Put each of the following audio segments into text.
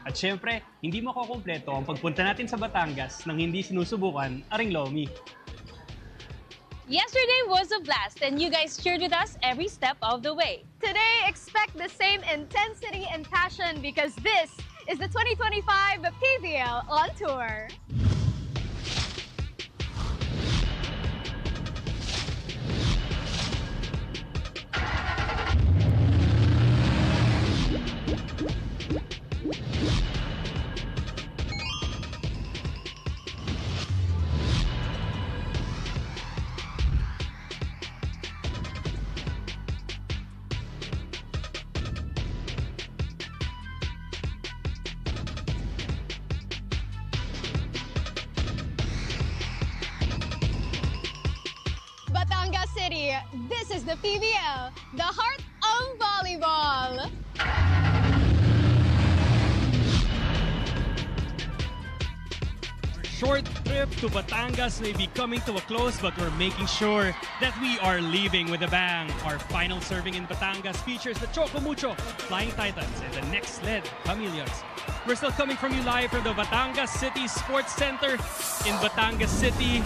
At syempre, hindi makukumpleto ang pagpunta natin sa Batangas nang hindi sinusubukan aring lomi. Yesterday was a blast and you guys cheered with us every step of the way. Today, expect the same intensity and passion because this is the 2025 PVL on tour. Batangas City, this is the PVL, the heart of volleyball. Short trip to Batangas may be coming to a close, but we're making sure that we are leaving with a bang. Our final serving in Batangas features the Choco Mucho Flying Titans and the NXLED Chameleons. We're still coming from you live from the Batangas City Sports Center in Batangas City.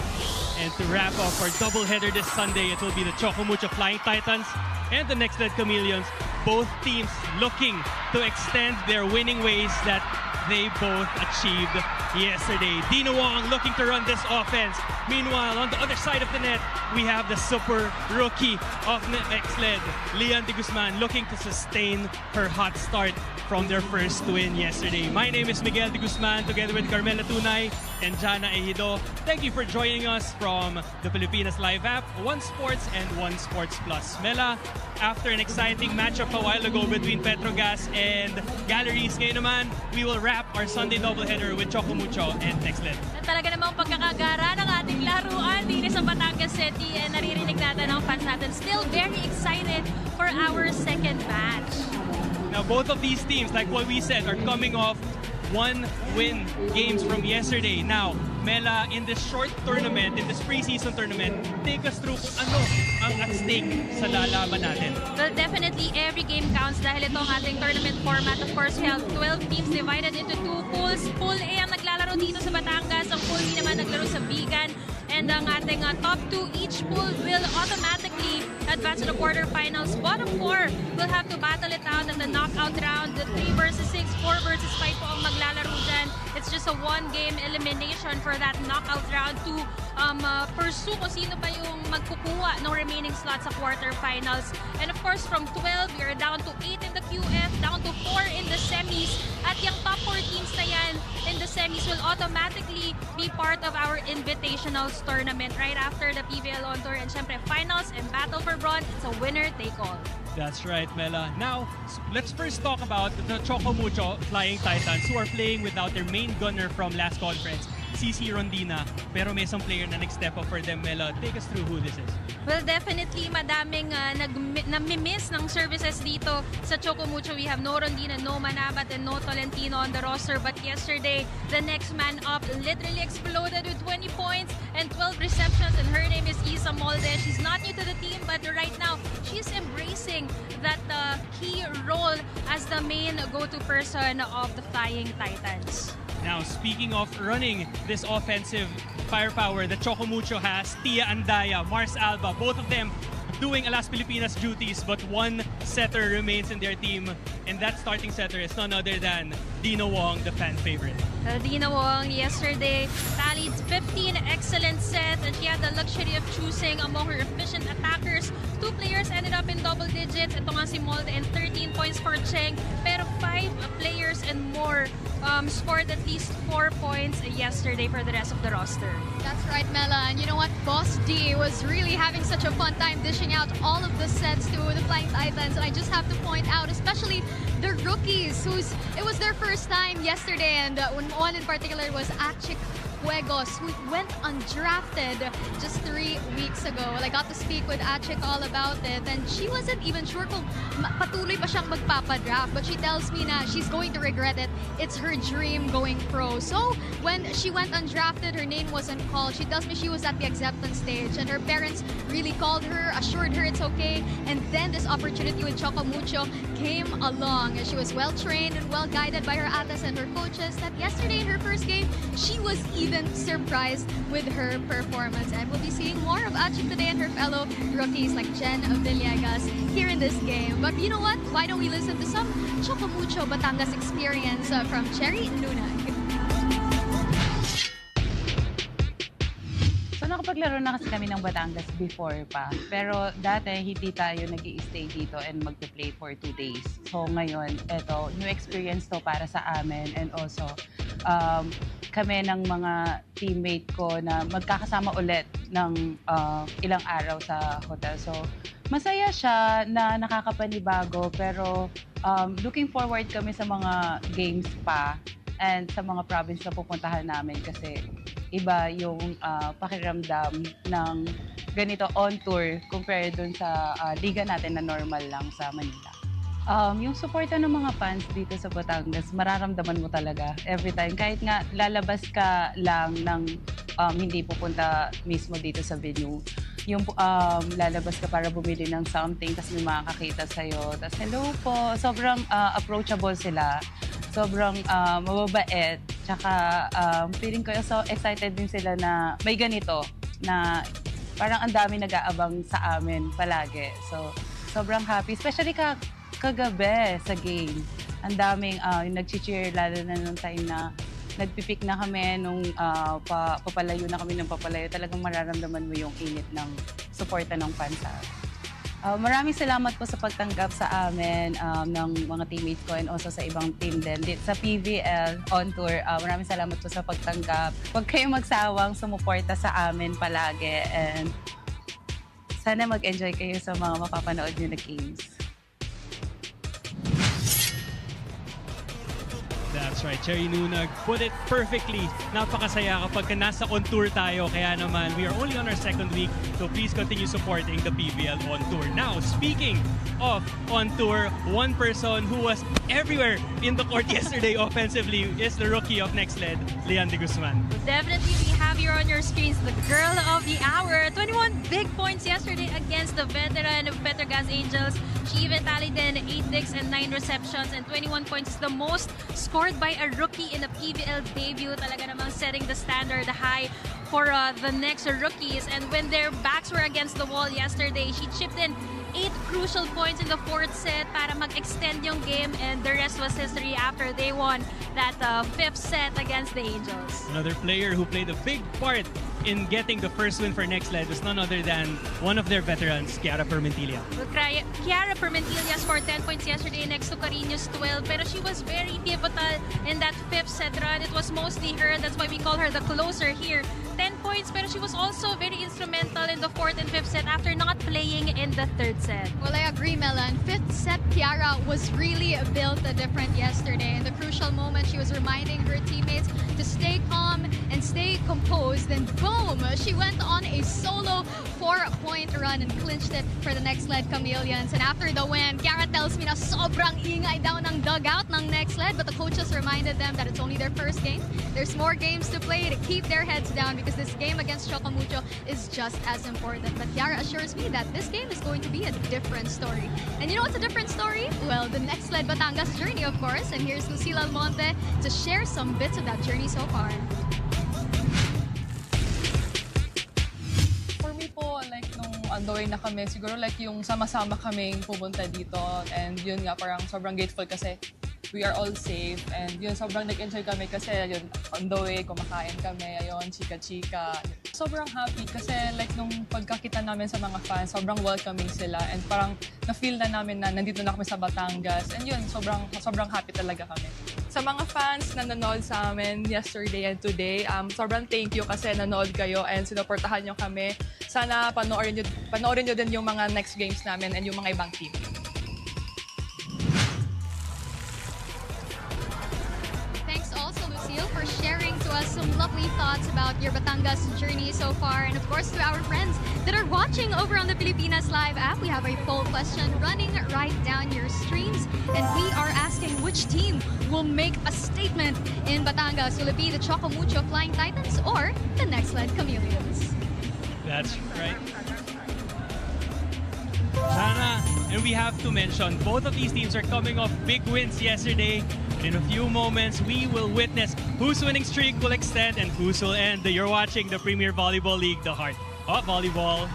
And to wrap up our doubleheader this Sunday, it will be the Choco Mucho Flying Titans and the NXLED Chameleons. Both teams looking to extend their winning ways that they both achieved yesterday. Dino Wong looking to run this offense. Meanwhile, on the other side of the net, we have the super rookie of NXLED, Leon de Guzman, looking to sustain her hot start from their first win yesterday. My name is Miguel de Guzman, together with Carmela Tunay and Jana Ejido. Thank you for joining us from the Pilipinas Live app, One Sports and One Sports Plus. Mela, after an exciting matchup a while ago between Petrogas and Galleries, ngayon naman, we will wrap our Sunday doubleheader with Choco Mucho and NXLED. Talaga namang pagkakagara ng ating laruan dito sa Batangas City and naririnig natin ang fans natin still very excited for our second match. Now, both of these teams, like what we said, are coming off one-win games from yesterday. Now, Mela, in this short tournament, in this preseason tournament, take us through ano ang at stake sa lalaban natin. Well, definitely every game counts dahil ito ang ating tournament format. Of course, we have 12 teams divided into two pools. Pool A ang naglalaro dito sa Batangas, ang Pool B naman naglaro sa Vigan. And ang ating top two, each pool will automatically advance to the quarterfinals. Bottom four will have to battle it out in the knockout round. The 3 versus 6, 4 versus 5 po ang maglalaro dyan. It's just a one-game elimination for that knockout round to pursue kung sino pa yung magkukuha ng remaining slots sa quarterfinals. And of course, from 12, we are down to 8 in the QF, down to 4 in the semis. At yung top 4 teams na yan in the semis will automatically be part of our invitationals tournament right after the PVL on tour. And syempre, finals and battle for bronze, it's a winner-take-all. That's right, Mela. Now, let's first talk about the Choco Mucho Flying Titans who are playing without their main gunner from last conference, CC Rondina. Pero may isang player na nag-step up for them, Mela. Take us through who this is. Well, definitely madaming nami-miss ng services dito sa Choco Mucho. We have no Rondina, no Manabat, and no Tolentino on the roster. But yesterday, the next man up literally exploded with 20 points and 12 receptions. And her name is Isa Molde. She's not new to the team, but right now, she's embracing that key role as the main go-to person of the Flying Titans. Now, speaking of running this offensive firepower that Choco Mucho has, Tia Andaya, Mars Alba, both of them doing Alas Pilipinas duties, but one setter remains in their team, and that starting setter is none other than Dino Wong, the fan favorite. Dina Wong yesterday tallied 15 excellent sets and she had the luxury of choosing among her efficient attackers. 2 players ended up in double digits. Ito nga si Molde and 13 points for Cheng. Pero 5 players and more scored at least 4 points yesterday for the rest of the roster. That's right, Mela. And you know what? Boss D was really having such a fun time dishing out all of the sets to the Flying Titans. And I just have to point out, especially the rookies, it was their first time yesterday. And one in particular was Achik Juegos, who went undrafted just 3 weeks ago. Well, I got to speak with Achik all about it, and she wasn't even sure kung patuloy pa siyang magpapadraft, but she tells me na she's going to regret it. It's her dream going pro. So when she went undrafted, her name wasn't called. She tells me she was at the acceptance stage, and her parents really called her, assured her it's okay, and then this opportunity with Choco Mucho came along. She was well trained and well guided by her athletes and her coaches. That yesterday in her first game, she was even surprised with her performance. And we'll be seeing more of Achi today and her fellow rookies like Jen Villegas here in this game. But you know what? Why don't we listen to some Choco Mucho Batangas experience from Cherry Nunag. So nakapaglaro na kasi kami ng Batangas before pa. Pero dati hindi tayo nag-i-stay dito and mag-play for 2 days. So ngayon, eto, new experience to para sa amin. And also, kami ng mga teammate ko na magkakasama ulit ng ilang araw sa hotel. So masaya siya na nakakapanibago. Pero looking forward kami sa mga games pa and sa mga province na pupuntahan namin kasi iba yung pakiramdam ng ganito on tour compared dun sa liga natin na normal lang sa Manila. Yung suporta ng mga fans dito sa Batangas, mararamdaman mo talaga every time. Kahit nga lalabas ka lang ng hindi pupunta mismo dito sa venue. Yung lalabas ka para bumili ng something, tapos may makakakita sa'yo. Tapos hello po, sobrang approachable sila. Sobrang mababait. Tsaka feeling ko so excited din sila na may ganito na parang ang dami nag-aabang sa amin palagi. So sobrang happy. Especially kagabi sa game. Ang daming yung nag-cheer lalo na nung time na nagpipik na kami nung papalayo na kami ng papalayo. Talagang mararamdaman mo yung init ng suporta ng fans sa amin. Maraming salamat po sa pagtanggap sa amin ng mga teammates ko and also sa ibang team din. Sa PVL on tour, maraming salamat po sa pagtanggap. Huwag kayong magsawang sumuporta sa amin palagi and sana mag-enjoy kayo sa mga mapapanood nyo na games. That's right, Cherry Nunag put it perfectly. Napakasaya kapag nasa on tour tayo. Kaya naman, we are only on our second week. So please continue supporting the PVL on tour. Now, speaking of on tour, one person who was everywhere in the court yesterday offensively is the rookie of NXLED, Leandre Guzman. Definitely, we have here on your screens the girl of the hour. 21 big points yesterday against the veteran of Petrogas Angels. She even tallied in 8 digs and 9 receptions, and 21 points is the most scored by a rookie in a PVL debut. Talaga namang setting the standard high for the next rookies. And when their backs were against the wall yesterday, she chipped in 8 crucial points in the 4th set para mag-extend yung game, and the rest was history after they won that 5th set against the Angels. Another player who played a big part in getting the first win for NXLED was none other than one of their veterans, Kiara Permentilla. Well, Kiara Permentilla scored 10 points yesterday next to Carino's 12, pero she was very pivotal in that 5th set run. It was mostly her, that's why we call her the closer here. 10 points, pero she was also very instrumental in the 4th and 5th set after not playing in the 3rd set. Well, I agree, Melan. 5th set, Kiara was really built different yesterday. In the crucial moment, she was reminding her teammates to stay calm and stay composed. And boom! She went on a solo 4-point run and clinched it for the NXLED Chameleons. And after the win, Kiara tells me na sobrang ingay daw ng dugout ng NXLED, but the coaches reminded them that it's only their first game. There's more games to play to keep their heads down because this game against Choco Mucho is just as important. But Kiara assures me that this game is going to be a different story. And you know what's a different story? Well, the NXLED Batangas journey, of course. And here's Lucila Almonte to share some bits of that journey so far. For me po, like nung on the way na kami, siguro like yung sama-sama kaming pumunta dito. And yun nga, parang sobrang grateful kasi we are all safe. And yun, sobrang nag-enjoy kami kasi yun, on the way, kumakain kami, ayun, chika-chika. Sobrang happy kasi like nung pagkakita namin sa mga fans, sobrang welcoming sila. And parang na-feel na namin na nandito na kami sa Batangas. And yun, sobrang happy talaga kami. Sa mga fans na nanood sa amin yesterday and today, sobrang thank you kasi nanood kayo and sinuportahan nyo kami. Sana panoorin nyo din yung mga next games namin and yung mga ibang team. Thanks also, Lucille, for sharing to us some lovely thoughts about your Batangas journey so far. And of course, to our friends that are watching over on the Pilipinas Live app, we have a poll question running right down your streams. And we are asking which team will make a statement in Batangas. Will it be the Choco Mucho Flying Titans or the NXLED Chameleons? That's right. Sana And we have to mention, both of these teams are coming off big wins yesterday. In a few moments, we will witness whose winning streak will extend and whose will end. You're watching the Premier Volleyball League, the heart of volleyball.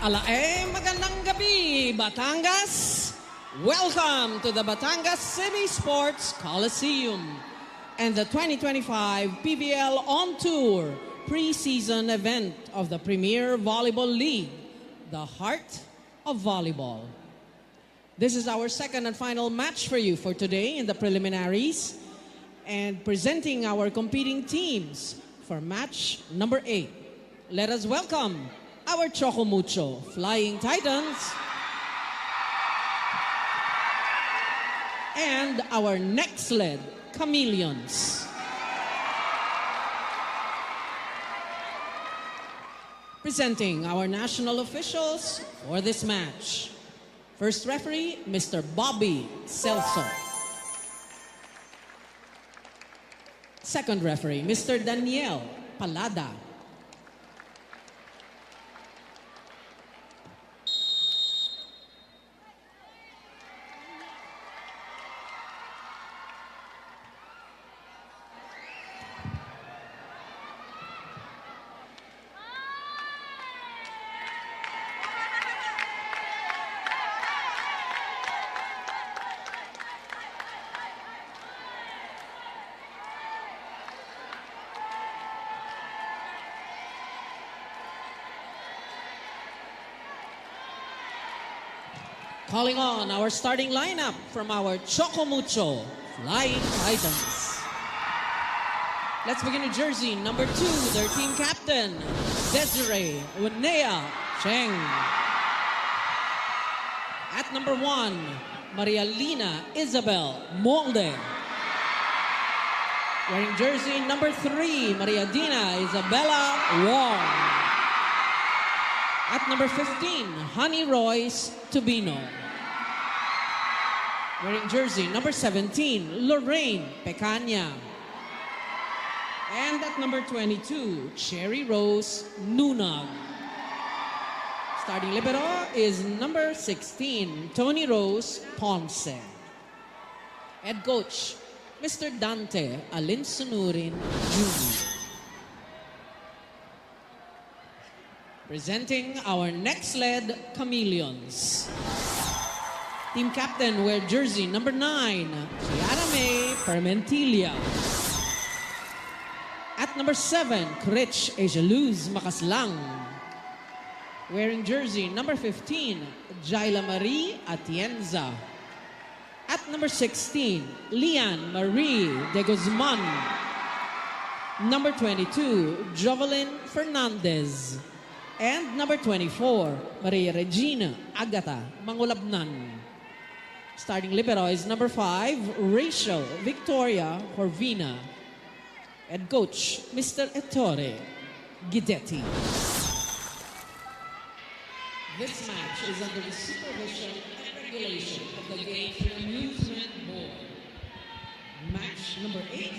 Magandang gabi, Batangas! Welcome to the Batangas City Sports Coliseum and the 2025 PVL On Tour preseason event of the Premier Volleyball League, the heart of volleyball. This is our second and final match for you for today in the preliminaries and presenting our competing teams for match number 8. Let us welcome our Choco Mucho Flying Titans and our NXLED Chameleons. Presenting our national officials for this match. First referee, Mr. Bobby Celso. Second referee, Mr. Daniel Palada. Calling on our starting lineup from our Choco Mucho Flying Titans. Let's begin with jersey number 2, their team captain, Desiree Unea Cheng. At number 1, Maria Lina Isabel Molde. Wearing jersey number 3, Maria Dina Isabella Wong. At number 15, Honey Royce Tubino. Wearing jersey number 17, Lorraine Pecaña. And at number 22, Cherry Rose Nunag. Starting libero is number 16, Tony Rose Ponce. Head coach, Mr. Dante Alinsunurin Jr. Presenting our NXLED Chameleons. Team captain wear jersey number 9, Chiara May Permentilla. At number 7, Krich Ejaluz Makaslang. Wearing jersey number 15, Jaila Marie Atienza. At number 16, Lian Marie de Guzman. Number 22, Jovelyn Fernandez. And number 24, Maria Regina Agata Mangulabnan. Starting libero is number 5, Rachel Victoria Horvina. Head coach, Mr. Ettore Guidetti. This match is under the supervision and regulation of the Games Amusement Board. Match number 8,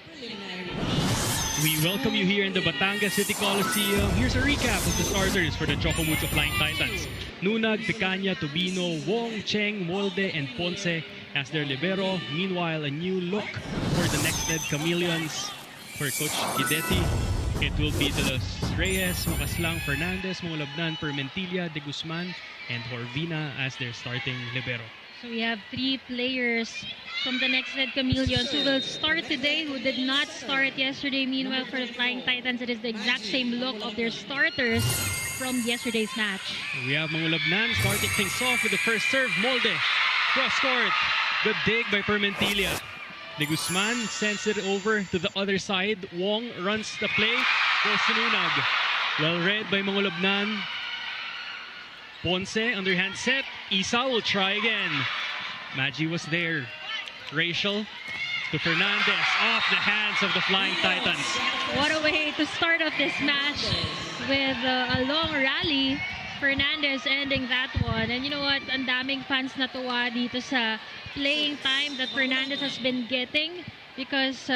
preliminary round. We welcome you here in the Batangas City Coliseum. Here's a recap of the starters for the Choco Mucho Flying Titans. Nunag, Picaña, Tubino, Wong, Cheng, Molde, and Ponce as their libero. Meanwhile, a new look for the NXLED Chameleons for Coach Guidetti. It will be De Los Reyes, Makaslang, Fernandez, Mangulabnan, Permentilla, De Guzman, and Horvina as their starting libero. So we have 3 players from the NXLED Chameleons who will start today, who did not start yesterday. Meanwhile, for the Flying Titans, it is the exact same look of their starters from yesterday's match. We have Mangulabnan starting things off with the first serve. Molde, cross court. Good dig by Permentilla. De Guzman sends it over to the other side. Wong runs the play. Goes to Nunag. Well read by Mangulabnan. Ponce, underhand set. Isa will try again. Magi was there. Rachel to Fernandez. Off the hands of the Flying Titans. What a way to start off this match with a long rally. Fernandez ending that one. And you know what? Ang daming fans natuwa dito sa playing time that Fernandez has been getting because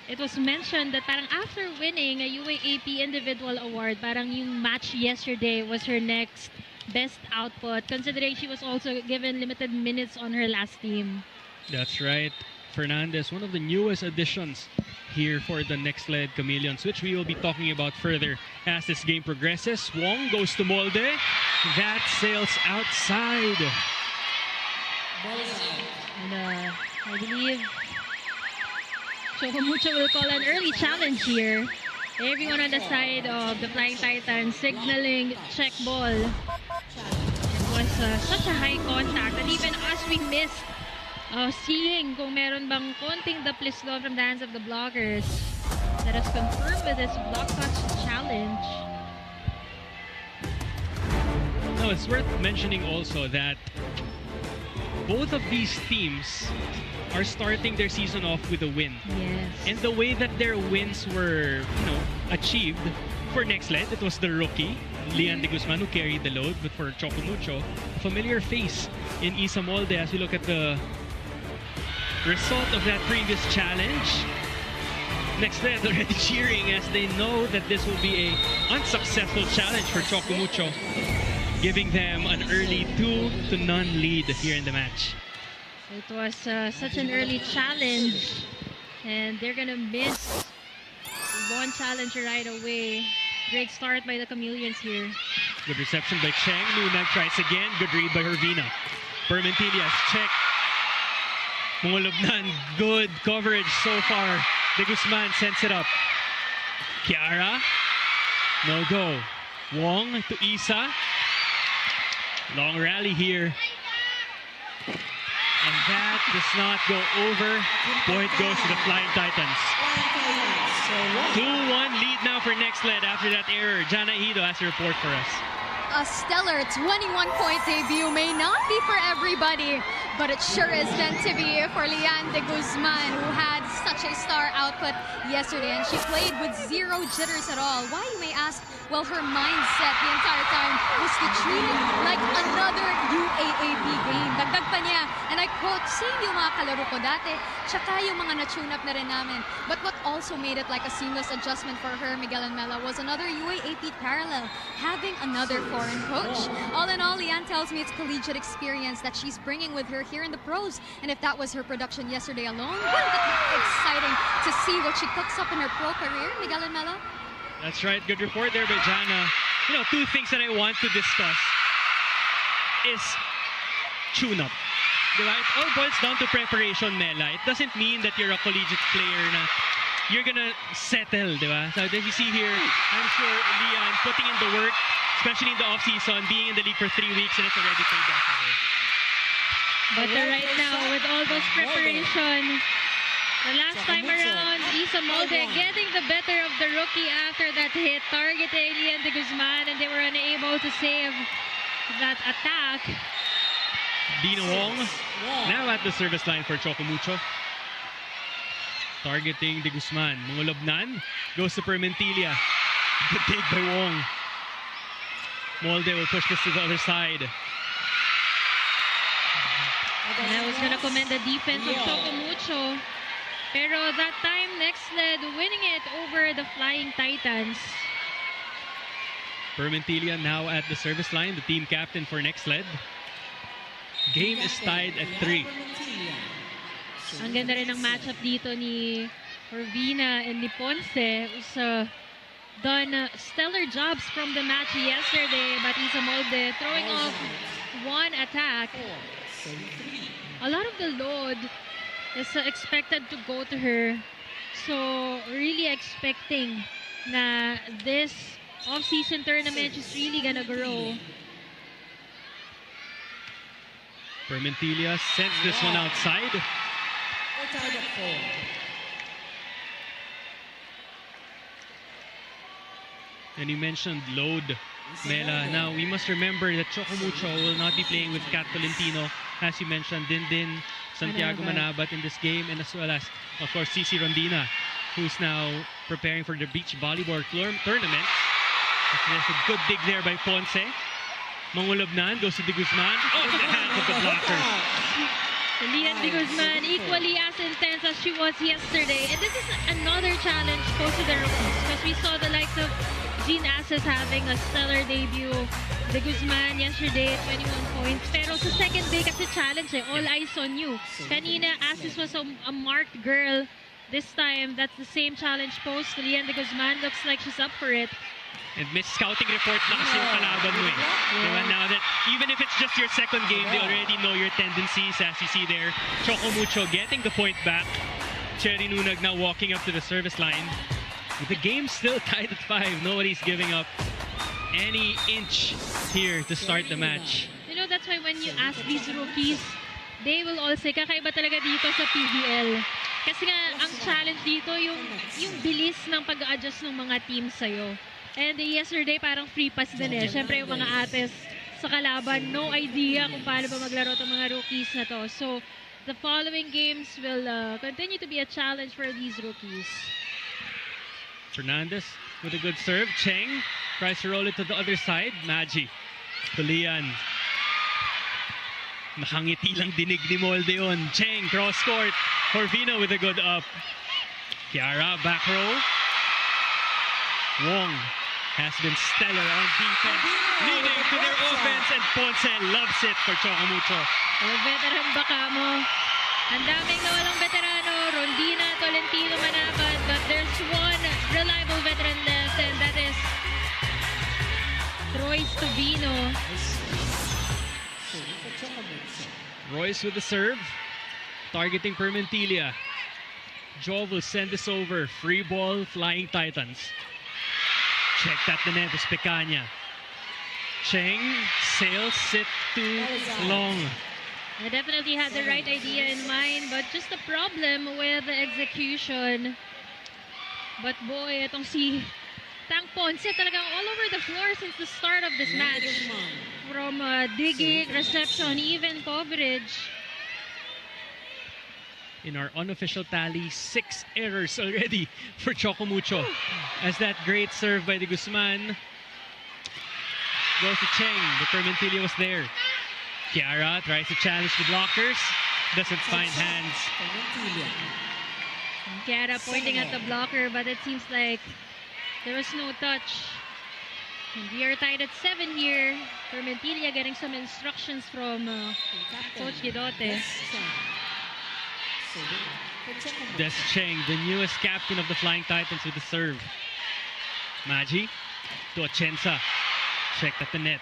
it was mentioned that parang after winning a UAAP individual award, parang yung match yesterday was her next best output, considering she was also given limited minutes on her last team. That's right. Fernandez, one of the newest additions here for the NXLED Chameleons, which we will be talking about further as this game progresses. Wong goes to Molde. That sails outside. And I believe Choco Mucho will call an early challenge here. Everyone on the side of the Flying Titans signaling check ball. It was such a high contact that even us, we missed seeing kung meron bang konting daplis doon from the hands of the blockers. That is confirmed with this block touch challenge. No, it's worth mentioning also that both of these teams are starting their season off with a win. Yes. And the way that their wins were, achieved for NXLED, it was the rookie, Lian de Guzman, who carried the load. But for Choco Mucho, a familiar face in Isa Molde as we look at the result of that previous challenge. NXLED already cheering as they know that this will be a unsuccessful challenge for Choco Mucho, giving them an early 2-0 lead here in the match. It was such an early challenge, and they're gonna miss one challenger right away. Great start by the Chameleons here. Good reception by Cheng. Nunag tries again. Good read by Horvina. Permentillas check. Mangulabnan, good coverage so far. De Guzman sends it up. Kiara, no go. Wong to Isa. Long rally here. And that does not go over. Point goes to the Flying Titans. 2-1 lead now for NXLED after that error. Jana Ido has a report for us. A stellar 21-point debut may not be for everybody, but it sure is meant to be for Lian de Guzman, who had such a star output yesterday, and she played with zero jitters at all. Why, you may ask? Well, her mindset the entire time was to treat it like another UAAP game. Dagdag pa niya, and I quote, same yung mga kalaro ko dati, tsaka yung mga na-tune up na rin namin. But what also made it like a seamless adjustment for her, Miguel and Mela, was another UAAP parallel, having another foreign coach. All in all, Leanne tells me it's collegiate experience that she's bringing with her here in the pros. And if that was her production yesterday alone, wouldn't it be exciting to see what she cooks up in her pro career, Miguel and Melo? That's right. Good report there by Jana. You know, two things that I want to discuss is tune-up. Diba? It all boils down to preparation, Mela. It doesn't mean that you're a collegiate player na you're gonna settle, diba? So as you see here, I'm sure Leanne putting in the work, especially in the off-season, being in the league for 3 weeks, and it's already paid off for her. But right now, with all those preparation, the last time around, Isa Molde getting the better of the rookie after that hit, targeting Leanne de Guzman, and they were unable to save that attack. Dina Wong now at the service line for Choco Mucho. Targeting de Guzman. Mungulobnan goes to Permentilia. Good take by Wong. Molde will push this to the other side. And I was going to commend the defense of Choco Mucho. Pero that time, NXLED winning it over the Flying Titans. Permentilia now at the service line, the team captain for NXLED. Game is tied at 3. Ang ganda rin ng matchup dito ni Orvina and ni Ponce. Who's done stellar jobs from the match yesterday, but Isa Molde throwing off one attack. A lot of the load is expected to go to her. So really expecting na this off-season tournament is really gonna grow. Permentilia sends this one outside. And you mentioned load, Mela. Now, we must remember that Choco Mucho will not be playing with Kat Tolentino, as you mentioned, Dindin, Santiago Manabat in this game, and as well as, of course, Cici Rondina, who's now preparing for the beach volleyball tournament. There's a good dig there by Ponce. Mangulobnan goes to de Guzman. Oh, the hands of the blockers. Leanne de Guzman equally as intense as she was yesterday. And this is another challenge posed to the rookies, because we saw the likes of Jean Asses having a stellar debut. De Guzman yesterday at 21 points. Pero sa second day kasi challenge all eyes on you. Kanina, Asses was a marked girl. This time, that's the same challenge posed to Leanne de Guzman. Looks like she's up for it. And may scouting report na kasi yung kalaban mo eh. Diba? Now that even if it's just your second game, they already know your tendencies, as you see there. Choco Mucho getting the point back. Cherry Nunag now walking up to the service line. With the game still tied at 5, nobody's giving up any inch here to start the match. You know, that's why when you ask these rookies, they will all say, kakaiba talaga dito sa PVL. Kasi nga, ang challenge dito, yung bilis ng pag-adjust ng mga teams sa'yo. And yesterday, parang free pass din eh. Siyempre, yung mga ates sa kalaban, no idea kung paano ba maglaro itong mga rookies na to. So, the following games will continue to be a challenge for these rookies. Fernandez with a good serve. Cheng tries to roll it to the other side. Magi to Lian. Nakangiti lang dinig ni Molde yun. Cheng cross court. Corvino with a good up. Kiara back row. Wong has been stellar on defense, leading to their offense, and Ponce loves it for Choco Mucho. Veteran baka mo. Ang daming nawalang veterano, Rondina, Tolentino, Manabat, but there's one reliable veteran left, and that is Royce Tubino. Royce with the serve, targeting Permentilia. Joe will send this over. Free ball, Flying Titans. Checked at the net is Pecanya. Cheng sails it too long. I definitely had the right idea in mind, but just a problem with the execution. But boy, itong si Tang Ponce talagang all over the floor since the start of this match. From digging, reception, even coverage. In our unofficial tally, 6 errors already for Choco Mucho. As that great serve by de Guzman goes to Cheng, but Permentilia was there. Kiara tries to challenge the blockers, doesn't find hands. Kiara pointing at the blocker, but it seems like there was no touch. And we are tied at 7 here. Permentilia getting some instructions from Coach Guidote. Des Cheng, the newest captain of the Flying Titans with the serve. Magi to Atienza. Checked at the net.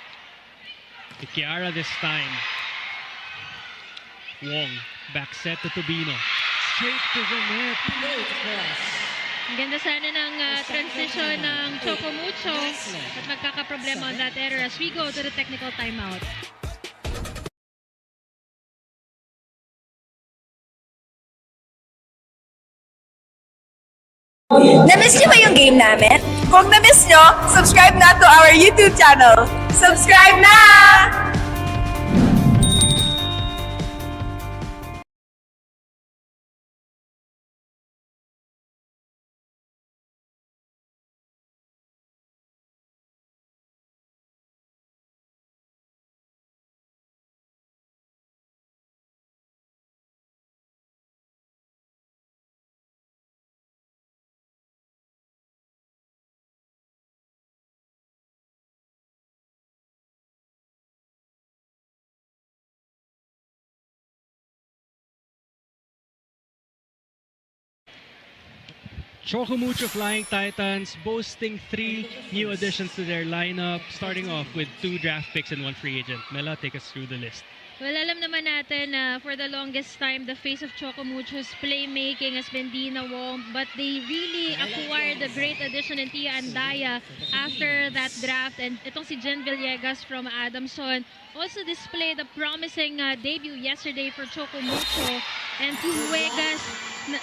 To Chiara this time. Wong, back set to Tubino. Straight to the net. Ang ganda sana ng transition ng Choco Mucho at magkakaproblema on that error as we go to the technical timeout. Na-miss niyo ba yung game namin? Kung na-miss niyo, subscribe na to our YouTube channel. Subscribe na! Choco Mucho Flying Titans boasting 3 new additions to their lineup, starting off with 2 draft picks and 1 free agent. Mela, take us through the list. Well, alam naman natin na for the longest time, the face of Choco Mucho's playmaking has been Dina Wong, but they really acquired a great addition in Tia Andaya after that draft. And itong si Jen Villegas from Adamson also displayed a promising debut yesterday for Choco Mucho. And si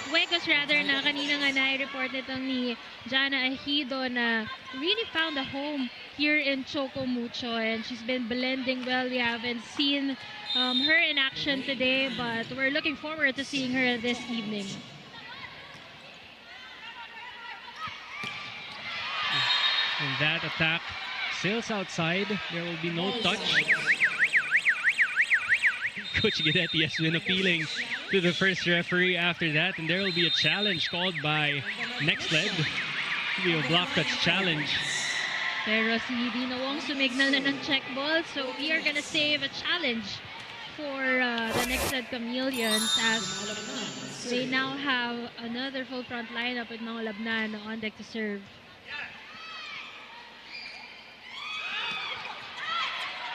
Huegas rather, na kanina nga na-report nitong ni Jana Ejido na really found a home here in Choco Mucho, and she's been blending well. We haven't seen her in action today, but we're looking forward to seeing her this evening. And that attack sails outside. There will be no touch. Coach Guidetti has been appealing to the first referee after that, and there will be a challenge called by NXLED. It will be a block touch challenge. Pero si Dina Wong sumignal na ng check ball, so we are gonna save a challenge for the NXLED Chameleons as they now have another full front lineup with Mang Labnan on deck to serve.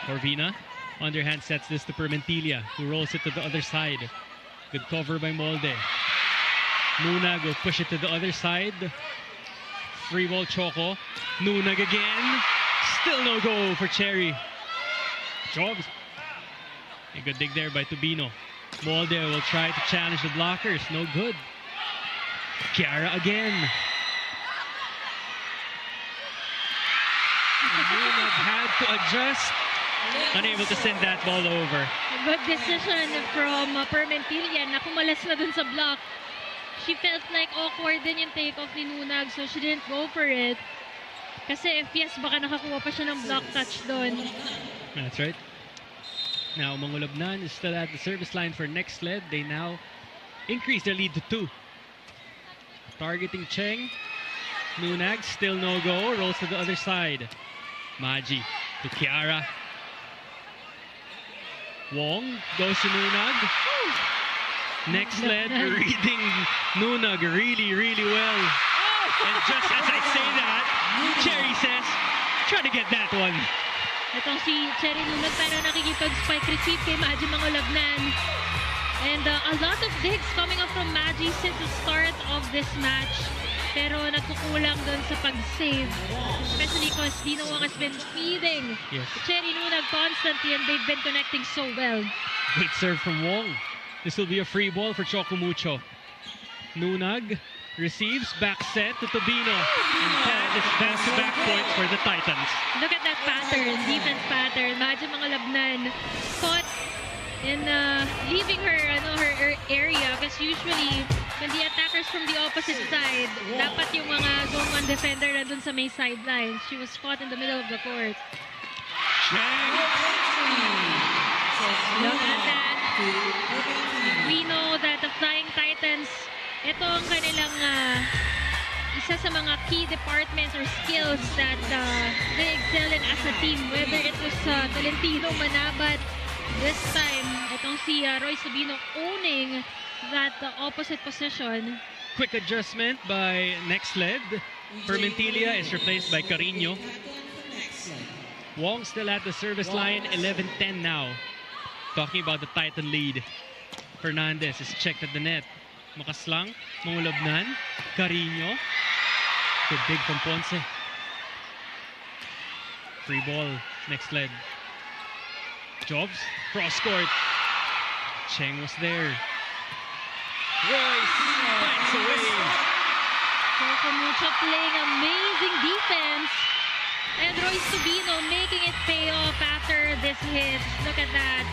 Corvina, underhand sets this to Permentilia, who rolls it to the other side. Good cover by Molde. Nunag will push it to the other side. Free ball Choco. Nunag again. Still no goal for Cherry. Jobs. A good dig there by Tubino. Molde will try to challenge the blockers. No good. Chiara again. Nunag had to adjust. Unable to send that ball over. A good decision from Permentilia na kumalas na dun sa block. She felt like awkward din yung take-off ni Nunag, so she didn't go for it. Kasi if yes, baka nakakuha pa siya ng block touch doon. That's right. Now, Mangulabnan is still at the service line for NXLED. They now increase their lead to 2. Targeting Cheng. Nunag, still no go. Rolls to the other side. Magi to Chiara. Wong goes to Nunag. NXLED reading Nunag really, really well. And just as I say that, Cherry says, try to get that one. Itong si Cherry Nunag pero nakikipag-spike receive kay Magi Mangulabnan. And a lot of digs coming up from Magi since the start of this match. Pero nagkukulang doon sa pag-save. Especially because Dina Wong has been feeding Cherry Nunag constantly and they've been connecting so well. Good serve from Wong. This will be a free ball for Choco Mucho. Nunag receives, back set to Tubino. And that is back-to-back points for the Titans. Look at that pattern, defense pattern. Magi Mangulabnan caught in leaving her area because usually when the attackers from the opposite side, dapat yung mga zone 1 defender na dun sa may sidelines. She was caught in the middle of the court. Look at that. We know that the Flying Titans, ito ang kanilang isa sa mga key departments or skills that they excel in as a team. Whether it was Tolentino, Manabat, this time, itong si Roy Sabino owning that opposite position. Quick adjustment by NXLED. Fermentilia is replaced by Carino. Wong still at the service line, 11-10 now. Talking about the Titan lead. Fernandez is checked at the net. Makaslang, Mangulabnan, Carino. Good dig from Ponce. Free ball, NXLED. Jobs, cross court. Cheng was there. Royce finds a way. Choco Mucho playing amazing defense. And Roy Sabino making it pay off after this hit. Look at that.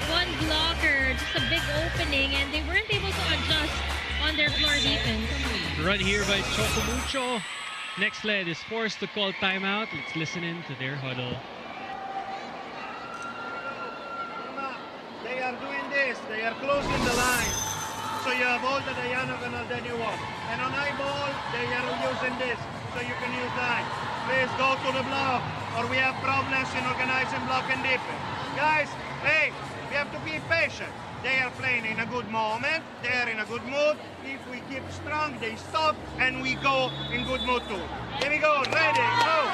One blocker, just a big opening, and they weren't able to adjust on their floor defense. Run here by Choco Mucho. NXLED is forced to call timeout. Let's listen in to their huddle. They are doing this. They are closing the line. So you have all the diagonal that you want. And on high ball, they are using this. So you can use line. Please go to the block, or we have problems in organizing block and defense. Guys, hey, we have to be patient. They are playing in a good moment. They are in a good mood. If we keep strong, they stop, and we go in good mood too. Here we go. Ready, go.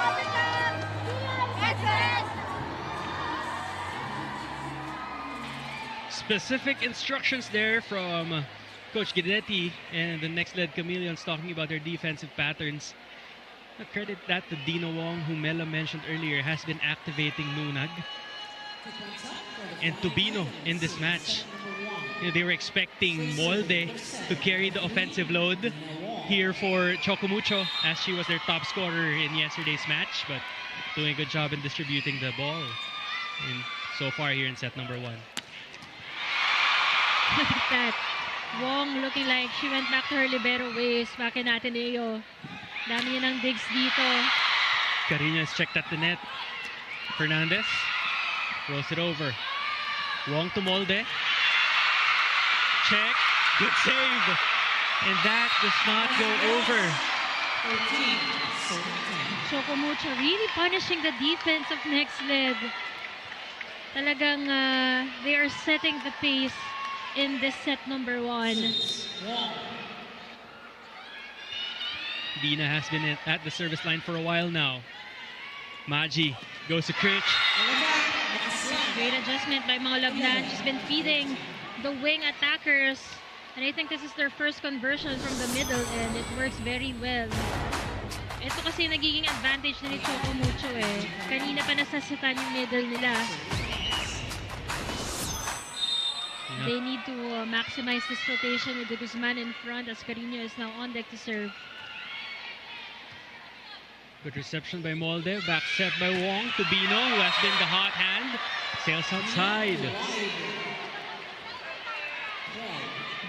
Specific instructions there from Coach Guidetti and the NXLED Chameleons talking about their defensive patterns. I credit that to Dino Wong, who Mela mentioned earlier, has been activating Nunag and Tubino in this match. They were expecting Molde to carry the offensive load here for Choco Mucho, as she was their top scorer in yesterday's match, but doing a good job in distributing the ball so far here in set number 1. Look at that. Wong looking like she went back to her libero ways back in Ateneo. Dami ng digs dito. Carino is checked at the net. Fernandez rolls it over. Wong to Molde. Check. Good save. And that does not go over. Choco Mucho really punishing the defense of NXLED. Talagang they are setting the pace in this set number 1. Dina has been at the service line for a while now. Maji goes to Critch. Great adjustment by Mangulabnan. She's been feeding the wing attackers. And I think this is their first conversion from the middle, and it works very well. Ito kasi nagiging advantage na ni Choco Mucho eh. Kanina pa nasasitan yung middle nila. They need to maximize this rotation with the Guzman in front, as Carino is now on deck to serve. Good reception by Molde. Back set by Wong to Bino, who has been the hot hand. Sails outside.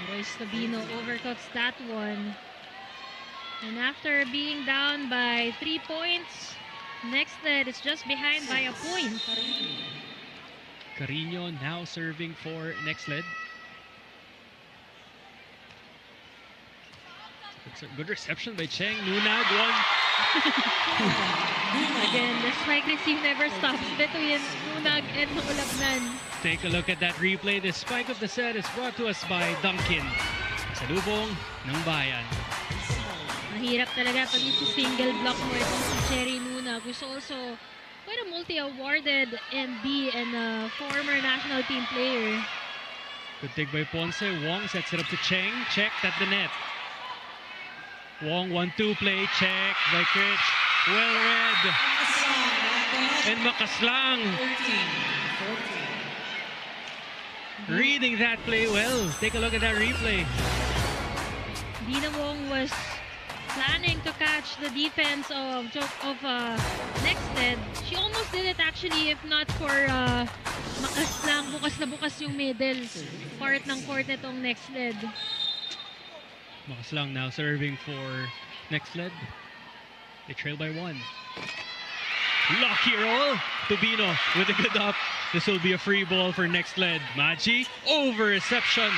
Royce Sabino overcooks that one. And after being down by 3 points, NXLED is just behind by a point. Carino now serving for NXLED. Good reception by Cheng. Nunag one. Again, the spike receive never stops between Nunag and Mangulabnan. Take a look at that replay. The spike of the set is brought to us by Duncan. Salubong ng Bayan. Mahirap talaga pag isi-single block mo itong si Cherry Nunag, who's also quite a multi-awarded MB and a former national team player. Good dig by Ponce. Wong sets it up to Cheng. Checked at the net. Wong 1-2 play. Check by Critch. Well read. And Makaslang. Reading that play well. Take a look at that replay. Dina Wong was planning to catch the defense of NXLED. She almost did it actually, if not for Makaslang. Bukas na bukas yung middle part ng court nitong NXLED. Makaslang now serving for NXLED. They trail by 1. Lucky roll. Tubino with a good up. This will be a free ball for NXLED. Maji over reception.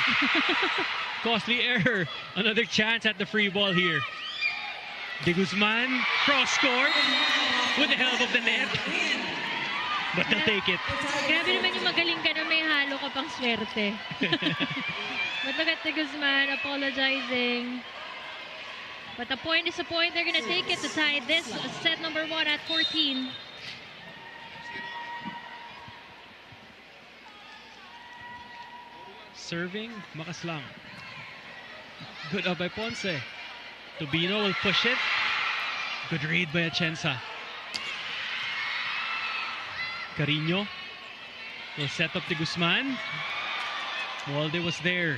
Costly error. Another chance at the free ball here. De Guzman, cross-court with the help of the net. But they'll take it. Grabe naman yung magaling ka na may halo ka pang swerte. But look at De Guzman apologizing. But a point is a point. They're gonna take it to tie this set number 1 at 14. Serving, makaslang. Good up by Ponce. Tubino will push it. Good read by Atienza. Carino will set up De Guzman. Walde was there.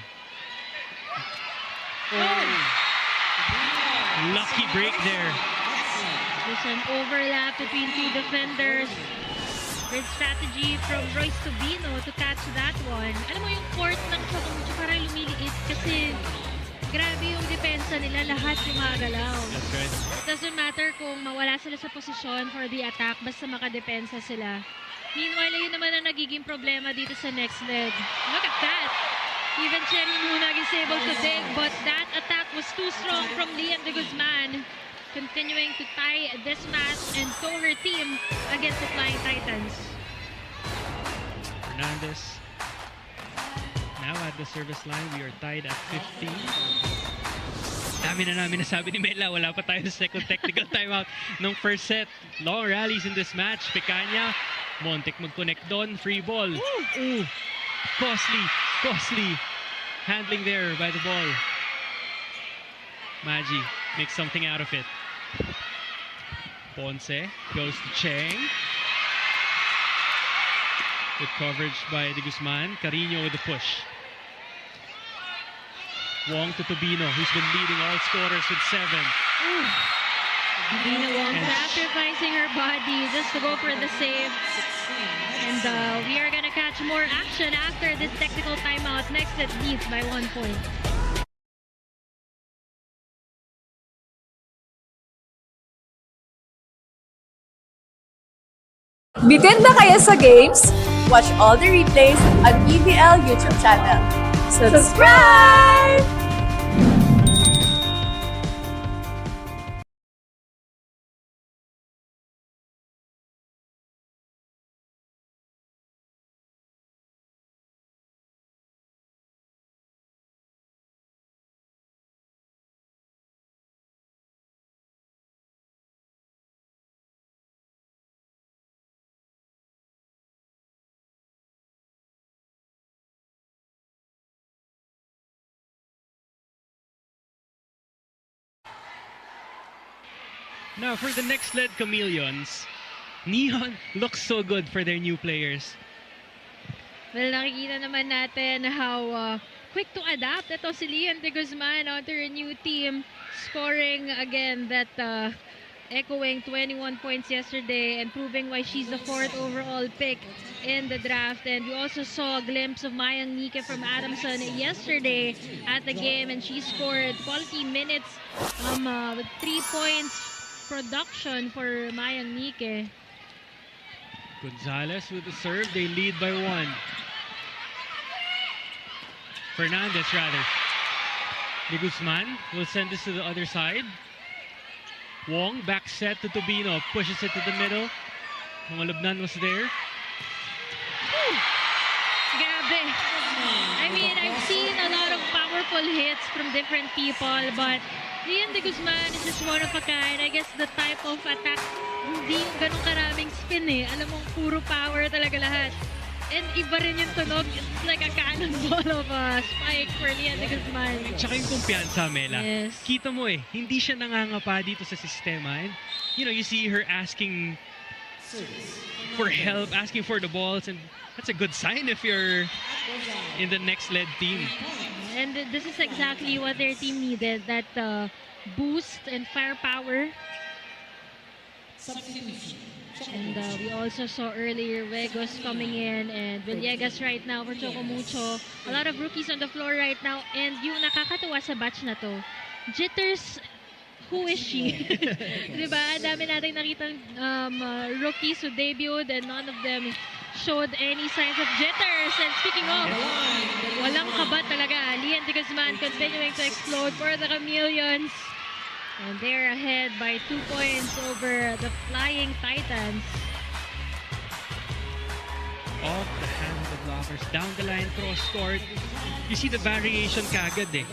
Lucky break there. There's an overlap between two defenders. Great strategy from Royce Tubino to catch that one. Alam mo yung court ng Choco Mucho parang lumiliit kasi grabe yung depensa nila, lahat gumagalaw. That's right. It doesn't matter kung mawala sila sa posisyon for the attack, basta makadepensa sila. Meanwhile, yun naman ang nagiging problema dito sa NXLED. Look at that! Even Cherry Nunag is able to dig, but that attack was too strong from Lian de Guzman. Continuing to tie this match and tow her team against the Flying Titans. Fernandez now at the service line. We are tied at 15. Dami na namin nasabi ni Mela, wala pa tayo sa second technical timeout ng first set. Long rallies in this match. Picanya, Montek mag-connect doon. Free ball. Ooh. Costly handling there by the ball. Magi makes something out of it. Ponce goes to Cheng. Good coverage by De Guzman. Carino with the push. Wong to Tubino, who's been leading all scorers with 7. Dina Wong sacrificing her body just to go for the save. And we are gonna catch more action after this technical timeout. Next, it leads by 1 point. Bitin na kaya sa games? Watch all the replays on PVL YouTube channel. Subscribe! Now for the NXLED Chameleons, Neon looks so good for their new players. Well, nakikita naman natin how quick to adapt ito si Lian de Guzman onto her new team, scoring again that echoing 21 points yesterday and proving why she's the 4th overall pick in the draft. And we also saw a glimpse of Mayang Nike from Adamson yesterday at the game, and she scored quality minutes with 3 points production for Mayang Nike. Gonzalez with the serve. They lead by 1. Fernandez rather. De Guzman will send this to the other side. Wong back set to Tubino. Pushes it to the middle. Malabnan was there. Woo! Grabe. I mean, I've seen a lot of powerful hits from different people, but Lian de Guzman is just one of a kind. I guess the type of attack, hindi yung ganun karaming spin eh. Alam mong puro power talaga lahat. And iba rin yung tunog. It's like a cannonball of a spike for Lian de Guzman. Tsaka yung kumpiyansa, Mela. Yes. Kita mo eh, hindi siya nangangapa dito sa sistema. And, you know, you see her asking for help, asking for the balls, and that's a good sign if you're in the NXLED team. And this is exactly what their team needed, that boost and firepower. And we also saw earlier Vegos coming in and Villegas right now for Choco Mucho. A lot of rookies on the floor right now. And yung nakakatuwa sa batch na to, Jitters, who is she? Diba? Dami natin nakitang rookies who debuted and none of them showed any signs of jitters. And speaking of, walang kaba talaga. Lian de Guzman continuing to explode for the Chameleons. And they're ahead by 2 points over the Flying Titans. Off the hand of the blockers, down the line, cross court. You see the variation kagad eh.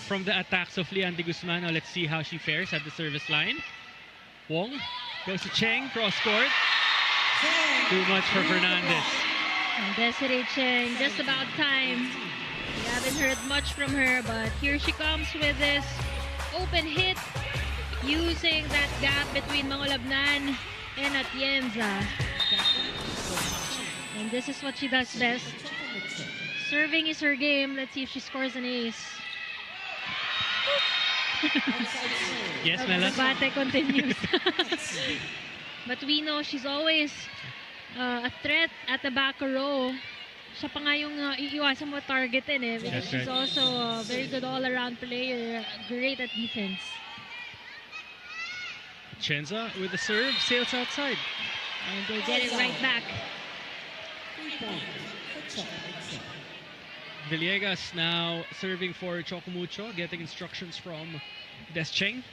From the attacks of Lian de Guzman. Now let's see how she fares at the service line. Wong goes to Cheng, cross court. Too much for Fernandez. And Desiree Cheng, just about time. We haven't heard much from her, but here she comes with this open hit, using that gap between Mangolabnan and Atienza. And this is what she does best. Serving is her game. Let's see if she scores an ace. Yes, Mela? The bate continues. But we know she's always a threat at the back row. Siya pa nga yung iiwasan mo targetin eh. Because That's she's right. also a very good all-around player. Great at defense. Chenza with the serve, sails outside. And they get it right back. Villegas now serving for Choco Mucho, getting instructions from Des Cheng.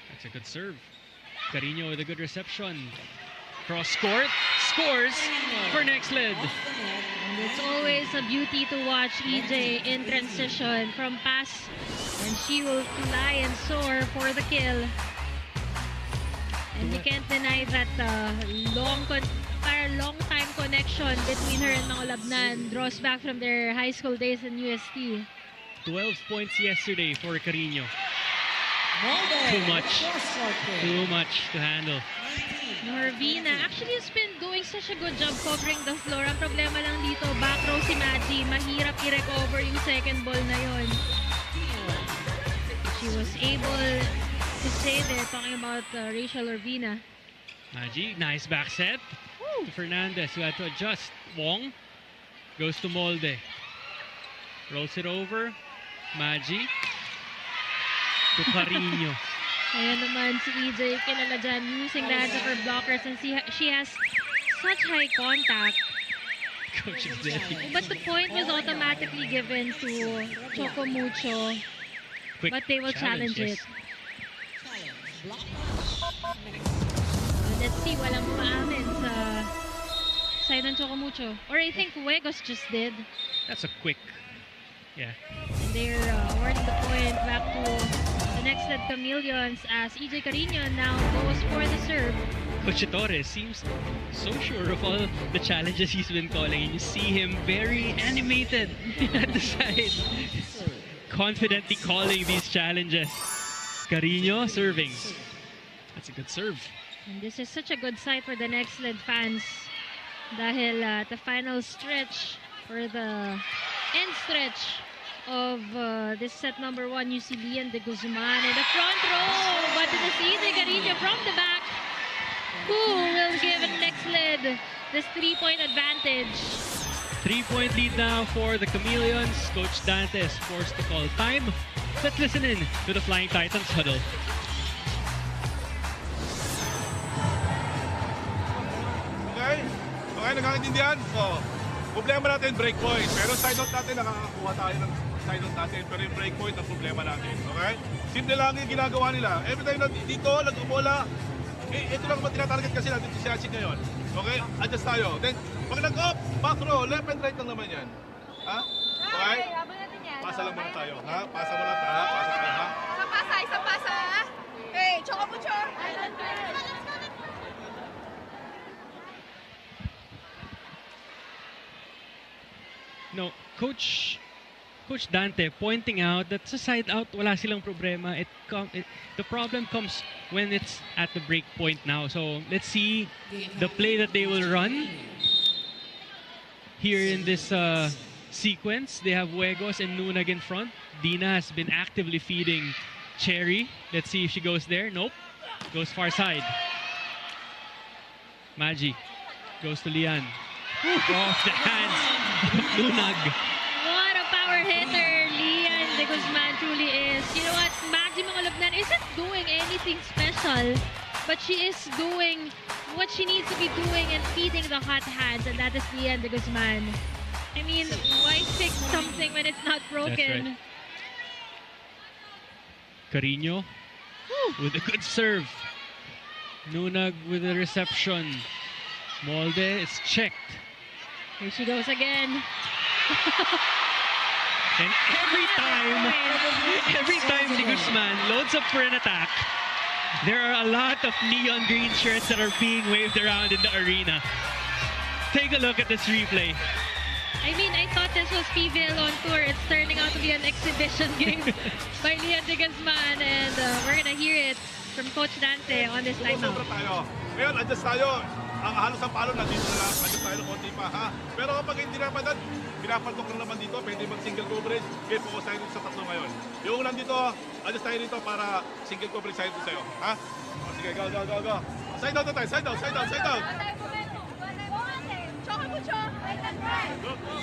That's a good serve. Carino with a good reception. Cross court, scores for NXLED. And it's always a beauty to watch EJ in transition from pass. And she will fly and soar for the kill. And you can't deny that long time connection between her and Mangolabnan draws back from their high school days in UST. 12 points yesterday for Carino. Too much to handle. Norvina actually has been doing such a good job covering the floor. Ang problema lang dito, back row si Maggie. Mahirap i-recover yung second ball na yon. She was able to save it, talking about Rachel Norvina. Maggie, nice back set to Fernandez, who had to adjust. Wong goes to Molde. Rolls it over. Maggie to Carino. Ayan naman si EJ, kilala dyan, using the hands of her blockers, and she has such high contact. Coach is there. But the point was automatically given to Choco Mucho, Quick but they will challenge it. yes. Let's see, walang umaamin sa side ng Choco Mucho. Or I think Fuegos just did. That's a quick, yeah. And they're awarding the point back to the NXLED Chameleons as EJ Carino now goes for the serve. Coach Torres seems so sure of all the challenges he's been calling, and you see him very animated at the side, confidently calling these challenges. Carino serving. That's a good serve. And this is such a good sight for the NXLED fans dahil the final stretch or the end stretch of this set number 1, you see Lian de Guzman in the front row, but it is EJ Carino from the back who will give NXLED this 3-point advantage. 3-point lead now for the Chameleons. Coach Dante is forced to call time. Let's listen in to the Flying Titans huddle. Okay, nagkakaintindihan? Problema natin, break point. Pero side out natin, nakakakuha tayo ng side out natin. Pero yung break point, ang problema natin. Okay? Simple lang yung ginagawa nila. Every time na dito, nag-umola, ito lang naman tinatarget kasi natin si Siachi ngayon. Okay? Adjust tayo. Then, pag nag-up, back row, left and right lang naman yan. Ha? Okay? Pasa lang muna tayo. Ha? Pasa muna tayo. Ha? Pasa tayo. Ha? Isang pasa. Hey, Choco Mucho. No, Coach Dante pointing out that sa side out wala silang problema. The problem comes when it's at the break point now. So let's see the play that they will run here in this sequence. They have Huegos and Nunag in front. Dina has been actively feeding Cherry. Let's see if she goes there. Nope. Goes far side. Maggie goes to Lian. Off the hands of Nunag. What a power hitter Lian de Guzman truly is. You know what? Maggie Mangolabnan isn't doing anything special, but she is doing what she needs to be doing and feeding the hot hands, and that is Lian de Guzman. I mean, why fix something when it's not broken? right. Carino with a good serve. Nunag with the reception. Molde is checked. Here she goes again. And every time the Guzman loads up for an attack, there are a lot of neon green shirts that are being waved around in the arena. Take a look at this replay. I mean, I thought this was PVL on tour. It's turning out to be an exhibition game by Leon de Guzman, and we're gonna hear it from Coach Dante on this timeout. Sobra tayo. Ngayon, adjust tayo. Ang halos ang palo nandito na lang. Adjust tayo ng konti pa, ha? Pero kapag hindi naman, pinapaltok na naman dito, pwede mag-single coverage. Kaya focus tayo dito sa tatlo ngayon. Yung nandito, adjust tayo dito para single coverage tayo dito sa'yo, ha? O, sige, go, go, go, go. Side out na tayo, side out, side out, side out. Choco Mucho, right and right. Go, go.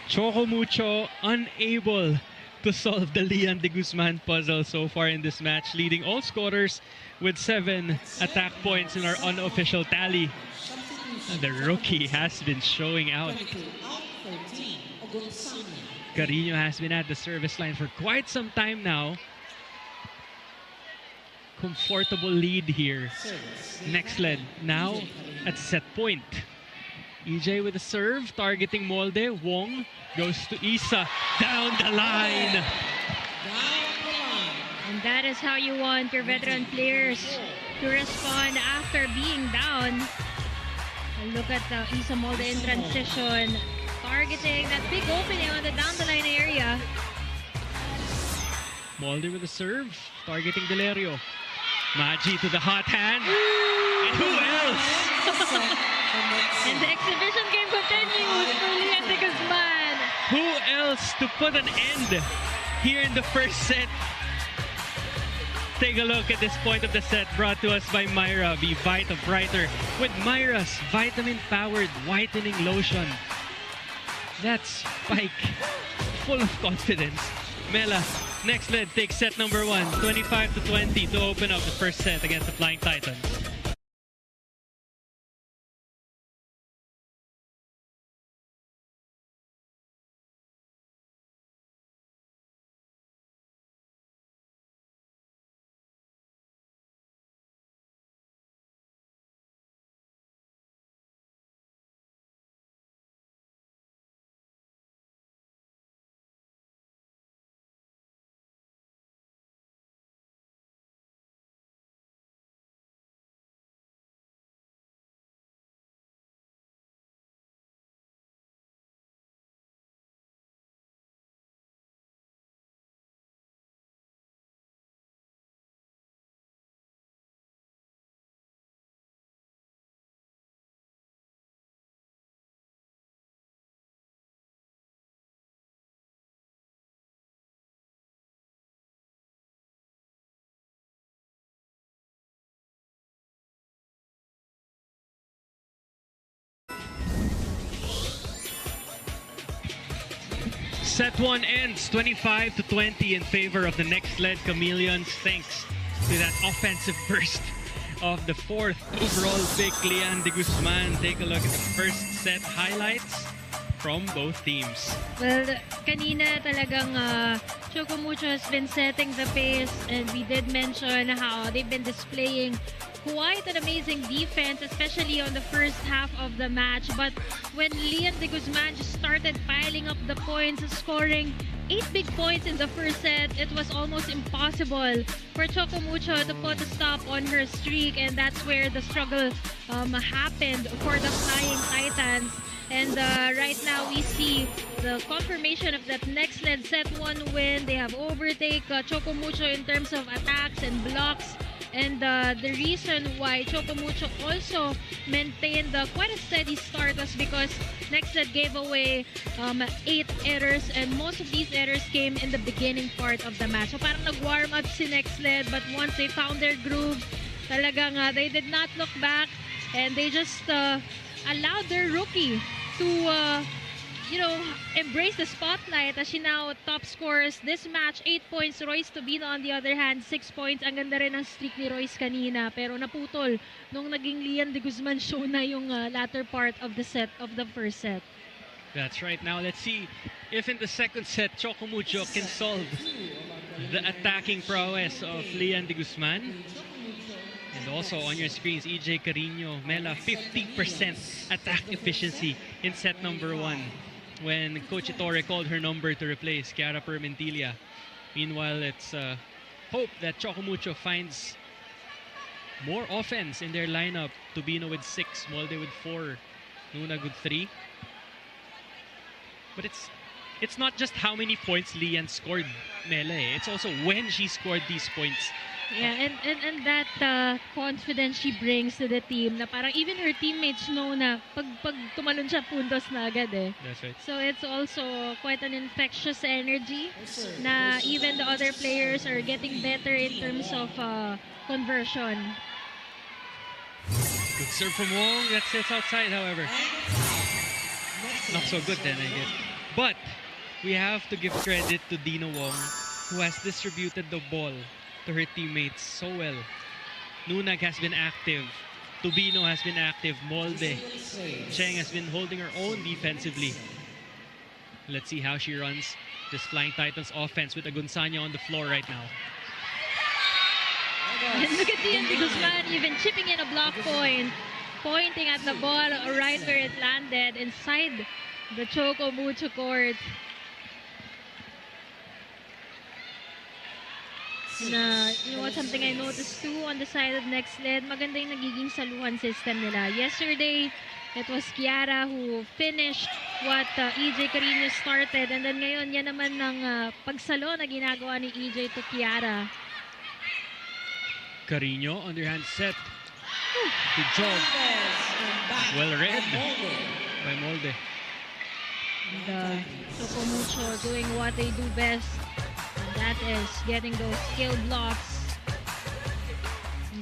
Choco Mucho unable to solve the Leon de Guzman puzzle so far in this match, leading all scorers with 7 attack points in our unofficial tally. And the rookie has been showing out. Carino has been at the service line for quite some time now. Comfortable lead here. NXLED now at set point. EJ with a serve, targeting Molde. Wong goes to Isa, down the line. And that is how you want your veteran players to respond after being down. And look at Isa Molde in transition, targeting that big opening on the down the line area. Molde with a serve, targeting Delerio. Magi to the hot hand. And who else? And the exhibition game continues for Leon de Guzman. Who else to put an end here in the first set? Take a look at this point of the set, brought to us by Myra. Be Vita Brighter with Myra's vitamin-powered whitening lotion. That's Spike, full of confidence. Mela, NXLED takes set number 1, 25-20 to open up the first set against the Flying Titans. Set 1 ends 25-20 in favor of the NXLED Chameleons, thanks to that offensive burst of the 4th overall pick, Leon de Guzman. Take a look at the first set highlights from both teams. Well, kanina talagang Choco Mucho has been setting the pace, and we did mention how they've been displaying quite an amazing defense, especially on the first half of the match. But when Leon de Guzman just started piling up the points, scoring 8 big points in the first set, it was almost impossible for Choco Mucho to put a stop on her streak, and that's where the struggle happened for the Flying Titans. And right now we see the confirmation of that NXLED set 1 win. They have overtake Choco Mucho in terms of attacks and blocks. And the reason why Choco Mucho also maintained quite a steady start was because NXLED gave away 8 errors, and most of these errors came in the beginning part of the match. So parang nag-warm up si NXLED, but once they found their groove, talagang they did not look back, and they just allowed their rookie to embrace the spotlight as she now top scores this match. 8 points. Royce Tobino on the other hand, 6 points. Ang ganda rin ang streak ni Royce kanina, pero naputol nung naging Lian de Guzman show na yung latter part of the first set. That's right. Now let's see if in the second set, Choco Mucho can solve the attacking prowess of Lian de Guzman. And also on your screens, EJ Carino, Mela, 50% attack efficiency in set number 1 when Coach Torre called her number to replace Chiara Permentilla. Meanwhile, let's hope that Choco Mucho finds more offense in their lineup. Tobino with 6, Molde with 4, Nuna with 3. But it's not just how many points Lian scored, Mela. It's also when she scored these points. Yeah, and that confidence she brings to the team na parang even her teammates know na pag tumalon siya, puntos na agad eh. That's right. So it's also quite an infectious energy na even the other players are getting better in terms of conversion. Good serve from Wong. That sits outside, however. Not so good then, I guess. But we have to give credit to Dina Wong, who has distributed the ball to her teammates so well. Nunag has been active. Tobino has been active. Molde. Cheng has been holding her own defensively. Let's see how she runs this Flying Titans offense with Agunsanya on the floor right now. And look at Lian de Guzman even chipping in a block point, pointing at the ball right where it landed inside the Choco Mucho court. Na, you know what, something I noticed too on the side of NXLED, maganda yung nagiging saluhan system nila. Yesterday, it was Chiara who finished what EJ Carino started, and then ngayon, yan naman ng pagsalo na ginagawa ni EJ to Chiara. Carino, underhand set. Good job. Well read by Molde. And Choco Mucho doing what they do best. That is getting those skill blocks.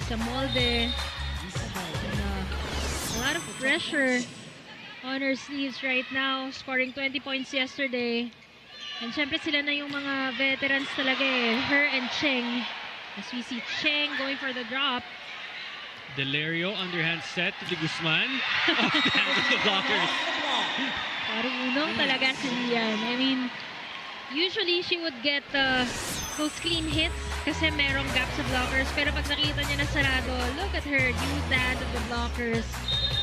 Sa Molde. And, a lot of pressure on her sleeves right now. Scoring 20 points yesterday. And syempre sila na yung mga veterans talaga eh. Her and Cheng. As we see Cheng going for the drop. Delerio, underhand set to the Guzman. Off the hands of the blockers. Parang unong talaga si Lian. I mean, usually she would get those clean hits kasi merong gap sa blockers. Pero pag nakita niya na sarado, look at her use that of the blockers.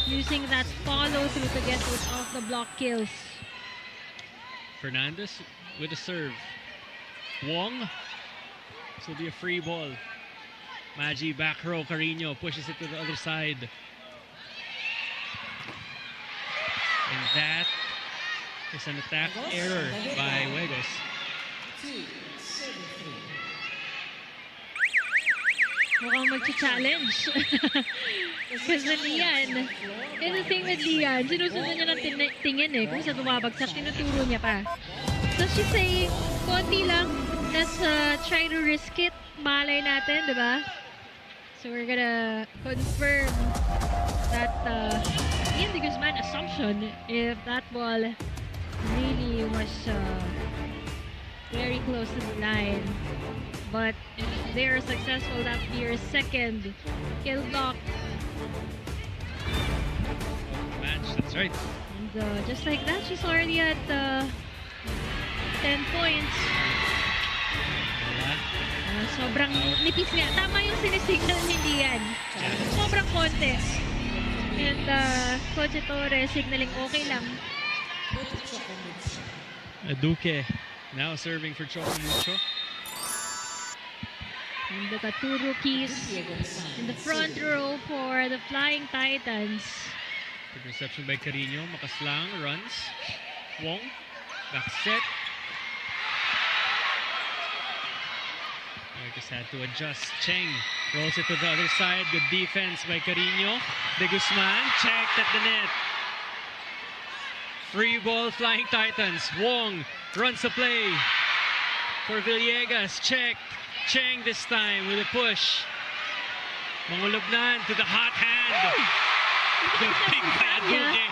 Using that follow through to get those off the block kills. Fernandez with a serve. Wong. This will be a free ball. Magi back row. Carino pushes it to the other side. And that is an attack error by Huegos. Mukhang mag-challenge. Kasi Lian, and the thing with Lian, sinusunod niya ng tingin eh. Kung sa tumabagsak, tinuturo niya pa. So she's saying, konti lang, let's try to risk it. Malay natin, di ba? So we're gonna confirm that Lian de Guzman assumption if that ball really was very close to the line. But if they are successful, that would be your second kill block. Match, that's right. And just like that, she's already at 10 points. Sobrang nipis nga. Tama yung sinisignal ni Lian. Sobrang konti. And Coach Torre signaling okay lang. Duque now serving for Choco Mucho. And the two rookies in the front row for the Flying Titans. Good reception by Carino. Makaslang runs. Wong. Back set. I just had to adjust. Cheng rolls it to the other side. Good defense by Carino. De Guzman checked at the net. Free ball, Flying Titans. Wong runs the play for Villegas. Checked. Cheng this time with a push. Mangulubnan to the hot hand. The big bad Duque.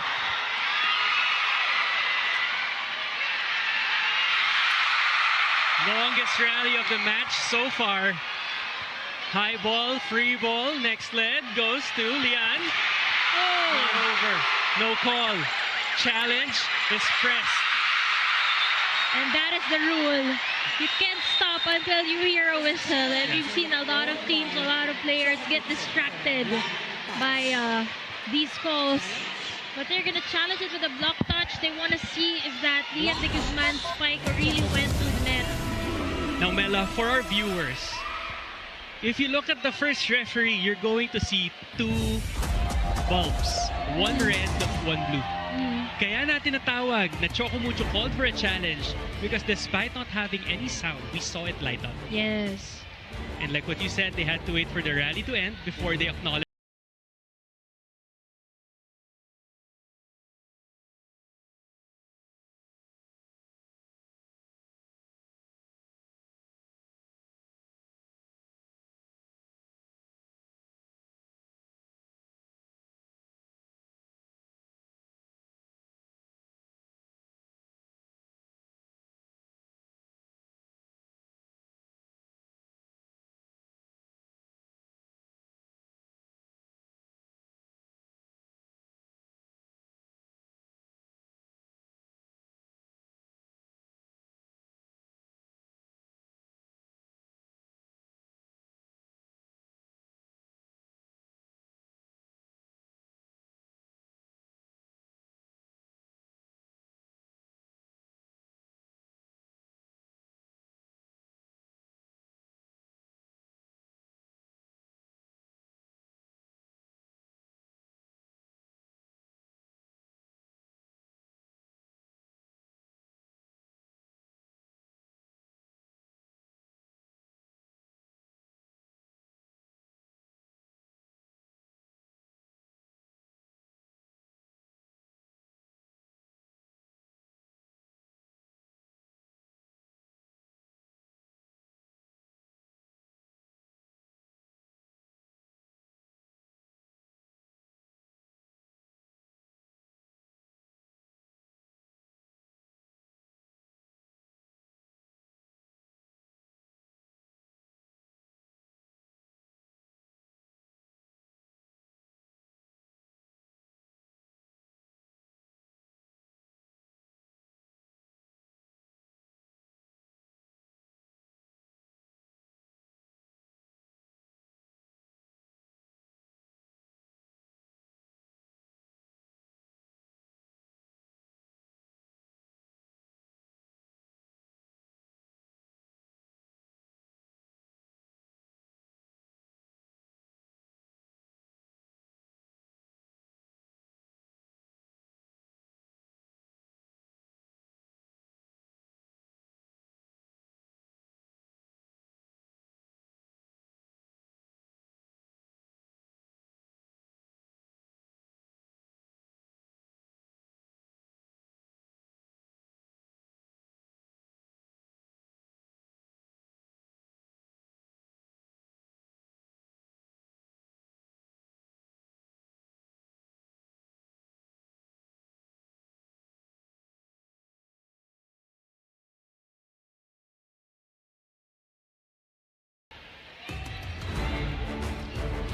longest rally of the match so far. High ball, free ball, next lead goes to Lian. Oh! Not over. No call. Challenge is pressed. And that is the rule. You can't stop until you hear a whistle. And we've seen a lot of teams, a lot of players get distracted by these calls. But they're going to challenge it with a block touch. They want to see if that Lian de Guzman spike really went through the net. Now, Mela, for our viewers, if you look at the first referee, you're going to see two bulbs. One red, one blue. Kaya natin natawag na Choco Mucho called for a challenge because despite not having any sound, we saw it light up. Yes. And like what you said, they had to wait for the rally to end before they acknowledged.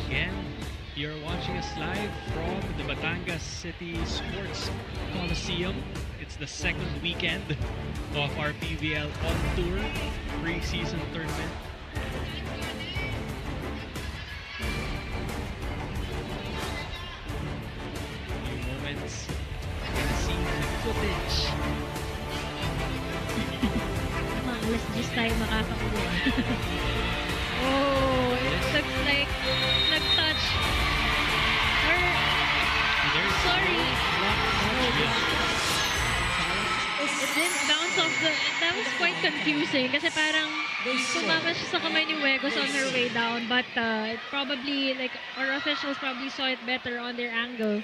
Again, you're watching us live from the Batangas City Sports Coliseum. It's the second weekend of our PVL on tour pre-season tournament. Few moments, you're gonna see the footage. Mga alas 10 tayo makakauwi. Oh, it looks like nag-touch. Or, sorry. It didn't bounce off the... That was quite confusing kasi parang sumama siya sa kamay ni Wegos on her way down, but it probably, like, our officials probably saw it better on their angle.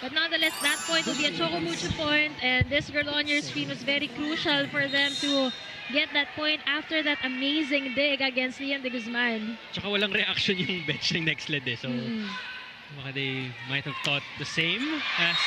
But nonetheless, that point will be a Choco Mucho point, and this girl on your screen was very crucial for them to get that point after that amazing dig against Lian de Guzman. Tsaka walang reaction yung bench ng NXLED eh. So, baka they might have thought the same as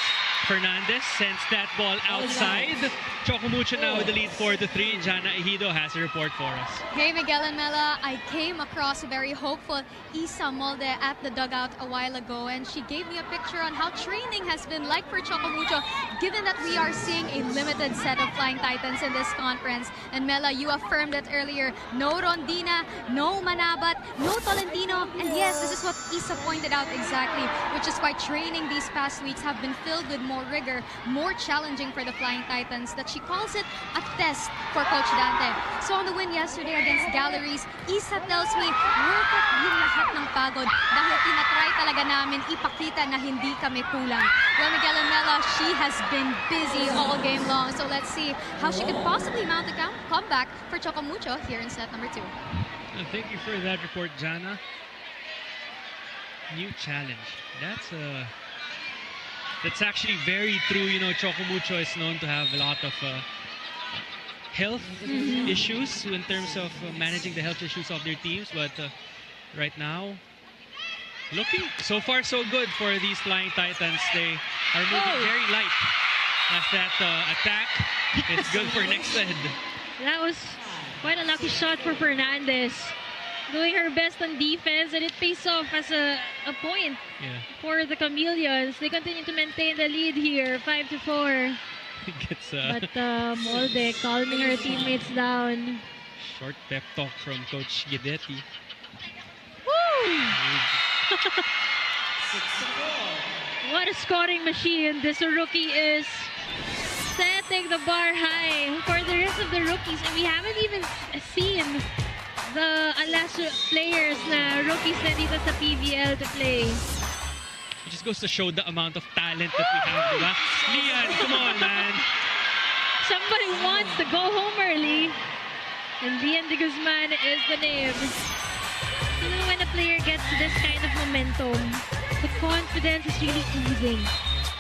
Fernandez sends that ball outside. Choco Mucho now with the lead 4-3. Jana Ejido has a report for us. Hey, Miguel and Mela, I came across a very hopeful Isa Molde at the dugout a while ago, and she gave me a picture on how training has been like for Choco Mucho, given that we are seeing a limited set of Flying Titans in this conference. And Mela, you affirmed it earlier, no Rondina, no Manabat, no Tolentino, and yes, this is what Isa pointed out exactly, which is why training these past weeks have been filled with more rigor, more challenging for the Flying Titans, that she calls it a test for Coach Dante. So on the win yesterday against Galleries, Isa tells me, worth it yung lahat ng pagod dahil tinatry talaga namin ipakita na hindi kami kulang. Well, Miguel and Mela, she has been busy all game long, so let's see how she could possibly mount a comeback for Choco Mucho here in set number 2. Thank you for that report, Jana. New challenge. That's actually very true. You know, Choco Mucho is known to have a lot of health issues in terms of managing the health issues of their teams. But right now, looking so far so good for these Flying Titans. They are moving very light as that attack is good for NXLED. That was quite a lucky shot for Fernandez. Doing her best on defense, and it pays off as a point for the Chameleons. They continue to maintain the lead here, 5-4. But Molde calming her teammates down. Short pep talk from Coach Guidetti. Woo! What a scoring machine this rookie is. Setting the bar high for the rest of the rookies, and we haven't even seen the last players na rookies na dito sa PVL to play. It just goes to show the amount of talent that we have, diba? Lian, come on, man. Somebody wants to go home early, and Lian de Guzman is the name. You know, when a player gets this kind of momentum, the confidence is really oozing.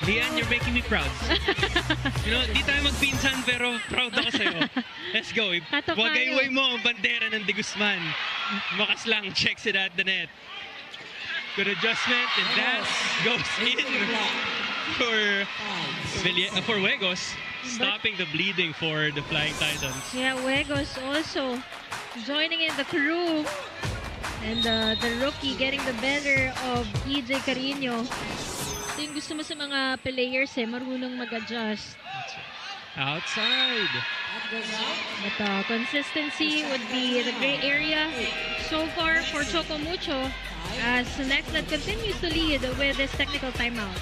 Lian, you're making me proud. You know, di tayo magpinsan pero proud ako sa'yo. Let's go. Wagayway mo ang bandera ng De Guzman. Makas lang, checks it at the net. Good adjustment, and that goes in for Huegos, stopping the bleeding for the Flying Titans. Yeah, Huegos also joining in the crew. And the rookie getting the better of EJ Carino. Ito yung gusto mo sa mga players marunong mag-adjust. Outside. But consistency would be the gray area so far for Choco Mucho as NXLED continues to lead with this technical timeout.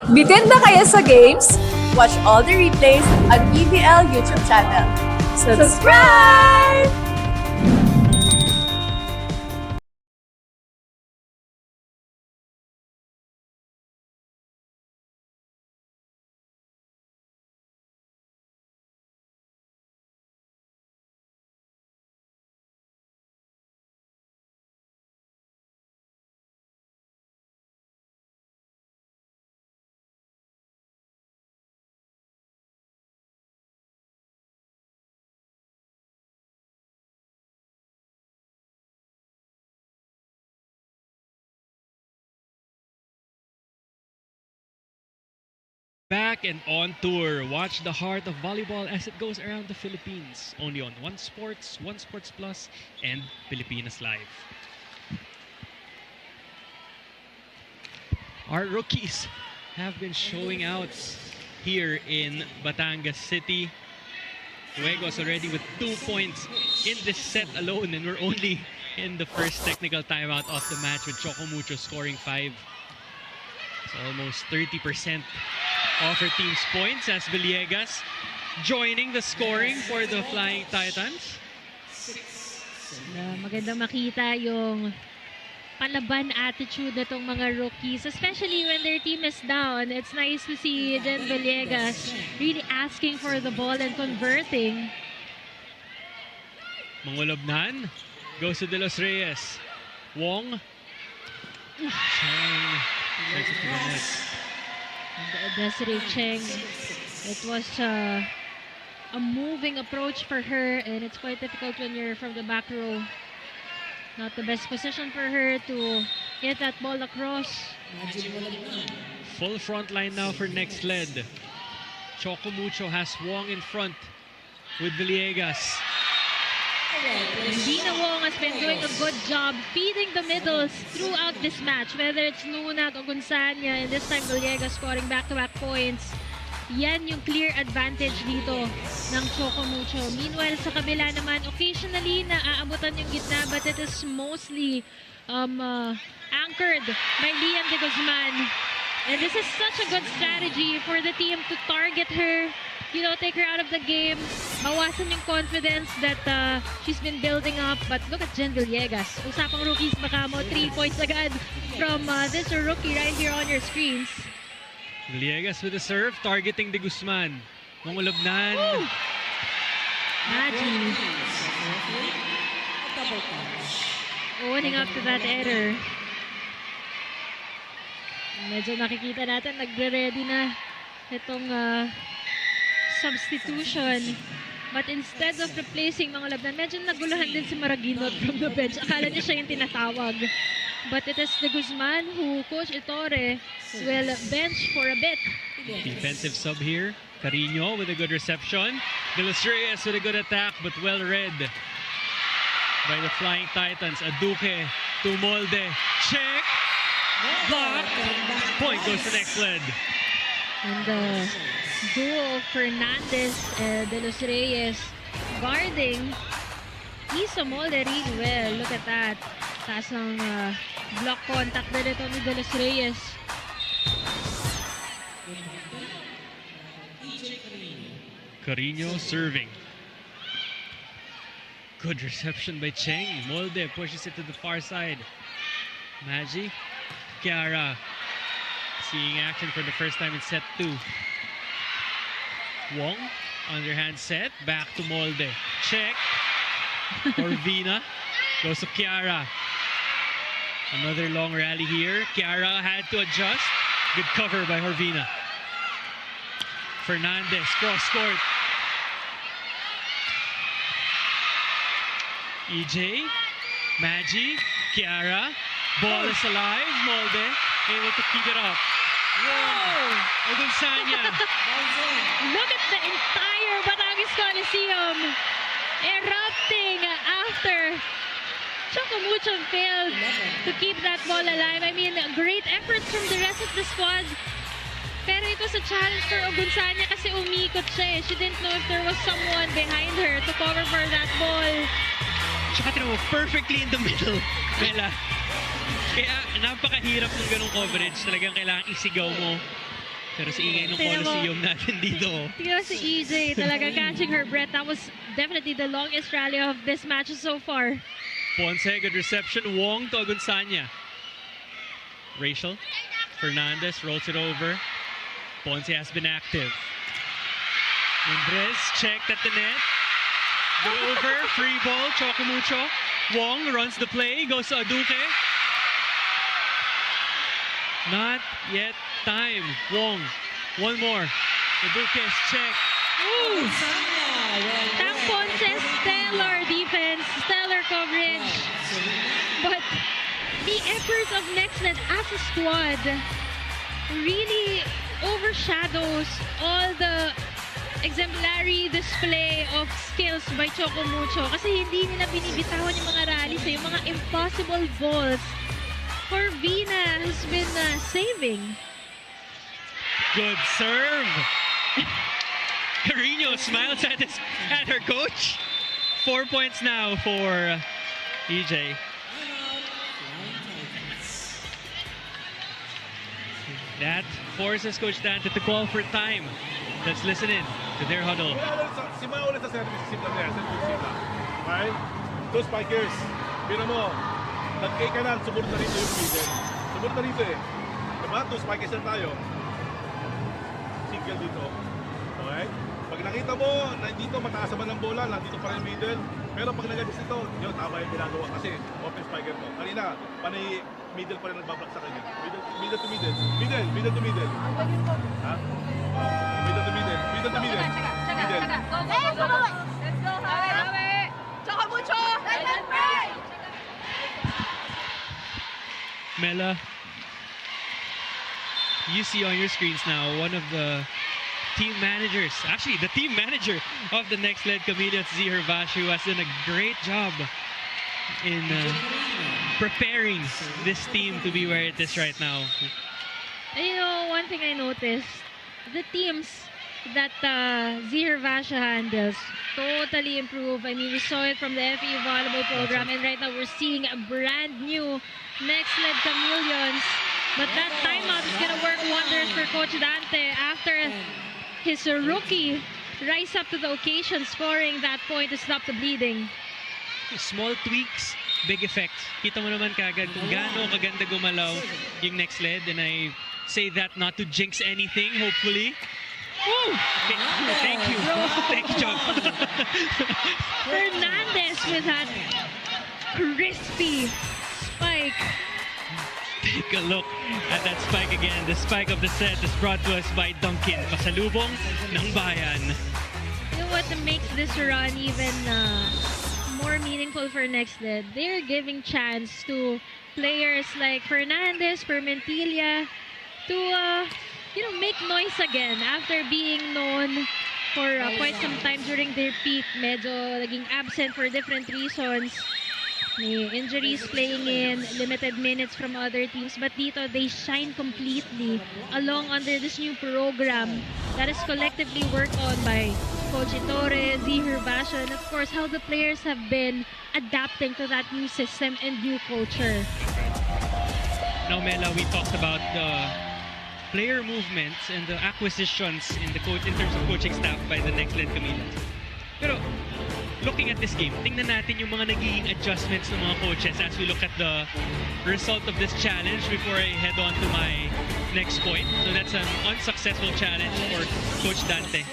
Bitin ba kayo sa games? Watch all the replays on PVL YouTube channel. Subscribe! Back and on tour. Watch the heart of volleyball as it goes around the Philippines. Only on One Sports Plus, and Pilipinas Live. Our rookies have been showing out here in Batangas City. Huegos already with 2 points in this set alone, and we're only in the first technical timeout of the match with Choco Mucho scoring 5. It's almost 30% of her team's points as Villegas joining the scoring for the Flying Titans. Maganda makita yung palaban attitude nitong mga rookies, especially when their team is down. It's nice to see Jen Villegas really asking for the ball and converting. Mangulobnan goes to De Los Reyes. Wong. Chang. Takes it to the net. Desiree Cheng. It was a moving approach for her, and it's quite difficult when you're from the back row. Not the best position for her to get that ball across. Full front line now for NXLED. Choco Mucho has Wong in front with Villegas. Dina Wong has been doing a good job feeding the middles throughout this match, whether it's Nunat o Gonzania, and this time Villegas scoring back-to-back points. Yan yung clear advantage dito ng Choco Mucho. Meanwhile, sa kabila naman, occasionally naaabutan yung gitna, but it is mostly anchored by Lian de Guzman. And this is such a good strategy for the team to target her, you know, take her out of the game, bawasan yung confidence that she's been building up. But look at Jen Villegas. Usapang rookies baka mo, 3 points agad from this rookie right here on your screens. Villegas with the serve, targeting de Guzman. Mangulabnan. Maggie. Owning up to that error. Medyo nakikita natin, nagre-ready na itong substitution. But instead of replacing Mangulabnan, medyo naguluhan din si Maraguinot from the bench. Akala niya siya yung tinatawag. But it is de Guzman who Coach Ettore will bench for a bit. Defensive sub here. Carino with a good reception. De Los Reyes with a good attack, but well read by the Flying Titans. Aduque to Molde. Check. Block. Point goes to NXLED. And the duo of Fernandez and De Los Reyes guarding Isa Molde really well. Look at that. Taas ng block contact na nito ni De Los Reyes. Carino serving. Good reception by Cheng. Molde pushes it to the far side. Maggie. Kiara seeing action for the first time in set 2. Wong, underhand set, back to Molde. Check. Corvina goes to Kiara. Another long rally here. Kiara had to adjust. Good cover by Corvina. Fernandez, cross court. EJ, Maggie, Kiara. Ball is alive. Molde able to keep it up. Whoa! Ogunsanya. Look at the entire Batangas Coliseum erupting after Choco Mucho failed to keep that ball alive. I mean, great efforts from the rest of the squad. Pero ito sa challenge for Ogunsanya kasi umikot siya eh. She didn't know if there was someone behind her to cover for that ball. Tsaka tinaw, perfectly in the middle. Mela. Kaya napakahirap ng ganong coverage. Talagang kailangan isigaw mo. Pero sa ingay ng Coliseum natin dito. Tingnan mo si EJ talaga catching her breath. That was definitely the longest rally of this match so far. Ponce, good reception. Wong to Agunsanya. Rachel. Fernandez rolls it over. Ponce has been active. Mendrez checked at the net. Go over. Free ball. Choco Mucho. Wong runs the play. Goes to Aduque. Not yet time. Wong. One more. Aduque's check. Ooh! Tang Ponce's stellar defense, stellar coverage. But the efforts of NXLED as a squad really overshadows all the exemplary display of skills by Choco Mucho kasi hindi nila binibitawan yung mga rallies, yung mga impossible balls. Corvina has been saving. Good serve. Carino smiles at her coach. 4 points now for EJ. That forces Coach Dante to call for time. Let's listen in to their huddle. Simula ulit sa service, simula na yan, simula. Right? Those spikers, bina mo, nag-K ka na, sumunod na rito yung middle. Sumunod na rito eh. Diba? Two spikers na tayo. Single dito. Okay? Pag nakita mo na dito mataas naman ang bola, nandito pa rin yung middle. Pero pag nag-adjust dito, yun, tama yung ginagawa kasi open spiker mo. Kanina, panay middle pa rin nagbablock sa kanya. Middle to middle. Middle to middle. Ha? Middle to middle. to the middle. Middle. Let's go, Hawi! Choco Mucho! Titan break! Mela, you see on your screens now one of the team managers, actually the team manager of the NXLED Chameleons, Zihar Vashu, has done a great job in preparing this team to be where it is right now. You know, one thing I noticed, the teams that Zihar Vasha handles totally improve. I mean, we saw it from the FE Volleyball program, and right now we're seeing a brand new NXLED Chameleons. But that timeout is going to work wonders for Coach Dante after his rookie rise up to the occasion, scoring that point to stop the bleeding. Small tweaks, big effects. Kita mo naman kagad kung gaano kaganda gumalaw yung NXLED, and I say that not to jinx anything, hopefully. Woo! Thank you. Thank you, John. Fernandez with that crispy spike. Take a look at that spike again. The spike of the set is brought to us by Duncan. Pasalubong ng bayan. You know what makes this run even more meaningful for NXLED? They're giving chance to players like Fernandez, Permentilla to make noise again after being known for quite some time during their peak. Medyo naging absent for different reasons. May injuries playing in, limited minutes from other teams, but dito they shine completely along under this new program that is collectively worked on by Coach Torres, Zihar Vasha, and of course how the players have been adapting to that new system and new culture. Now, Mela, we talked about the player movements and the acquisitions in terms of coaching staff by the NXLED Chameleons. Pero looking at this game, tingnan natin yung mga naging adjustments ng mga coaches as we look at the result of this challenge before I head on to my next point. So that's an unsuccessful challenge for Coach Dante.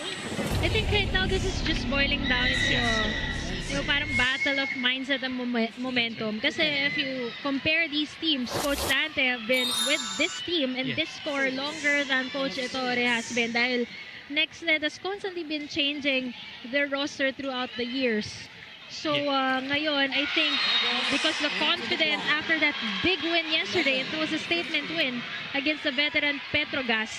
I think right now this is just boiling down into parang battle of mindset and momentum. Kasi if you compare these teams, Coach Dante have been with this team and this score longer than Coach Ettore has been, dahil NXLED has constantly been changing their roster throughout the years. So ngayon, I think because the confidence after that big win yesterday, it was a statement win against the veteran Petrogas.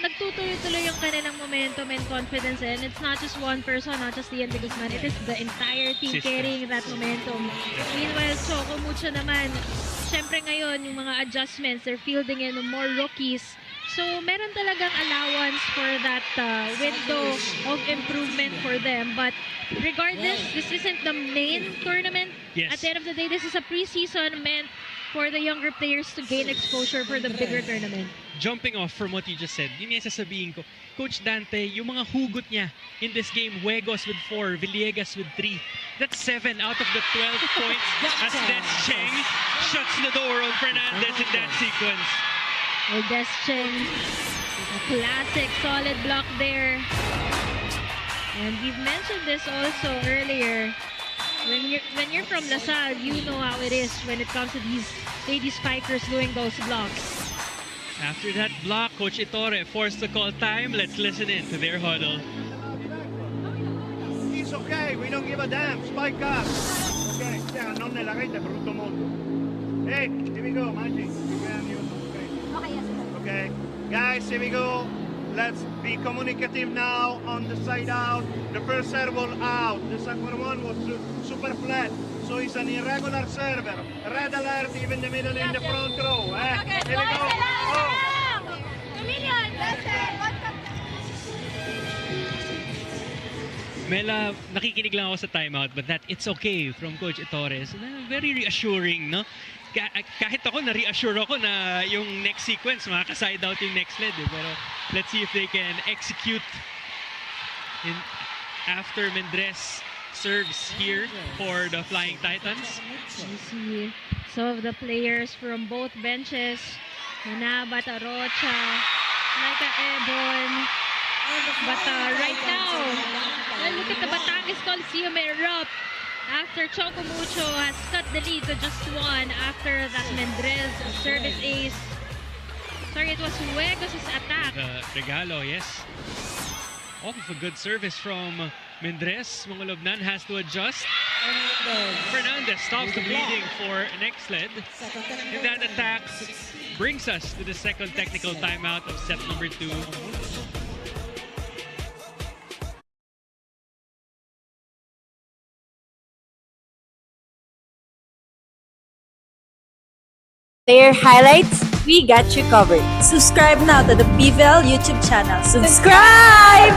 Nagtutuloy-tuloy yung kanilang momentum and confidence, and it's not just one person, not just the Guzman, it is the entire team carrying that momentum. Meanwhile, Choco Mucho naman, syempre ngayon yung mga adjustments, they're fielding in more rookies. So, meron talagang allowance for that window of improvement for them. But regardless, this isn't the main tournament. At the end of the day, this is a preseason meant for the younger players to gain exposure for the bigger tournament. Jumping off from what you just said, yun yung sasabihin ko, Coach Dante, yung mga hugot niya in this game, Huegos with 4, Villegas with 3. That's 7 out of the 12 points as Des Cheng shuts the door on Fernandez in that sequence. Des Cheng, a classic solid block there. And we've mentioned this also earlier. When you're from LaSalle, you know how it is when it comes to these lady spikers doing those blocks. After that block, Coach Ettore forced to call time. Let's listen in to their huddle. It's okay, we don't give a damn. Spike up. Okay, non nella rete, brutto mondo. Hey, here we go, Magic. Okay, guys, here we go. Let's be communicative now on the side out. The first serve will out. The second one was super flat. So it's an irregular server. Red alert, even the middle in the front row. Here we go. Oh. Mela, nakikinig lang ako sa timeout, but that it's okay from Coach Ettore. So, very reassuring, no? Kahit ako, na-reassure ako na yung next sequence, makaka-side out yung NXLED. Pero let's see if they can execute after Mendres serves here for the Flying Titans. You see some of the players from both benches. Manaba, Tarocha, Laika Ebon. But right now, look at the Batangas Coliseum erupt after Choco Mucho has cut the lead to just 1 after that Mendres service ace. Sorry, it was Huegos' attack. The regalo, yes. Off of a good service from Mendres. Mangolobnan has to adjust. Fernandez stops the bleeding for NXLED. And that attack brings us to the second technical timeout of set number 2. Player highlights, we got you covered. Subscribe now to the PVL YouTube channel. Subscribe!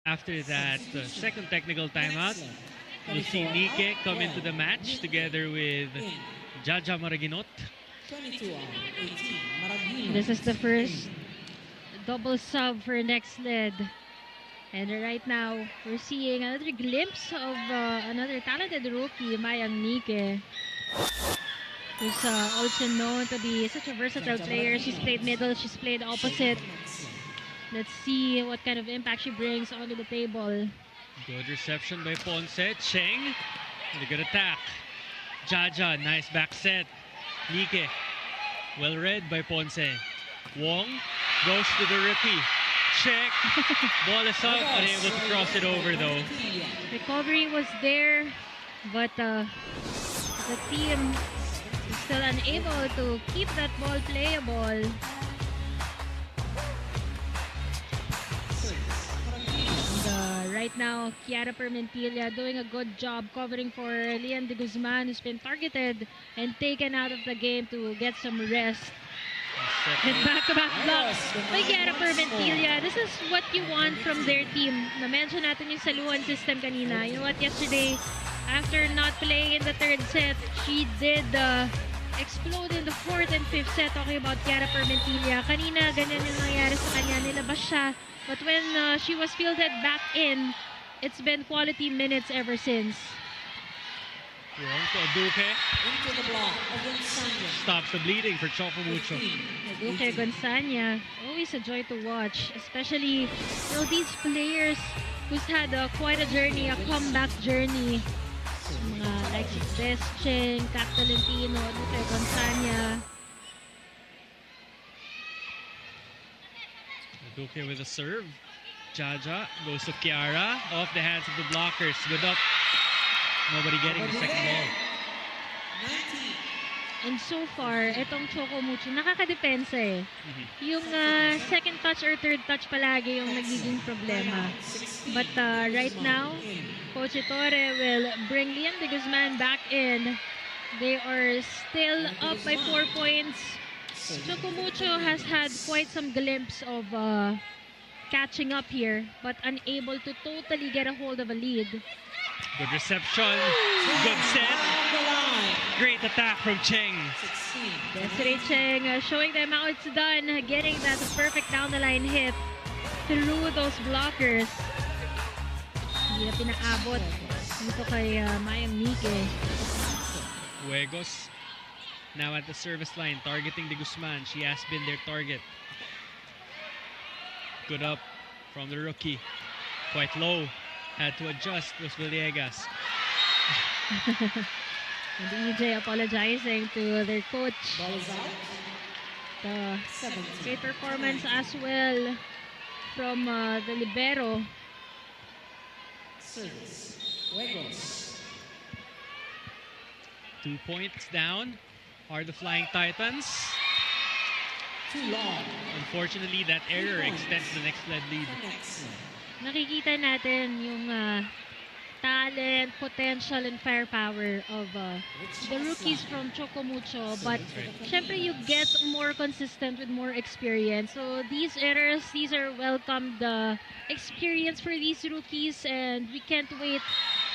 After that second technical timeout, we'll see Nike come into the match together with Jaja Maraginot. This is the first double sub for NXLED. And right now, we're seeing another glimpse of another talented rookie, Mayang Nike, who's also known to be such a versatile player. She's played middle, she's played opposite. Let's see what kind of impact she brings onto the table. Good reception by Ponce. Cheng, and a good attack. Jaja, nice back set. Nike, well read by Ponce. Wong goes to the rookie. Check. Ball is up, unable to cross it over though. Recovery was there, but the team is still unable to keep that ball playable. Right now, Kiara Permentilla doing a good job covering for Lian de Guzman, who's been targeted and taken out of the game to get some rest. And back-to-back blocks by Kiara Permentilla. This is what you want from their team. Na-mention natin yung saluhan system kanina. You know what, yesterday, after not playing in the third set, she did explode in the fourth and fifth set, talking about Kiara Permentilla. Kanina, ganyan yung nangyari sa kanya. Nilabas siya. But when she was fielded back in, it's been quality minutes ever since. Wrong to Aduke. Stops the bleeding for Choco Mucho. Aduke Gonzania, always a joy to watch. Especially, you know, these players who's had quite a journey, a comeback journey. Like Des Cheng, Kat Tolentino, Aduke Gonzania. Aduke with a serve. Jaja goes to Kiara. Off the hands of the blockers. Good up. Nobody getting the second ball. And so far, itong Choco Mucho, nakakadepensa eh. Yung second touch or third touch palagi yung nagiging problema. But right now, Coach Torre will bring Lian de Guzman back in. They are still up by 4 points. Choco Mucho has had quite some glimpse of catching up here, but unable to totally get a hold of a lead. Good reception. Good set. Great attack from Cheng. Desiree Cheng showing them how it's done, getting that perfect down the line hit through those blockers. Hindi na pinaabot dito kay Mayang Nike. Huegos now at the service line, targeting de Guzman. She has been their target. Good up from the rookie. Quite low. Had to adjust was Villegas. And EJ apologizing to their coach. The great performance as well from the libero. 2 points down are the Flying Titans. Unfortunately, that error extends the NXLED lead. Nakikita natin yung talent, potential, and firepower of the rookies from Choco Mucho. But syempre, you get more consistent with more experience. So these errors, these are welcomed experience for these rookies, and we can't wait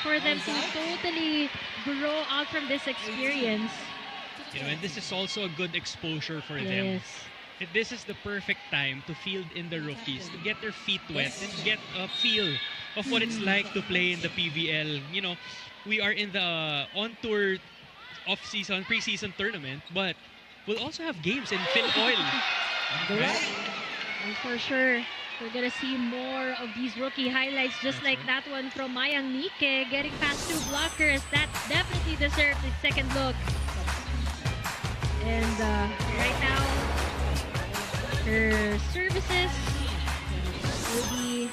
for them to totally grow out from this experience. You know, and this is also a good exposure for them. Yes. This is the perfect time to field in the rookies, to get their feet wet and get a feel of what it's like to play in the PVL. You know, we are in the on-tour off-season, pre-season tournament, but we'll also have games in Phil Oil. Right? And for sure, we're gonna see more of these rookie highlights, just like that one from Mayang Nike, getting past 2 blockers. That definitely deserves its second look. And right now, her services will be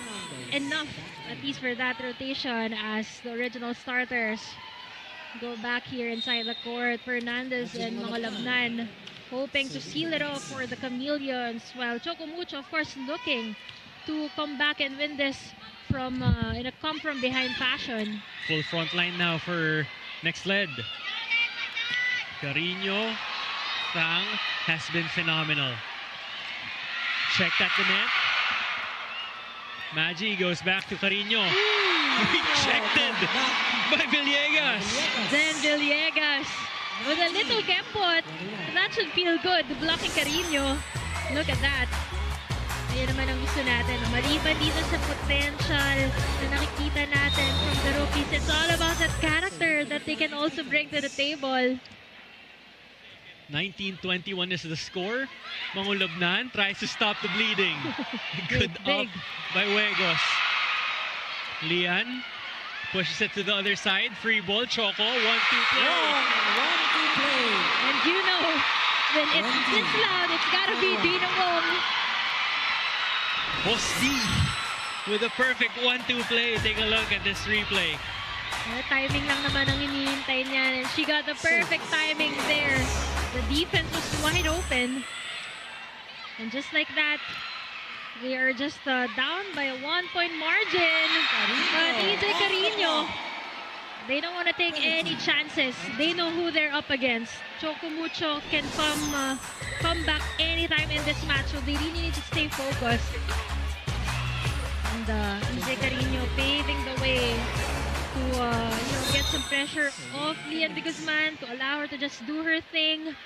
enough, at least for that rotation, as the original starters go back here inside the court. Fernandez and mga Labnan hoping to seal it off for the Chameleons, while Choco Mucho, of course, looking to come back and win this from in a come from behind fashion. Full front line now for NXLED. Carino Thang has been phenomenal. Checked at the net. Maggi goes back to Carino. Rejected by Villegas. Then Villegas with a little kempot. That should feel good, blocking Carino. Look at that. Ayan naman ang gusto natin. Maliban dito sa potential na nakikita natin from the rookies, it's all about that character that they can also bring to the table. 19-21 is the score. Mangulabnan tries to stop the bleeding. Good up by Huegos. Lian pushes it to the other side. Free ball. Choco. 1-2 play. 1-2 play. And you know, when it's this loud, it's gotta be Dina Wong. Hosdi with a perfect 1-2 play. Take a look at this replay. Timing lang naman ang hinihintay niyan. And she got the perfect timing there. The defense was wide open. And just like that, they are just down by a 1-point margin. But EJ Carino, they don't want to take any chances. They know who they're up against. Choco Mucho can come back anytime in this match, so they really need to stay focused. And EJ Carino paving the way to get some pressure off Lian de Guzman, to allow her to just do her thing.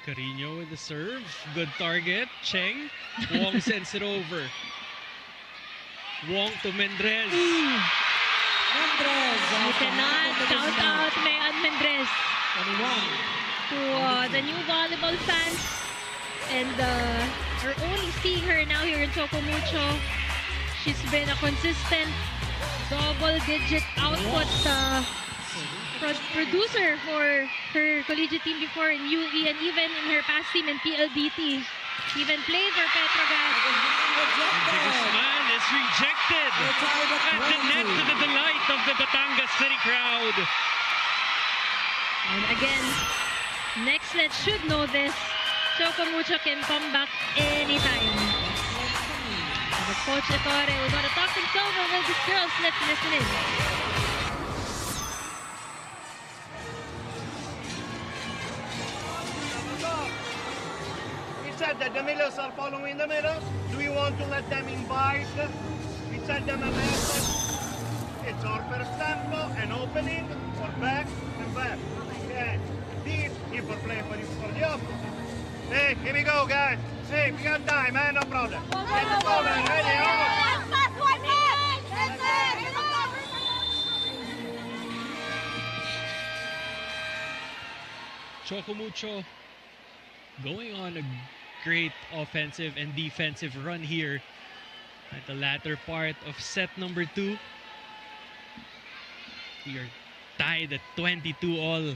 Carino with the serve. Good target. Cheng. Wong sends it over. Wong to Mendrez. Mendrez. You cannot count out Mayan Mendrez. 21. To the new volleyball fans, and are only seeing her now here in Choco Mucho. She's been a consistent double-digit output producer for her collegiate team before in UE, and even in her past team in PLDT. Even played for Petrogas. Guzman is rejected at the net, to the delight of the Batangas City crowd. And again, NXLED should know this. Choco Mucho can come back anytime. The Coach Ettore will go to talk things over with these girls. Let's listen in. We said that the millers are following the millers. Do we want to let them invite? We send them a message. It's our first tempo, an opening, for back and back. Okay. This is for play for the opposite. Hey, here we go, guys. Hey, we got time, man. No problem. Ready, Choco Mucho going on a great offensive and defensive run here at the latter part of set number 2. We are tied at 22 all.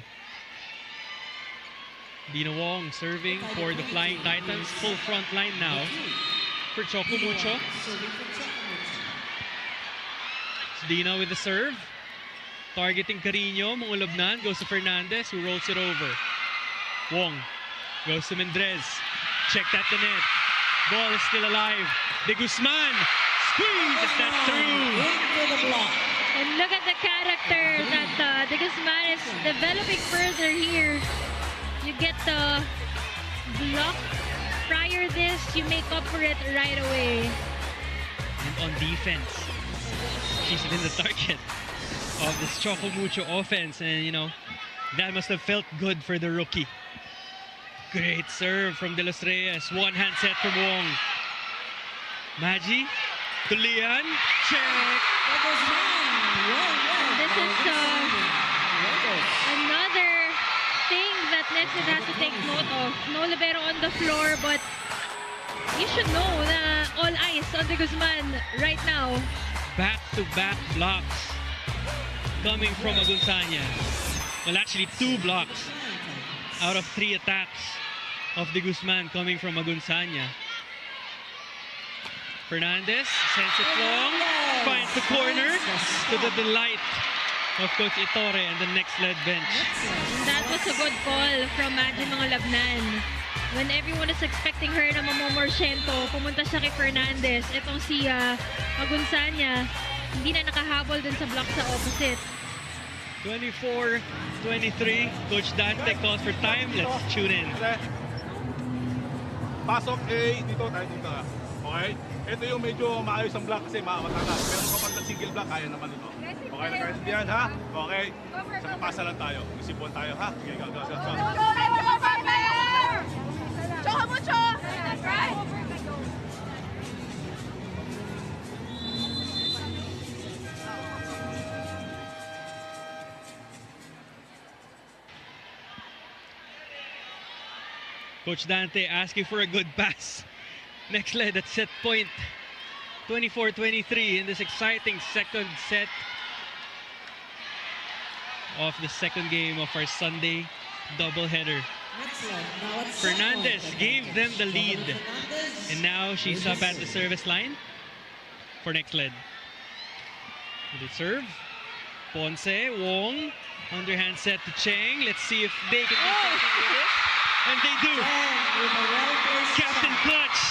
Dina Wong serving for the Flying Titans. Full front line now for Choco Mucho. It's Dina with the serve. Targeting Carino. Mangulabnan goes to Fernandez, who rolls it over. Wong goes to Mendrez. Checked at the net. Ball is still alive. De Guzman squeezes that through. And look at the character that De Guzman is developing further here. You get the block prior this, you make up for it right away. And on defense, she she's been the target of this Choco Mucho offense, and you know, that must have felt good for the rookie. Great serve from De Los Reyes. One-hand set from Wong. Magi to Lian. Check. This is another thing that NXLED has to take note of. No libero on the floor, but you should know na all eyes on the Guzman right now. Back-to-back blocks coming from Agunsanya. Well, actually 2 blocks out of 3 attacks of the Guzman coming from Agunsanya. Fernandez sends it long, finds the corner to the delight of Coach Itore and the NXLED bench. That was a good call from Magi mga Labnan. When everyone is expecting her na mamomorsyento, pumunta siya kay Fernandez. Itong si Agunsanya, hindi na nakahabol dun sa block sa opposite. 24-23, Coach Dante calls for time. Let's tune in. Pasok A, dito tayo dito. Okay? Ito yung medyo maayos ang block kasi matakas. Pero kapag nag-single block, kaya naman ito. Okay na kayo diyan, ha? Okay? Saka pasa lang tayo. Isipuan tayo, ha? Okay, go. Choco Mucho! Right? Coach Dante asking for a good pass. NXLED at set point. 24-23 in this exciting second set of the second game of our Sunday doubleheader. Fernandez gave them the lead, and now she's up at the service line for NXLED. With the serve, Ponce, Wong, underhand set to Cheng. Let's see if they can do something with it. And they do. Captain Clutch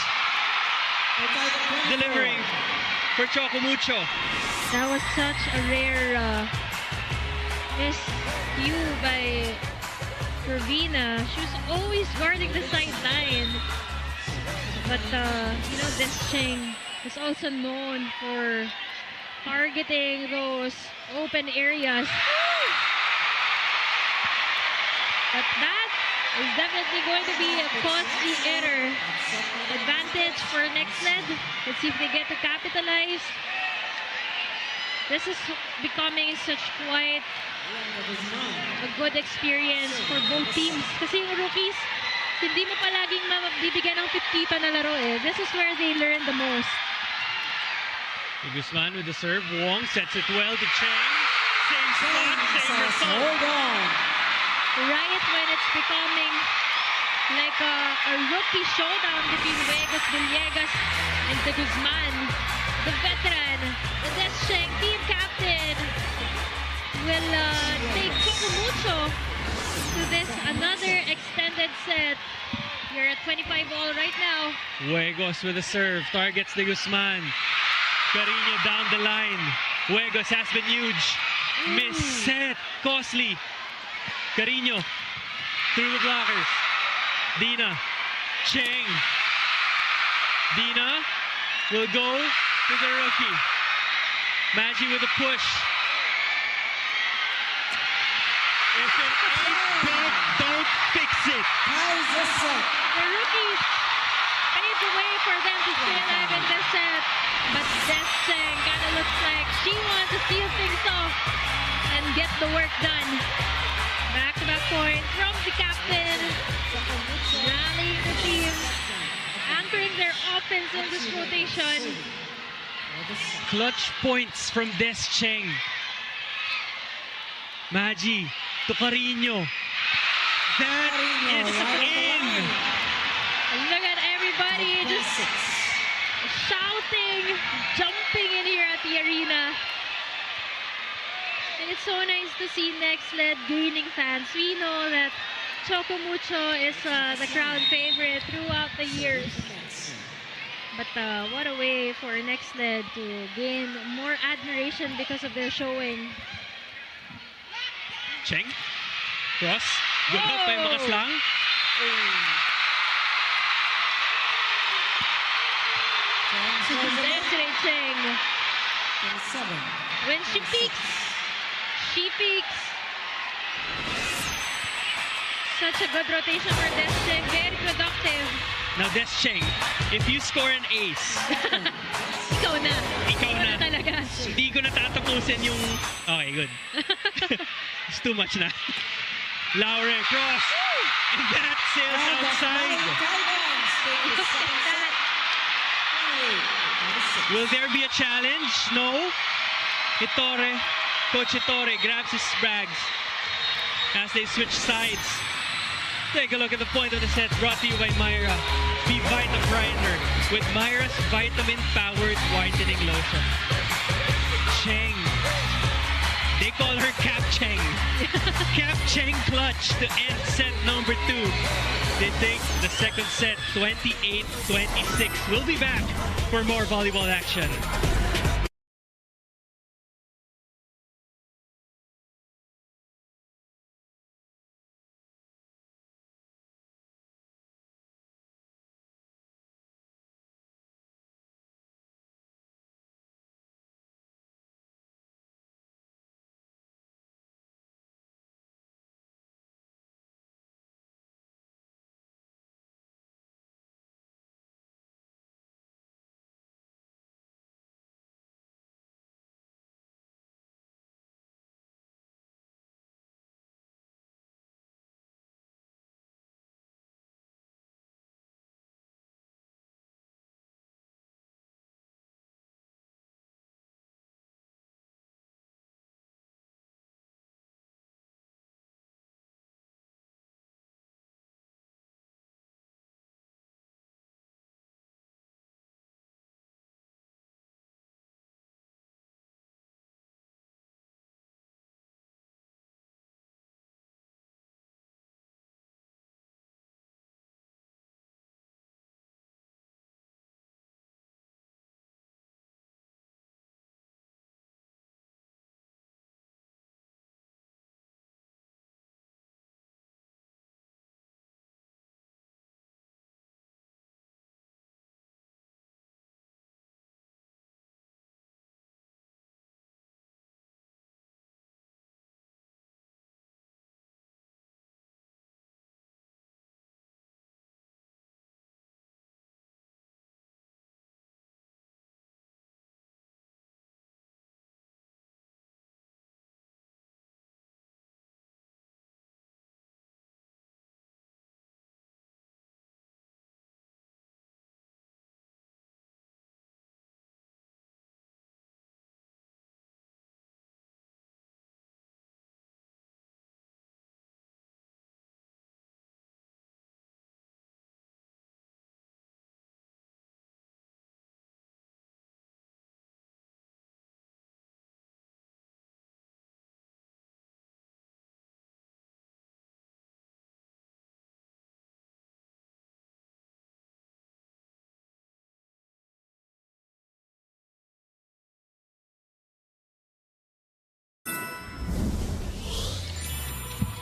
delivering for Choco Mucho. That was such a rare miscue by Provina. She was always guarding the sideline. But, you know, this Cheng is also known for targeting those open areas. But that is definitely going to be a costly error. Advantage for NXLED. Let's see if they get to capitalize. This is becoming such quite a good experience for both teams. Kasi yung rookies, hindi mo palaging mabibigyan ng pitita na laro eh. This is where they learn the most. Guzman with the serve. Wong sets it well to Cheng. Same spot, same result. Hold on. Right when it's becoming like a rookie showdown between Vegas Villegas and the Guzman. The veteran, the Descheng team captain, will take Choco Mucho to this another extended set. You're at 25 all right now. Huegos with the serve, targets the Guzman. Carino down the line. Huegos has been huge. Miss set, costly. Carino through the blockers. Dina, Cheng. Dina will go to the rookie. Magi with a push. If it ain't big, don't fix it. The rookies paved the way for them to stay alive in this set. But Descheng kind of looks like she wants to steal things off and get the work done. Back-to-back point from the captain. Rallying the team. Anchoring their offense in this rotation. Clutch points from Descheng. Magi to Carino. That is in. Look at everybody just shouting, jumping in here at the arena. And it's so nice to see NXLED gaining fans. We know that Choco Mucho is the crowd favorite throughout the years. But what a way for NXLED to gain more admiration because of their showing. Cheng. Cross. Good help by Makaslang. Desiree Cheng. When she peaks, she peaks. Such a good rotation for Descheng. Very productive. Now, Descheng, if you score an ace, Ikaw na. ikaw na. Talaga. Hindi ko na tatapusin yung... Okay, good. It's too much na. Laure, cross. And that sails outside. Will there be a challenge? No. Hittore, Coach Hittore grabs his bags as they switch sides. Take a look at the point of the set brought to you by Myra. Be Vita Brightener with Myra's vitamin-powered whitening lotion. Cheng. They call her Cap Cheng. Cap Cheng clutch to end set number 2. They take the second set 28-26. We'll be back for more volleyball action.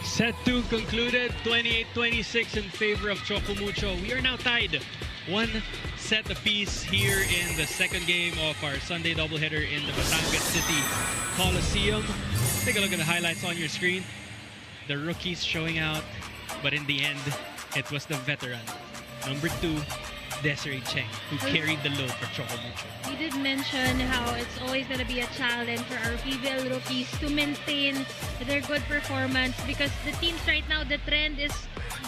Set 2 concluded, 28-26 in favor of Choco Mucho. We are now tied 1 set apiece here in the second game of our Sunday doubleheader in the Batangas City Coliseum. Take a look at the highlights on your screen. The rookies showing out, but in the end, it was the veteran, number 2, Desiree Cheng, who carried the load for Choco Mucho. We did mention how it's always going to be a challenge for our PVL rookies to maintain their good performance, because the teams right now, the trend is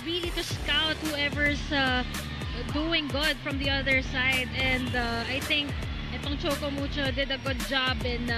really to scout whoever's doing good from the other side. And I think itong Choco Mucho did a good job in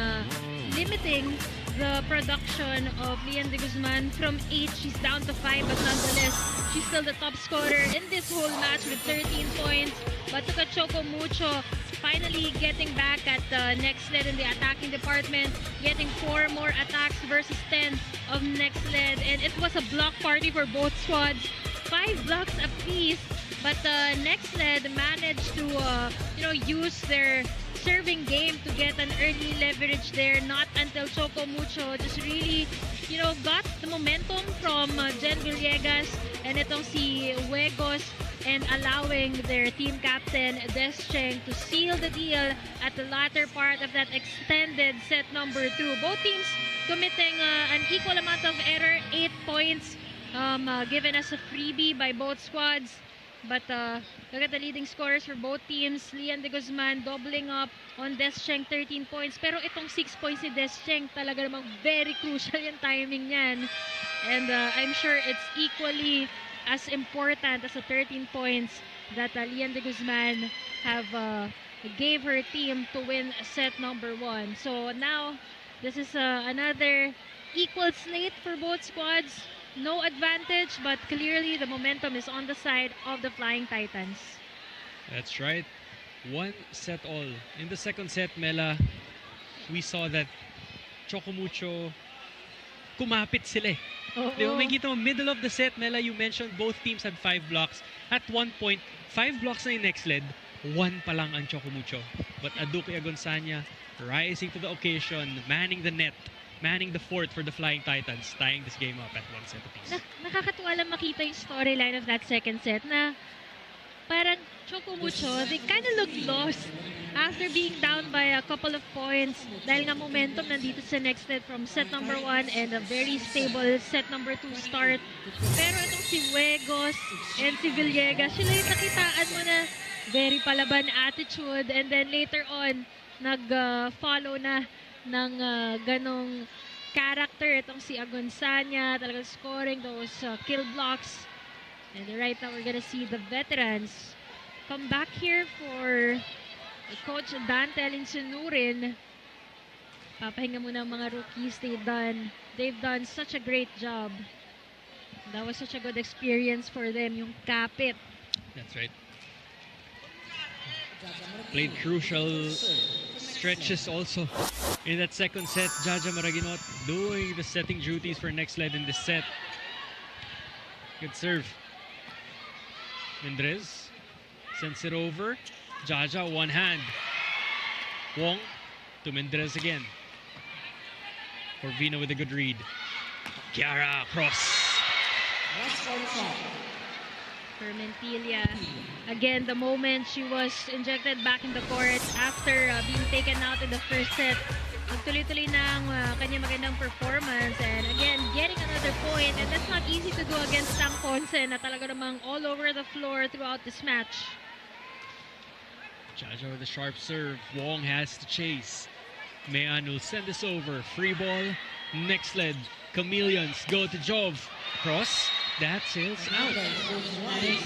limiting the production of Lian de Guzman. From 8, she's down to 5, but nonetheless, she's still the top scorer in this whole match with 13 points. But look at Choco Mucho finally getting back at NXLED in the attacking department, getting 4 more attacks versus 10 of NXLED. And it was a block party for both squads, 5 blocks apiece. But NXLED managed to use their serving game to get an early leverage there. Not until Choco Mucho just really, got the momentum from Jen Villegas and itong si Huegos and allowing their team captain Descheng to seal the deal at the latter part of that extended set number 2. Both teams committing an equal amount of error, 8 points given as a freebie by both squads. But look at the leading scorers for both teams. Lian de Guzman doubling up on Descheng, 13 points. Pero itong 6 points ni Descheng, talaga namang very crucial yung timing niyan. And I'm sure it's equally as important as the 13 points that Lian de Guzman have gave her team to win set number 1. So now, this is another equal slate for both squads. No advantage, but clearly the momentum is on the side of the Flying Titans. That's right. 1 set all. In the second set, Mela, we saw that Choco Mucho kumapit sila eh. Di ba, may kita mo, middle of the set, Mela, you mentioned both teams had 5 blocks. At one point, 5 blocks na yung NXLED, 1 pa lang ang Choco Mucho. But Aduki Agonsanya rising to the occasion, manning the net, manning the fort for the Flying Titans, tying this game up at 1 set apiece. Nakakatuwa lang makita yung storyline of that second set na parang Choco Mucho, they kind of looked lost after being down by a couple of points dahil nga momentum nandito sa NXLED from set number 1 and a very stable set number 2 start. Pero itong si Huegos and si Villegas, sila yung nakitaan mo na very palaban attitude, and then later on, nag-follow na ng ganong character itong si Agonsanya, talagang scoring those kill blocks. And right now we're gonna see the veterans come back here for Coach Dante Linsunurin. Papahinga muna ang mga rookies. They've done such a great job. That was such a good experience for them, yung kapit. That's right. Played crucial stretches also in that second set. Jaja Maraginot doing the setting duties for NXLED in this set. Good serve. Mendrez sends it over. Jaja, one hand. Wong to Mendrez again. Corvino with a good read. Kiara cross. Fermentilia. Again, the moment she was injected back in the court after being taken out in the first set, nagtuloy-tuloy na ang kanyang magandang performance, and again, getting another point, and that's not easy to do against Tang Ponce na talaga namang all over the floor throughout this match. Jaja with a sharp serve. Wong has to chase. Mayan will send this over. Free ball. NXLED Chameleons go to Jove. Cross. That sails out. Nice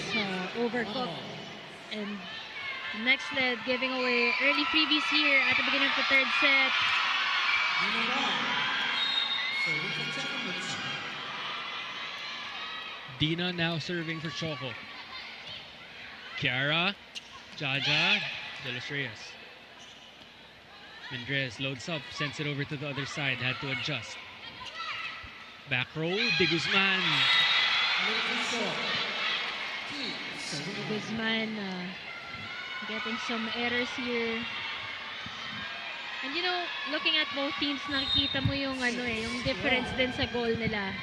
overcooked. And NXLED giving away early freebies here at the beginning of the third set. Dina now serving for Choco. Kiara, Jaja, De Los Reyes. Mendrez loads up, sends it over to the other side, had to adjust. Back row, De Guzman. Guzman getting some errors here. And you know, looking at both teams, nakikita mo yung yung difference din sa goal nila.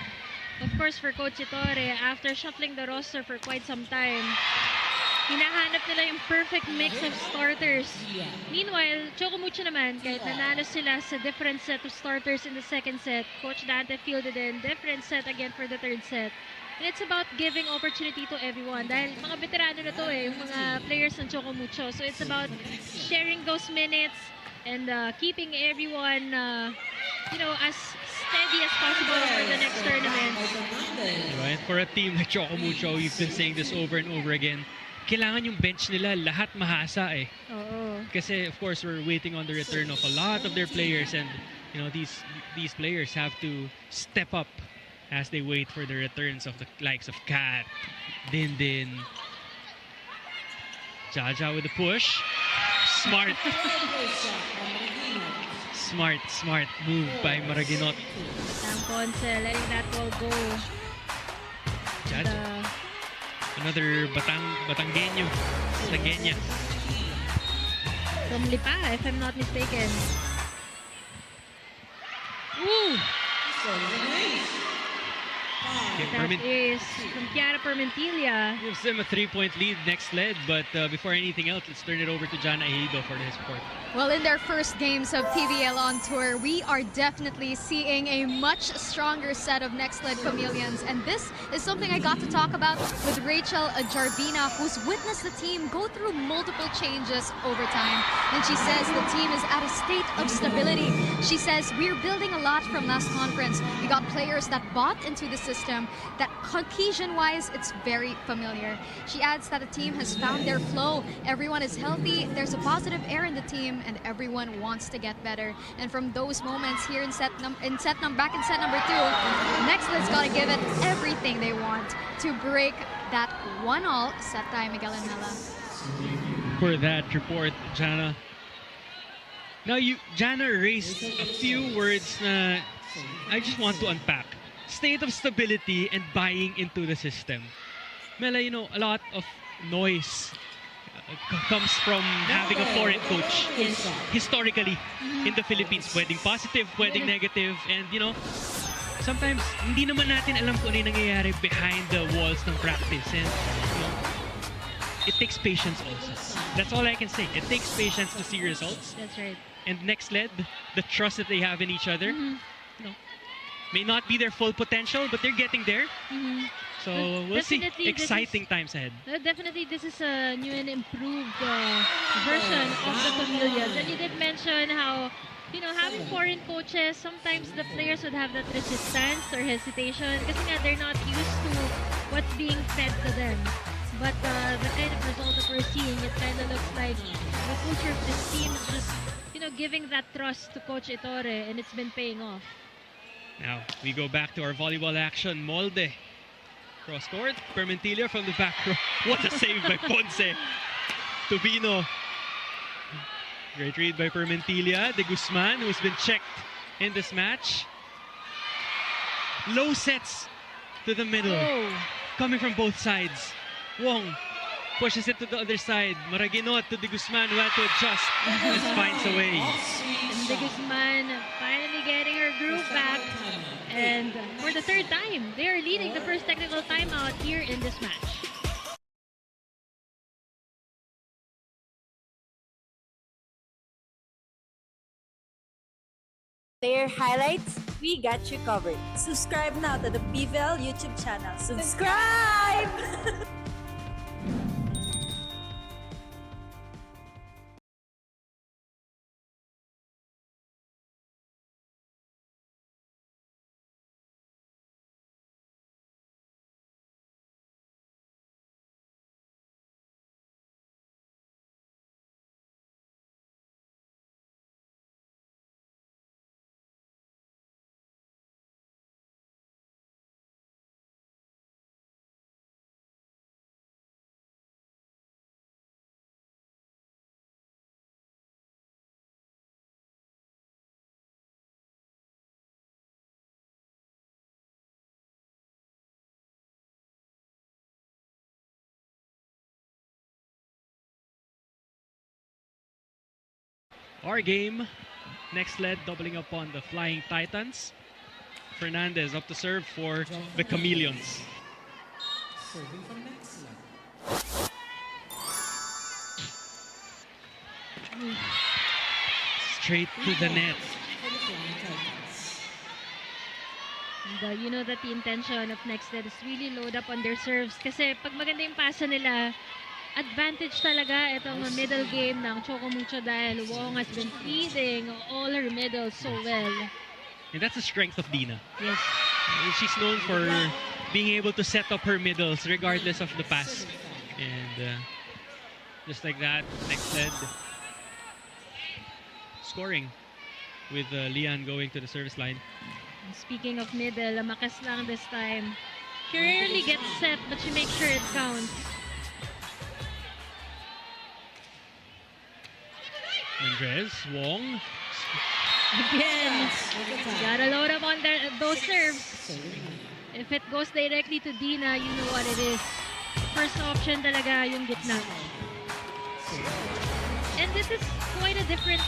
Of course, for Coach Ettore, after shuffling the roster for quite some time, hinahanap nila yung perfect mix of starters. Meanwhile, Choco Mucho naman, kahit nanalo sila sa different set of starters in the second set, Coach Dante fielded in different set again for the third set. And it's about giving opportunity to everyone. Dahil mga veterano na to yung mga players ng Choco Mucho. So it's about sharing those minutes and keeping everyone, as steady as possible for the next tournament. Right? For a team like Choco Mucho, we've been saying this over and over again, kailangan yung bench nila lahat mahasa eh. Oo. Kasi of course we're waiting on the return of a lot of their players, and these players have to step up as they wait for the returns of the likes of Kat, Din. Jaja with a push. Smart move by Maraginot. Tang Ponce letting that ball go. Jaja. Another Batangueño. From Lipa, if I'm not mistaken. Woo! That is from Chiara Permentilla. Gives them a 3-point lead, NXLED. But before anything else, let's turn it over to Jana Ejido for his report. Well, in their first games of PVL on tour, we are definitely seeing a much stronger set of NXLED Chameleons. And this is something I got to talk about with Rachel Jarvina, who's witnessed the team go through multiple changes over time. And she says the team is at a state of stability. She says, we're building a lot from last conference. We got players that bought into the system, that cohesion-wise, it's very familiar. She adds that the team has found their flow. Everyone is healthy, there's a positive air in the team, and everyone wants to get better. And from those moments here in set number 2, NXLED's got to give it everything they want to break that 1-all set tie, Miguel and Mela. For that report, Jana. Now, Jana raised a few words na I just want to unpack. State of stability and buying into the system. Mela, you know, a lot of noise comes from having a foreign coach historically in the Philippines. Pwedeng positive, pwedeng negative, and you know, sometimes hindi naman natin alam kung ano yung nangyayari behind the walls ng practice. And you know, it takes patience also. That's all I can say. It takes patience to see results. That's right. And NXLED, the trust that they have in each other, you know, may not be their full potential, but they're getting there. So we'll see. Exciting times ahead. Definitely, this is a new and improved version of the Chameleons. And you did mention how, you know, having foreign coaches, sometimes the players would have that resistance or hesitation because they're not used to what's being fed to them. But the kind of result that we're seeing, it kind of looks like the culture of this team is just, you know, giving that trust to Coach Ettore, and it's been paying off. Now, we go back to our volleyball action. Molde. Cross court. Permentilla from the back row. What a save by Ponce. Tubino. Great read by Permentilla. De Guzman, who's been checked in this match. Low sets to the middle. Coming from both sides. Wong pushes it to the other side. Maraginot to De Guzman, who had to adjust. Just finds a way. And De Guzman finally getting her groove back. And for the third time, they are leading the first technical timeout here in this match. Player highlights, we got you covered. Subscribe now to the PVL YouTube channel. Subscribe! Our game, NXLED doubling up on the Flying Titans. Fernandez up to serve for the Chameleons. Straight to the net. And you know that the intention of NXLED is really load up on their serves. Kasi pag maganda yung pasa nila, advantage talaga itong middle game ng Choco Mucho dahil Wong has been feeding all her middles so well. And that's the strength of Dina. Yes. She's known for being able to set up her middles regardless of the pass. And just like that, NXLED scoring with Lian going to the service line. Speaking of middle, Makas lang this time. She rarely gets set, but she makes sure it counts. Andres, Wong. Again, gotta load up on those serves. If it goes directly to Dina, you know what it is. First option talaga yung gitna. And this is quite a different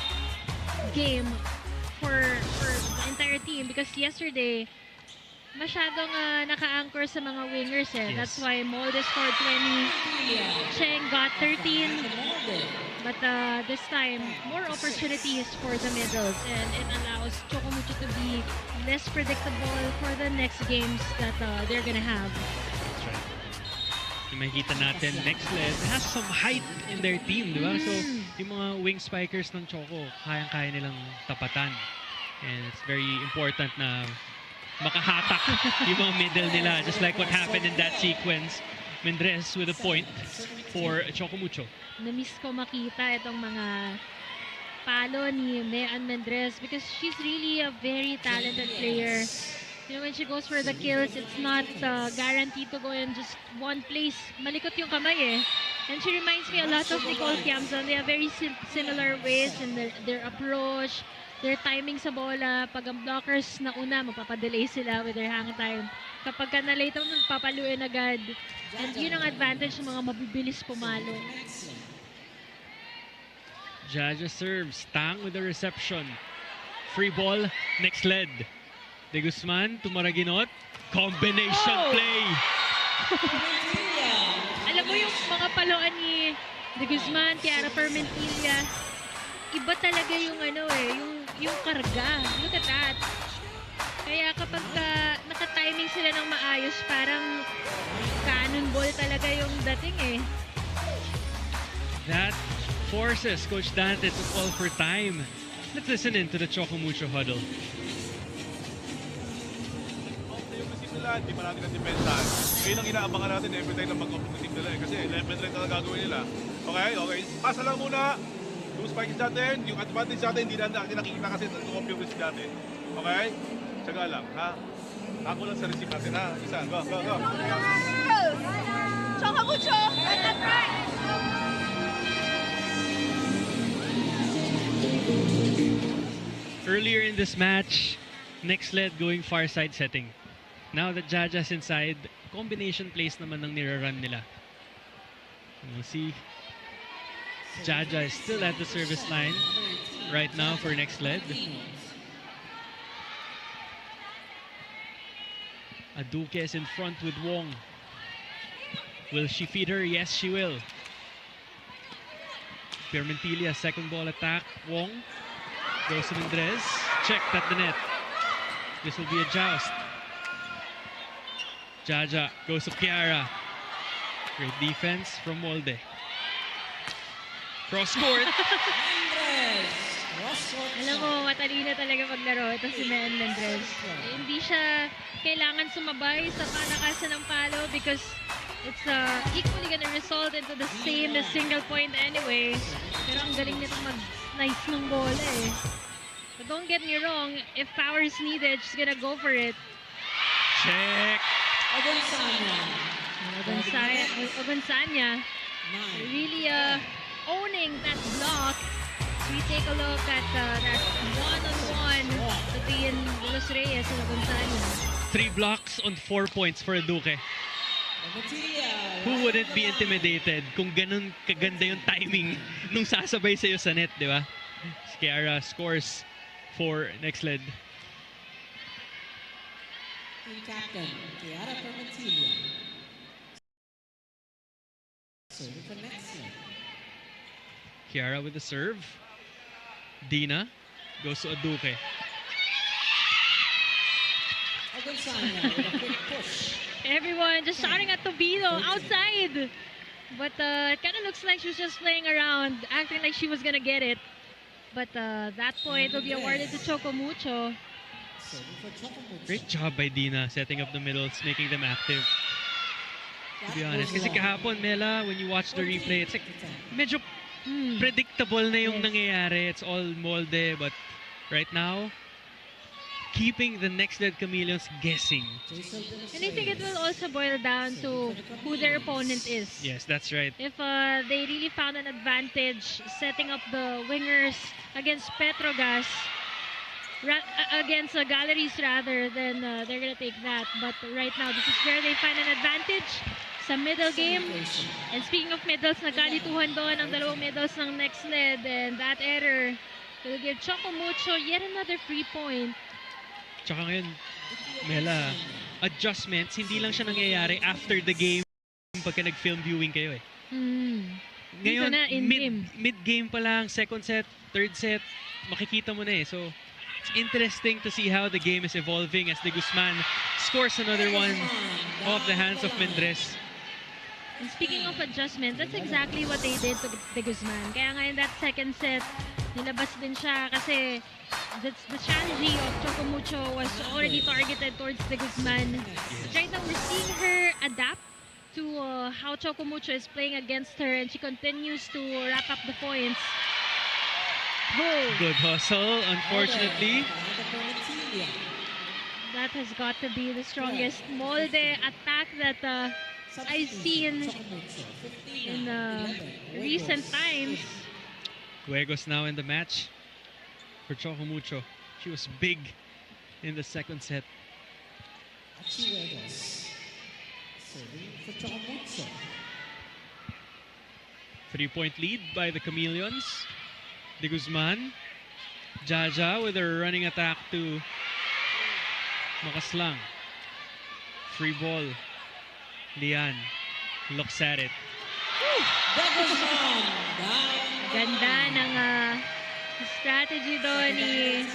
game for the entire team because yesterday, masyadong nakaangat anchor sa mga wingers eh. Yes. That's why Molde scored 20, Cheng got 13. But this time, more opportunities for the middles, and it allows Choco Mucho to be less predictable for the next games that they're gonna have. That's right. Yung makikita natin, NXLED has some height in their team, di ba? So, yung mga wing spikers ng Choco, kayang-kaya nilang tapatan. And it's very important na makahatak yung mga middle nila, just like what happened in that sequence. Mendres with a point for Choco Mucho. Na-miss ko makita itong mga palo ni Mean Mendres because she's really a very talented player. You know, when she goes for the kills, it's not guaranteed to go in just one place. Malikot yung kamay eh. And she reminds me a lot of Nicole Kiamson. They have very similar ways in their approach, their timing sa bola. Pag ang blockers na una, mapapadelay sila with their hang time. Kapag ka na-late mo, papaluin agad. And yun ang advantage ng mga mabibilis pumalo. Jaja serves. Tang with the reception. Free ball. NXLED. De Guzman to Maraginot. Combination play. Alam mo yung mga paloan ni De Guzman, Kiara Permentilla, iba talaga yung ano eh, yung karga. Look at that. Kaya kapag naka-timing sila ng maayos, parang cannonball talaga yung dating eh. That forces Coach Dante to call for time. Let's listen in to the Choco Mucho huddle. Yung kasi nila, hindi pa natin ang depensahan. Ngayon ang inaabangan natin every time na mag-off ng team nila eh. Kasi 11 rin na gagawin nila. Okay. Pasa lang muna. Yung spikes natin, yung advantage natin, hindi natin nakikita kasi nag-off yung risk natin. Okay? Tsaga lang, ha? Ako lang sa receive natin, ha? Isa, go. Choco Mucho! That's right! Earlier in this match, NXLED going far side setting. Now that Jaja's inside, combination plays naman ng nirarun nila. We'll see. Jaja is still at the service line right now for NXLED. Aduke is in front with Wong. Will she feed her? Yes, she will. Permentilla, second ball attack. Wong goes to Mendres. Checked at the net. This will be a joust. Jaja goes to Kiara. Great defense from Molde. Cross court. Alam mo, matalino talaga maglaro ito si Mean Mendres. Hindi siya kailangan sumabay sa palakasan ng palo because it's equally gonna result into the same single point anyway. Pero ang galing nitong mag-nice ng bola eh. But don't get me wrong, if power is needed, she's gonna go for it. Check. Ogunsanya really owning that block. So we take a look at that one-on-one between Los Reyes and Ogunsanya. 3 blocks on 4 points for Aduke. Who wouldn't be intimidated kung ganun kaganda yung timing nung sasabay sa'yo sa net, di ba? Kiara scores for NXLED. Captain Kiara Permentilla. Serving for NXLED. Kiara with the serve. Dina goes to Aduke. Ogunsanya with a quick push. Everyone just shouting at Tobino outside. But it kind of looks like she was just playing around, acting like she was gonna get it. But that point will be awarded to Choco Mucho. Great job by Dina setting up the middles, making them active. To be honest, kasi kahapon, Mela, when you watch the replay, it's like medyo predictable na yung nangyayari. It's all Molde, but right now, keeping the NXLED Chameleons guessing. And I think it will also boil down to who their opponent is. Yes, that's right. If they really found an advantage setting up the wingers against Petrogas, against galleries rather, then they're gonna take that. But right now, this is where they find an advantage sa middle game. And speaking of middles, nagkalituhan doon ang dalawang middles ng NXLED, and that error will give Choco Mucho yet another free point. Tsaka ngayon, Mela, adjustments, hindi lang siya nangyayari after the game pagka nag-film viewing kayo eh. Ngayon, na, in-game. mid-game pa lang, second set, third set, makikita mo na eh. So, it's interesting to see how the game is evolving as de Guzman scores another one off the hands of Mendres. And speaking of adjustment, that's exactly what they did to de Guzman. Kaya nga in that second set, nilabas din siya kasi the strategy of Choco Mucho was already targeted towards de Guzman. But right now, we're seeing her adapt to how Choco Mucho is playing against her, and she continues to wrap up the points. Good hustle, unfortunately. That has got to be the strongest molde attack that I've seen in recent times. Juegos now in the match for Choco Mucho. She was big in the second set. For Choco Mucho. 3-point lead by the Chameleons. De Guzman. Jaja with her running attack to Makaslang. Free ball. Lian looks at it. Ganda ng strategy doon ni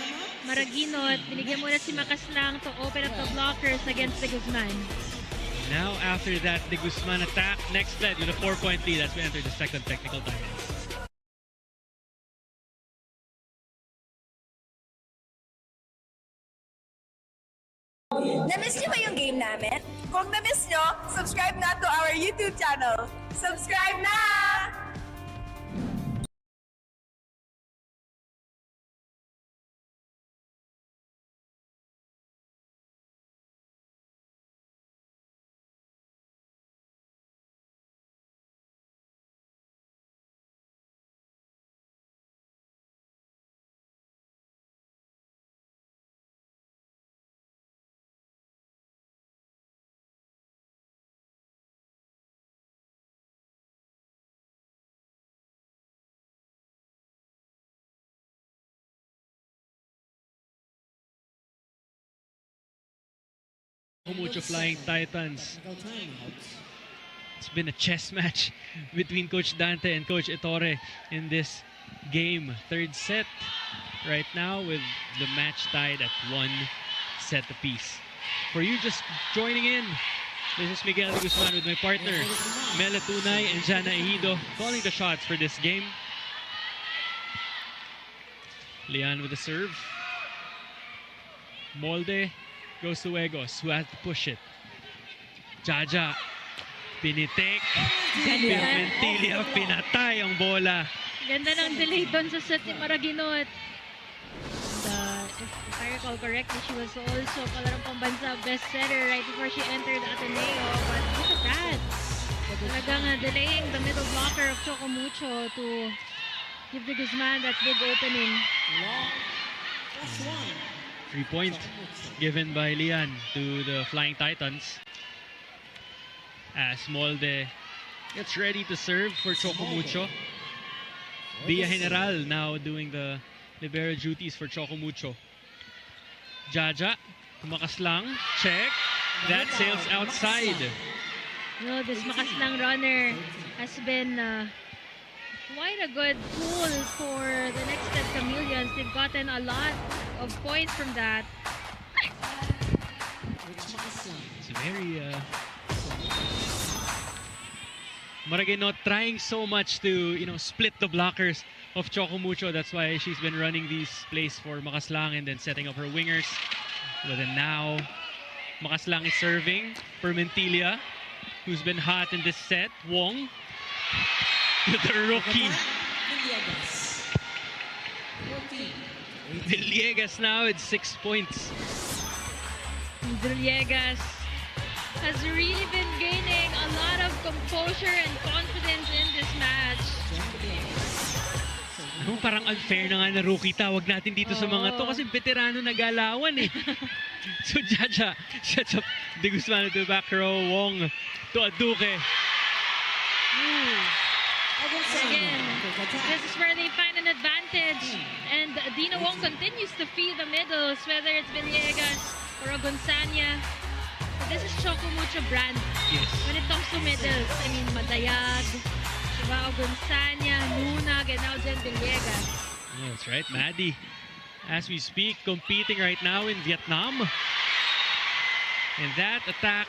Maraguinot. Binigyan muna si Makaslang to open up the blockers against de Guzman. Now after that, de Guzman attack. NXLED with a 4-point lead as we enter the second technical time. Na-miss niyo ba yung game namin? Kung na-miss niyo, subscribe na to our YouTube channel. Subscribe na! Choco Mucho Flying Titans. It's been a chess match between Coach Dante and Coach Ettore in this game. Third set right now with the match tied at 1 set apiece. For you just joining in, this is Miguel Guzman with my partner Mela Tunay and Jana Ejido calling the shots for this game. Lian with the serve. Molde goes to Egos, who has to push it. Jaja, pinitik. Mentilia, pinatay ang bola. Ganda ng delay doon sa set ni Maraguinot. If I recall correctly, she was also palarong pambansa best setter right before she entered Ateneo. But look at that. Talagang delaying the middle blocker of Choco Mucho to give de Guzman that big opening. 3-point given by Lian to the Flying Titans. As Molde gets ready to serve for Choco Mucho. Villa General now doing the libero duties for Choco Mucho. Jaja, Makaslang, check. That sails outside. No, this Makaslang runner has been quite a good tool for the NXLED Chameleons. They've gotten a lot of points from that. It's very Maraguinot trying so much to split the blockers of Choco Mucho. That's why she's been running these plays for Makaslang and then setting up her wingers. But then now Makaslang is serving for Mentilia, who's been hot in this set. Wong to the rookie. Villegas now at 6 points. Villegas has really been gaining a lot of composure and confidence in this match. Parang unfair na nga na rookie tawag natin dito sa mga to kasi veterano nagalawan eh. So Jaja sets up de Guzman to the back row. Wong to Aduque. Again, this is where they find an advantage, and Dina Wong continues to feed the middles, whether it's Villegas or Gonzania. this is Choco Mucho brand. Yes. When it comes to medals, I mean, Madayag, diba, Gonzania, Nunag, and now Jen Villegas. Oh, that's right, Maddie. As we speak, competing right now in Vietnam. And that attack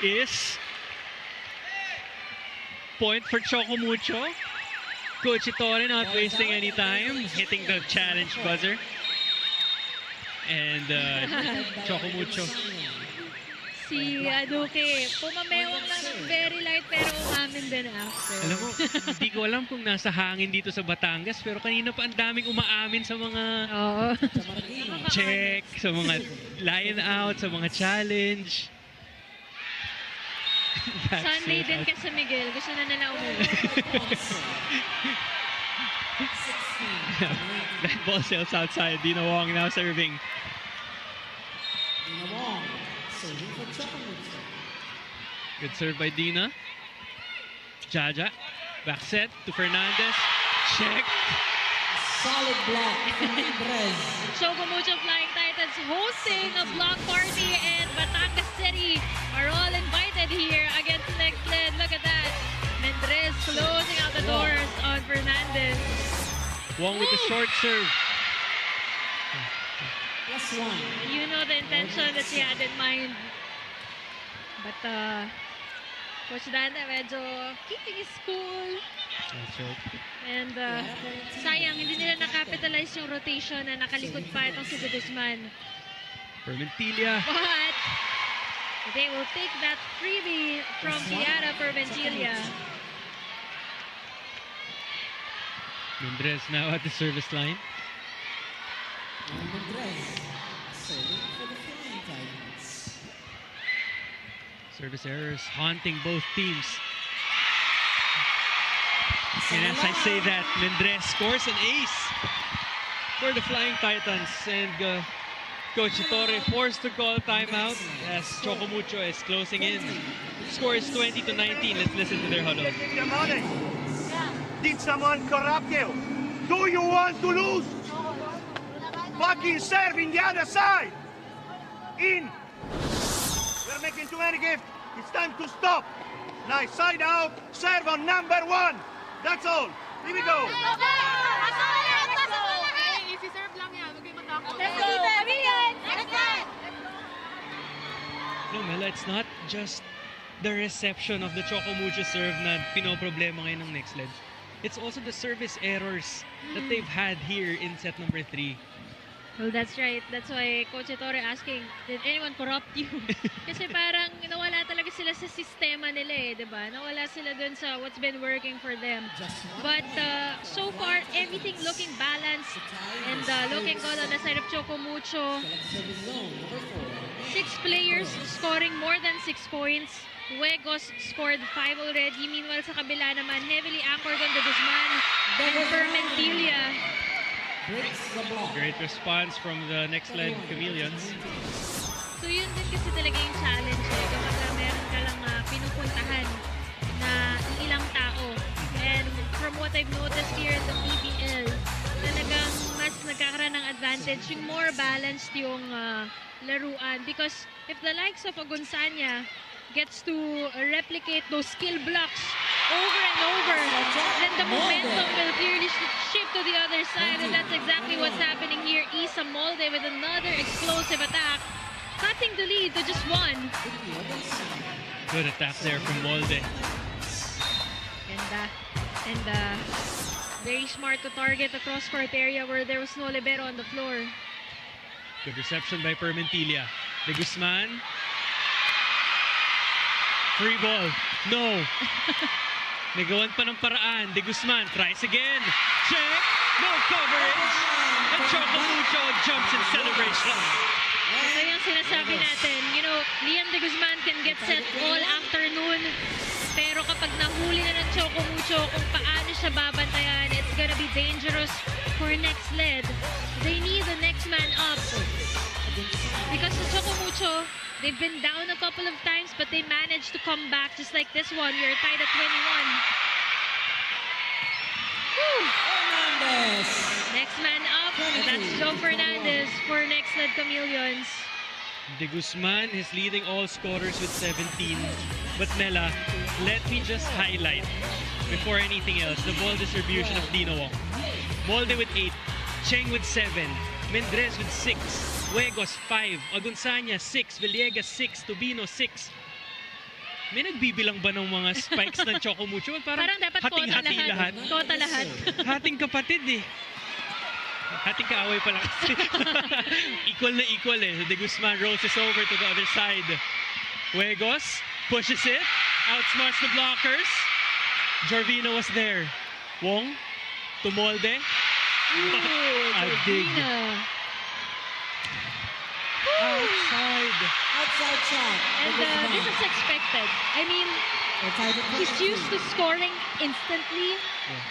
is point for Choco Mucho. Coach Ettore not wasting any time, hitting the challenge buzzer. And Choco Mucho. Si Aduke, pumamewang lang ng very light pero umamin din after. Alam mo, hindi ko alam kung nasa hangin dito sa Batangas, pero kanina pa ang daming umaamin sa mga check, sa mga line out, sa mga challenge. Sunday din kasi Miguel, gusto na nila umuwi. That ball sails outside. Dina Wong now serving. Dina Wong serving for Choco Mucho. Good serve by Dina. Jaja. Back set to Fernandez. Check. Solid block from Andres. Choco Mucho Flying Titans hosting a block party, and Batangas City are all invited here against NXLED. Look at that. Mendrez closing out the doors on Fernandez. Wong with the short serve. +1. You know the intention that she had in mind. But Coach Danda medyo keeping his cool. That's right. And sayang, hindi nila nakapitalize yung rotation na nakalikod pa itong si Guzman. Permentilla. But they will take that freebie from Tiara Perventilia. Mendrez now at the service line. Andres serving for the Flying Titans. Service errors haunting both teams. And as I say that, Mendrez scores an ace for the Flying Titans. And Coach Ettore forced to call timeout as Choco Mucho is closing in. Score is 20-19. Let's listen to their huddle. Did someone corrupt you? Do you want to lose? Fucking serve in the other side. In. We're making too many gifts. It's time to stop. Nice side out. Serve on number 1. That's all. Here we go. Easy serve lang yan. Huwag kayo matakot. No, Mela, it's not just the reception of the Choco Mucho serve na pinoproblema ngayon ng NXLED. It's also the service errors that they've had here in set number 3. Well, that's right. That's why Coach Ettore asking, did anyone corrupt you? Kasi parang nawala talaga sila sa sistema nila eh, di ba? Nawala sila dun sa what's been working for them. But so far, everything looking balanced and looking good on the side of Choco Mucho. 6 players scoring more than 6 points. Huegos scored 5 already. Meanwhile, sa kabila naman, heavily anchored on the Guzman and Permentilia. Great response from the NXLED Chameleons. So yun din kasi talaga yung challenge eh. Kapag meron ka lang pinupuntahan na ilang tao. And from what I've noticed here in the PVL, talagang mas nagkakaroon ng advantage yung more balanced yung laruan. Because if the likes of Gonzania gets to replicate those skill blocks over and over, then the momentum will clearly shift to the other side, and that's exactly what's happening here. Isa Molde with another explosive attack, cutting the lead to just 1. Good attack there from Molde. And very smart to target the cross-court area where there was no libero on the floor. Good reception by Permentilia. De Guzman. Free ball. No. Nagawan pa ng paraan. De Guzman tries again. Check. No coverage. And Choco Mucho jumps in celebration. Ito yung sinasabi natin. You know, Liam De Guzman can get set all afternoon. Pero kapag nahuli na ng Choco Mucho kung paano siya babantayan, it's gonna be dangerous for NXLED. They need the next man up. Because the Choco Mucho, they've been down a couple of times, but they managed to come back just like this one. We are tied at 21. Woo! Fernandez. Next man up, that's Joe Fernandez for NXLED Chameleons. De Guzman is leading all scorers with 17. But Mela, let me just highlight, before anything else, the ball distribution of Dino Wong. Molde with 8, Cheng with 7, Mendrez with 6, Huegos 5, Agunsanya 6, Villegas 6, Tubino 6. May nagbibilang ba ng mga spikes ng Choco Mucho? Parang dapat hating-hati lahat. Kota lahat. Hating kapatid eh. Hating kaaway pala kasi. Equal na equal eh. De Guzman rolls this over to the other side. Huegos pushes it. Outsmarts the blockers. Jorvino was there. Wong to Molde. A dig. Outside shot. And this is expected. I mean, he's used to scoring instantly,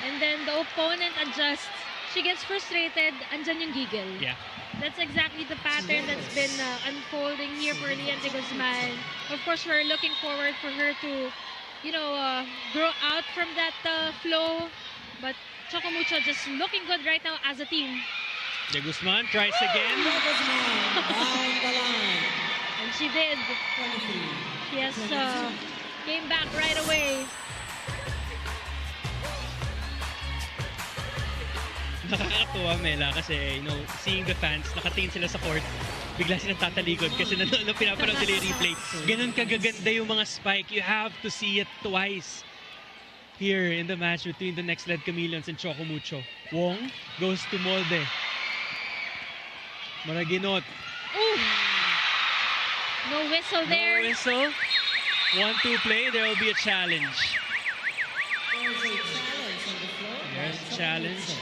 and then the opponent adjusts. She gets frustrated, andyan yung giggle. Yeah. That's exactly the pattern that's been unfolding here for Lian de Guzman. Of course, we're looking forward for her to, grow out from that flow. But Choco Mucho just looking good right now as a team. De Guzman tries again. Down the line. And she did. She has came back right away. Nakakatuwa, Mela, kasi, seeing the fans, nakatingin sila sa court, bigla silang tatalikod kasi pinapanood nila yung replay. Ganun kagaganda yung mga spike. You have to see it twice here in the match between the NXLED Chameleons and Choco Mucho. Wong goes to Molde. Maraginot. Ooh. No whistle there. No whistle. 1-2 play. There will be a challenge. There's a challenge.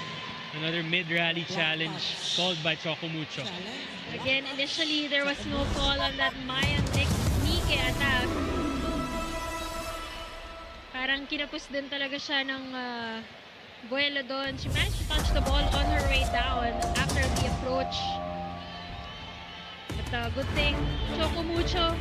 Another mid-rally challenge called by Choco Mucho. Again, initially there was no call on that Mayan Nike attack. Parang kinapos din talaga siya ng Buelo doon. She managed to touch the ball on her way down after the approach. But good thing, Choco Mucho,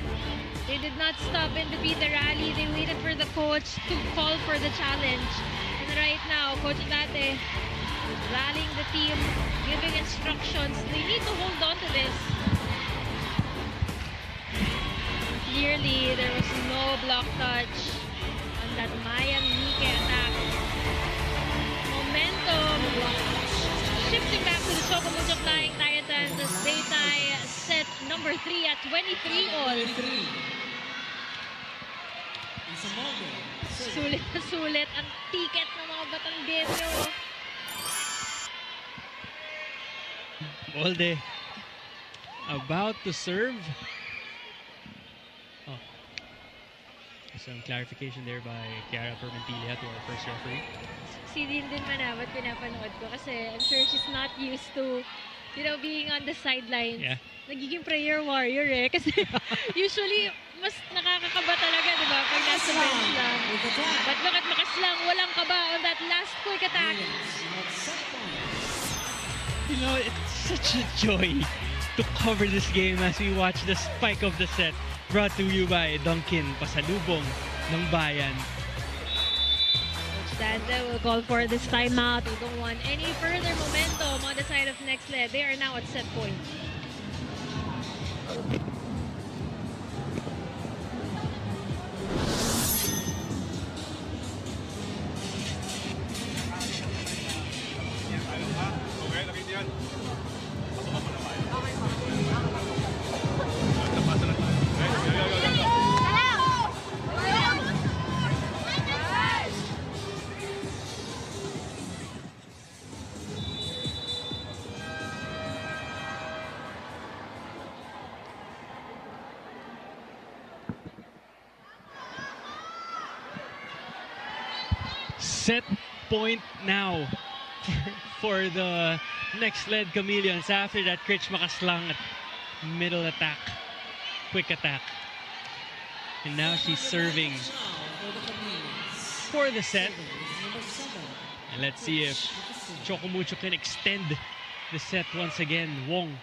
they did not stop in between the rally. They waited for the coach to call for the challenge. And right now, Coach Date is rallying the team, giving instructions. They need to hold on to this. Clearly, there was no block touch on that Mayan Nike attack. Momentum shifting back to the Choco Mucho Flying Titans as they tie set number 3 at 23 all. Sulit na sulit ang ticket ng mga Batanggenyo. Molde about to serve. Oh. Some clarification there by Kiara Permentilla to our first referee. Si din manabat pinapanood ko kasi I'm sure she's not used to, being on the sidelines. Yeah. Nagiging prayer warrior eh. Kasi usually, mas nakakakaba talaga, di ba? Pag nasa bench lang. But look at Makas lang, walang kaba on that last quick attack. It's such a joy to cover this game as we watch the spike of the set brought to you by Dunkin, pasalubong ng bayan. Coach Dante will call for this timeout. They don't want any further momentum on the side of NXLED. They are now at set point. Set point now for the NXLED Chameleons after that Critch Makaslang at middle attack, quick attack. And now she's serving for the set. And let's see if Choco Mucho can extend the set once again. Wong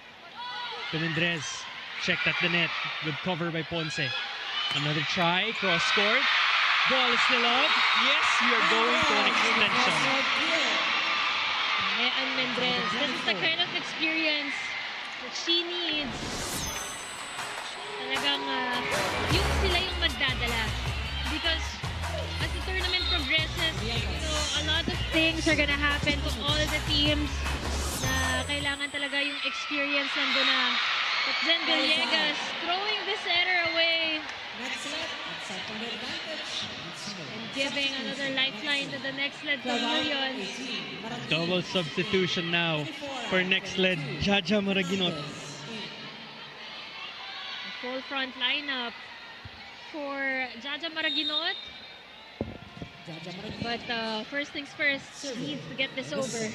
to Mendrez, checked at the net, good cover by Ponce. Another try, cross court. Ball is still up. Yes, you're going to an extension. And Mendrez, this is the kind of experience that she needs. talagang yung sila yung magdadala. Because as the tournament progresses, a lot of things are gonna happen to all the teams na kailangan talaga yung experience nandun na. But then Villegas throwing this error away and giving another lifeline to the NXLED Chameleons. Double substitution now for NXLED. Jaja Maraginot. Full front lineup for Jaja Maraginot. But first things first, needs to get this over.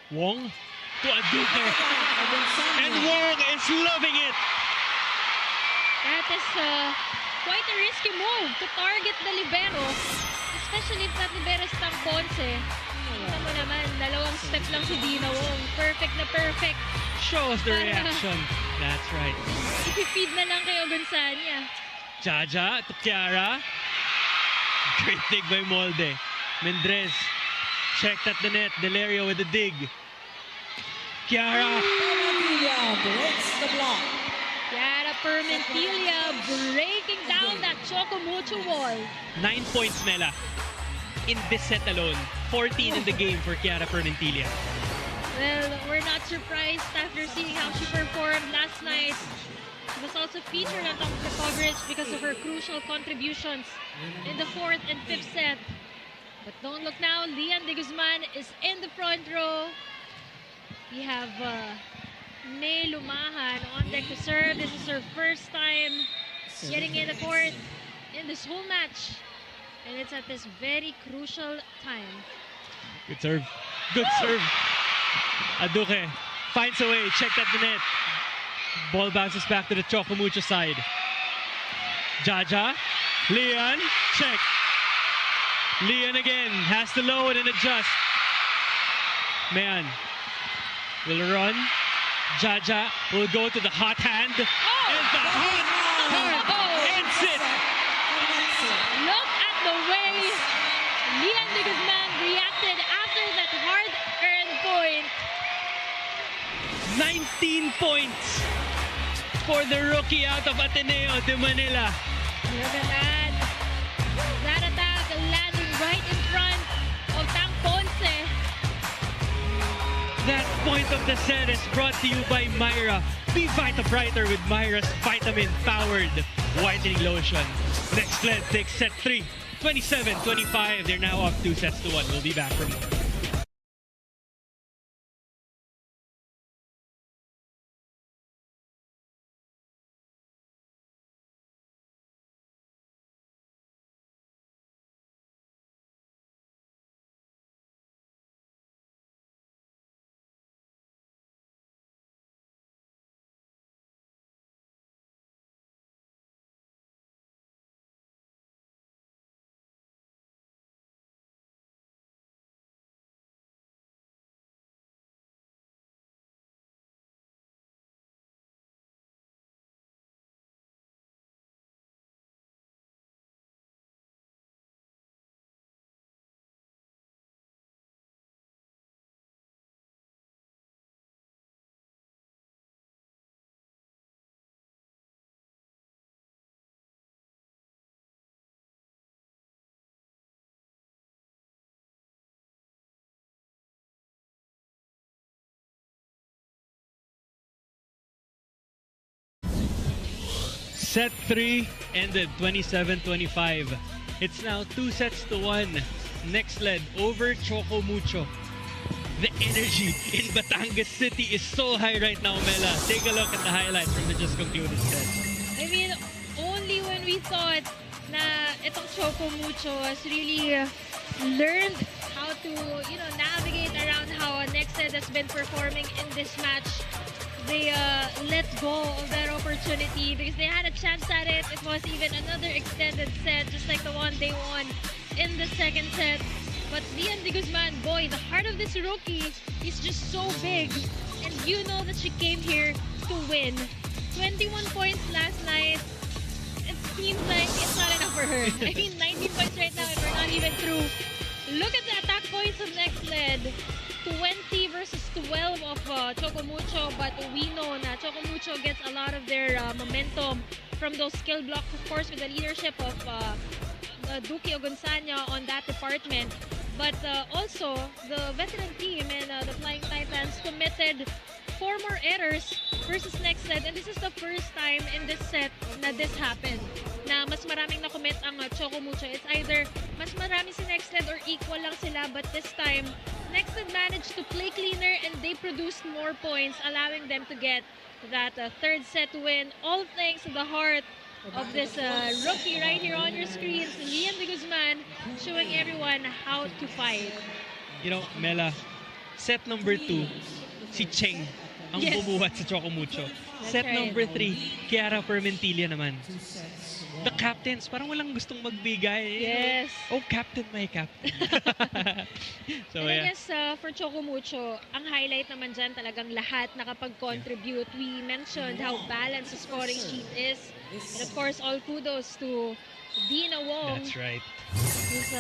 Wong to Aduke. And Wong is loving it. That is quite a risky move to target the libero, especially if that libero is Tang Ponce. Kita mo naman, dalawang step lang si Dina Wong. Perfect na perfect. Shows the reaction. That's right. Ipifeed na lang kay Ogunsanya. Jaja to Kiara. Great dig by Molde. Mendrez checked at the net. Delerio with the dig. Kiara. breaks the block. Chiara Permentilia breaking down that Choco Mucho wall. 9 points, Mela. In this set alone. 14 in the game for Chiara Permentilia. Well, we're not surprised after seeing how she performed last night. She was also featured on top of the coverage because of her crucial contributions in the 4th and 5th set. But don't look now, Lian de Guzman is in the front row. We have May Lumahan on deck to serve. This is her first time getting in the court in this whole match. And it's at this very crucial time. Good serve. Good serve. Aduke finds a way. Checked at the net. Ball bounces back to the Choco Mucho side. Jaja. Lian. Check. Lian again. Has to load and adjust. Man. Will run. Jaja will go to the hot hand. And the hot hand ends it. Look at the way Lian de Guzman reacted after that hard-earned point. 19 points for the rookie out of Ateneo de Manila. Look at that. That attack landing right in front of Tang Ponce. That point of the set is brought to you by Myra. Be Vita Brighter with Myra's vitamin-powered whitening lotion. NXLED takes set 3, 27-25. They're now up 2 sets to 1. We'll be back for more. Set 3 ended 27-25. It's now 2 sets to 1. NXLED over Choco Mucho. The energy in Batangas City is so high right now, Mela. Take a look at the highlights from the just concluded set. I mean, only when we thought na itong Choco Mucho has really learned how to, navigate around how NXLED has been performing in this match, they let go of that opportunity because they had a chance at it. It was even another extended set, just like the one they won in the second set. But Lian de Guzman, boy, the heart of this rookie is just so big. And you know that she came here to win. 21 points last night. It seems like it's not enough for her. I mean, 19 points right now and we're not even through. Look at the attack points of NXLED. 20 versus 12 of Choco Mucho, but we know na Choco Mucho gets a lot of their momentum from those skill blocks, of course, with the leadership of Duque Ogunsanya on that department. But also, the veteran team and the Flying Titans committed 4 more errors versus NXLED, and this is the first time in this set na this happened, na mas maraming na-commit ang Choco Mucho. It's either mas marami si NXLED or equal lang sila, but this time, NXLED managed to play cleaner and they produced more points, allowing them to get that third set win. All thanks to the heart of this rookie right here on your screens, Lian de Guzman, showing everyone how to fight. You know, Mela, set number 2, si Cheng ang bumuhat sa Choco Mucho. Set right. number 3, Kiara Permentilla naman. The captains, parang walang gustong magbigay. Yes. Oh, captain, my captain. So, And I yeah. guess for Choco Mucho, ang highlight naman dyan talagang lahat nakapag-contribute. We mentioned how balanced the scoring sheet is. And of course, all kudos to Dina Wong. That's right. Who's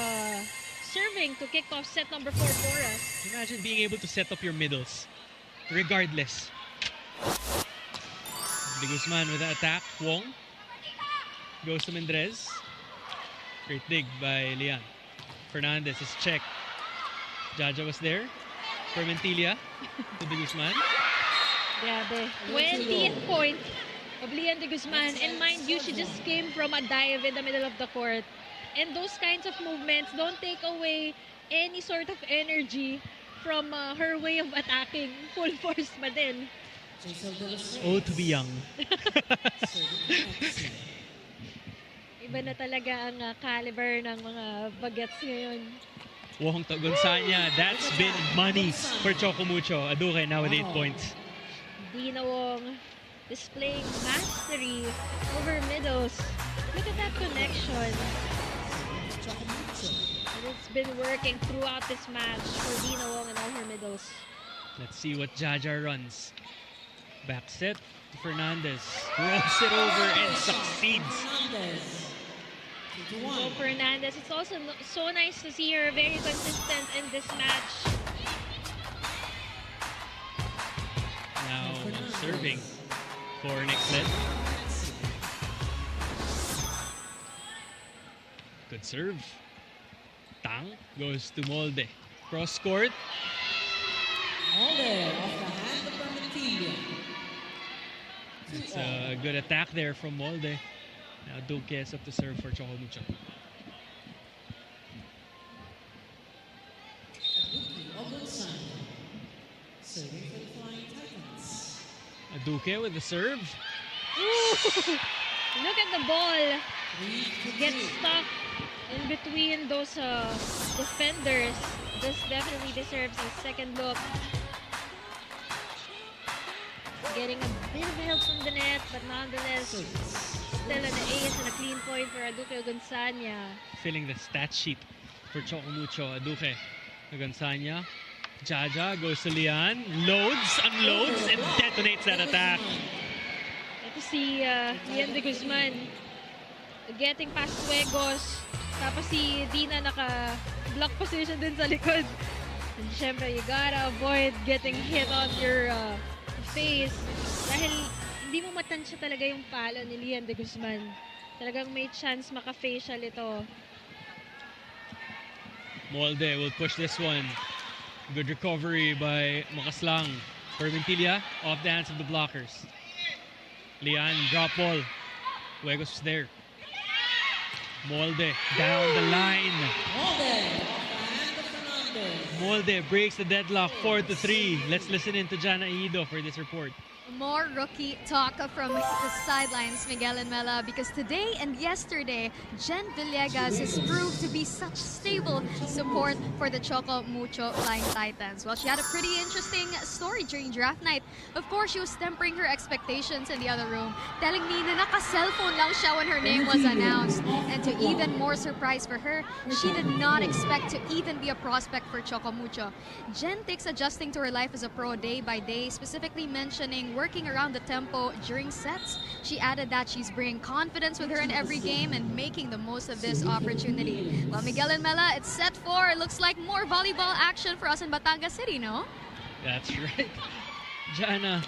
serving to kick off set number 4 for us. Imagine being able to set up your middles, regardless. De Guzman with the attack. Wong goes to Mendrez. Great dig by Lian. Fernandez is checked. Jaja was there. Permentilla to De Guzman. Grabe. 20th point of Lian de Guzman. And mind you, she just came from a dive in the middle of the court. And those kinds of movements don't take away any sort of energy from her way of attacking. Full force pa din. Oh, to be young. Iba na talaga ang caliber ng mga bagets ngayon. Wong to Gonzanya. That's been money for Choco Mucho. Aduke now with 8 points. Dina Wong displaying mastery over middles. Look at that connection. And it's been working throughout this match for Dina Wong and all her middles. Let's see what Jaja runs. Back set to Fernandez. Rolls it over and succeeds. So Fernandez, it's also so nice to see her very consistent in this match. Now serving for NXLED. Good serve. Tang goes to Molde. Cross court. Molde off the hand of Permentilla. It's a good attack there from Molde. Now Duque is up to serve for Choco Mucho. Serving for the Flying Titans. Duque with the serve. Look at the ball. Gets stuck in between those defenders. This definitely deserves a second look. Getting a bit of help from the net, but nonetheless, still an ace and a clean point for Duque Gonzanya. Filling the stat sheet for Choco Mucho. Duque Gonzanya. Jaja goes to Lian. Loads, unloads, and detonates that attack. Ito si Lian de Guzman getting past Fuegos. Tapos si Dina naka-block position din sa likod. And syempre, you gotta avoid getting hit on your face. Dahil hindi mo matansya talaga yung palo ni Lian de Guzman. Talagang may chance maka-facial ito. Molde will push this one. Good recovery by Makaslang. Permentilla off the hands of the blockers. Lian, drop ball. Fuegos is there. Molde down the line. Molde off the hand of Fernandez. Molde breaks the deadlock 4-3. Let's listen in to Jana Ido for this report. More rookie talk from the sidelines, Miguel and Mela, because today and yesterday, Jen Villegas has proved to be such stable support for the Choco Mucho Flying Titans. Well, she had a pretty interesting story during draft night. Of course, she was tempering her expectations in the other room, telling me na naka-cellphone lang siya when her name was announced. And to even more surprise for her, she did not expect to even be a prospect for Choco Mucho. Jen takes adjusting to her life as a pro day by day, specifically mentioning working around the tempo during sets. She added that she's bringing confidence with her in every game and making the most of this opportunity. Well, Miguel and Mela, it's set 4. It looks like more volleyball action for us in Batangas City, no? That's right. Jana,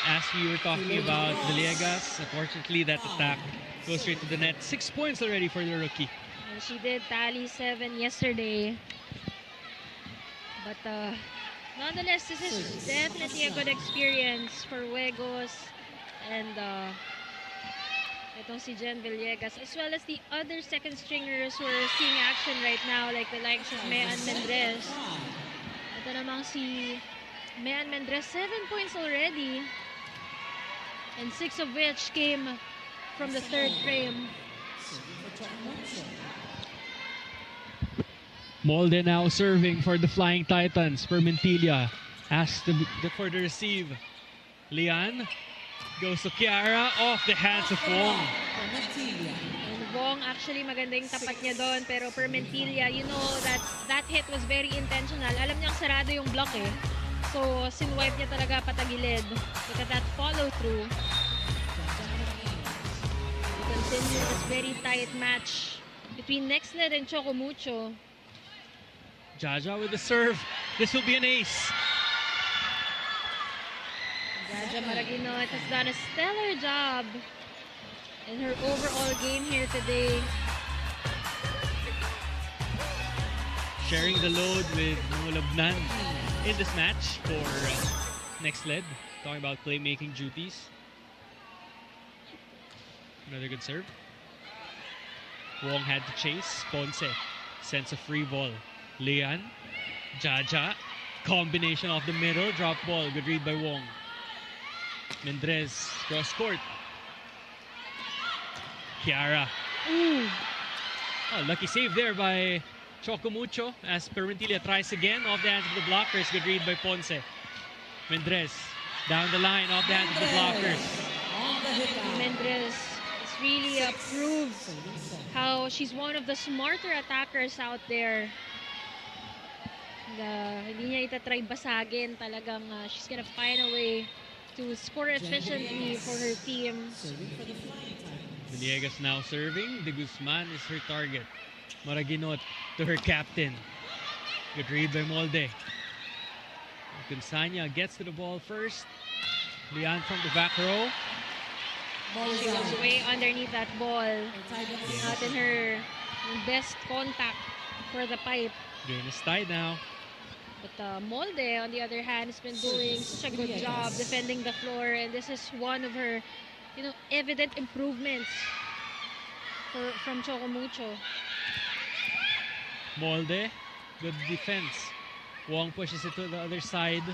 as we were talking about Villegas, unfortunately that attack goes straight to the net. 6 points already for the rookie. And she did tally 7 yesterday. But nonetheless, this is definitely a good experience for Wegos and itong si Jen Villegas, as well as the other second stringers who are seeing action right now, like the likes of Mean Mendres. Ito namang si Mean Mendres, 7 points already, and 6 of which came from the third frame. Molde now serving for the Flying Titans. Permentilla has to for the receive. Lian goes to Kiara, off the hands of Wong. And Wong, actually maganda yung tapat niya doon, pero Permentilla, you know that hit was very intentional. Alam niyang sarado yung block eh. So, sinwipe niya talaga patagilid. Look at that follow through. We continue this very tight match between NXLED and Choco Mucho. Jaja with the serve. This will be an ace. Jaja Maraguinot has done a stellar job in her overall game here today. Sharing the load with Mulabnan in this match for NXLED. Talking about playmaking duties. Another good serve. Wong had to chase. Ponce sends a free ball. Lian, Jaja, combination off the middle, drop ball, good read by Wong. Mendres, cross court. Kiara. Ooh. Oh, lucky save there by Choco Mucho as Permentilla tries again off the hands of the blockers, good read by Ponce. Mendres, down the line, off the hands of the blockers. Mendres has really proved how she's one of the smarter attackers out there. Hindi niya itatry basagin. Talagang she's gonna find a way to score efficiently for her team. Villegas now serving. De Guzman is her target. Maraguinot to her captain. Good read by Molde. Gonzania gets to the ball first. Lian from the back row. She was way underneath that ball. Not in her best contact for the pipe. Game is tied now. But Molde, on the other hand, has been doing such a good job defending the floor, and this is one of her, evident improvements from Choco Mucho. Molde, good defense. Wong pushes it to the other side.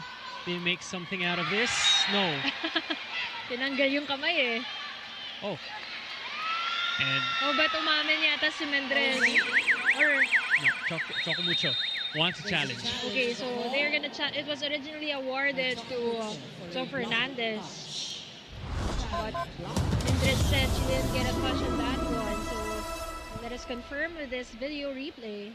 They make something out of this. No. Tinanggal yung kamay eh. Oh. And But umamin yata si Mendres. Or no, Choco Mucho wants a challenge. okay, so they're gonna it was originally awarded to Fernandez, but Mendres said she didn't get a touch on that one. So let us confirm with this video replay.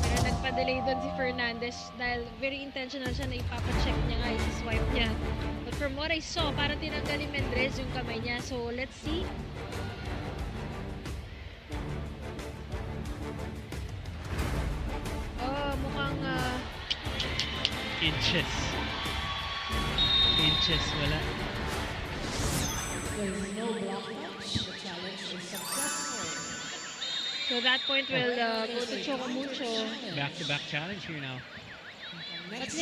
Pero nagpa-delay doon si Fernandez dahil very intentional siya na ipapacheck niya nga yung swipe niya. But from what I saw, parang tinanggal ni Mendres yung kamay niya. So let's see. Mukhang Inches, wala. so that point will go to Choco Mucho. Back-to-back challenge here now. But let's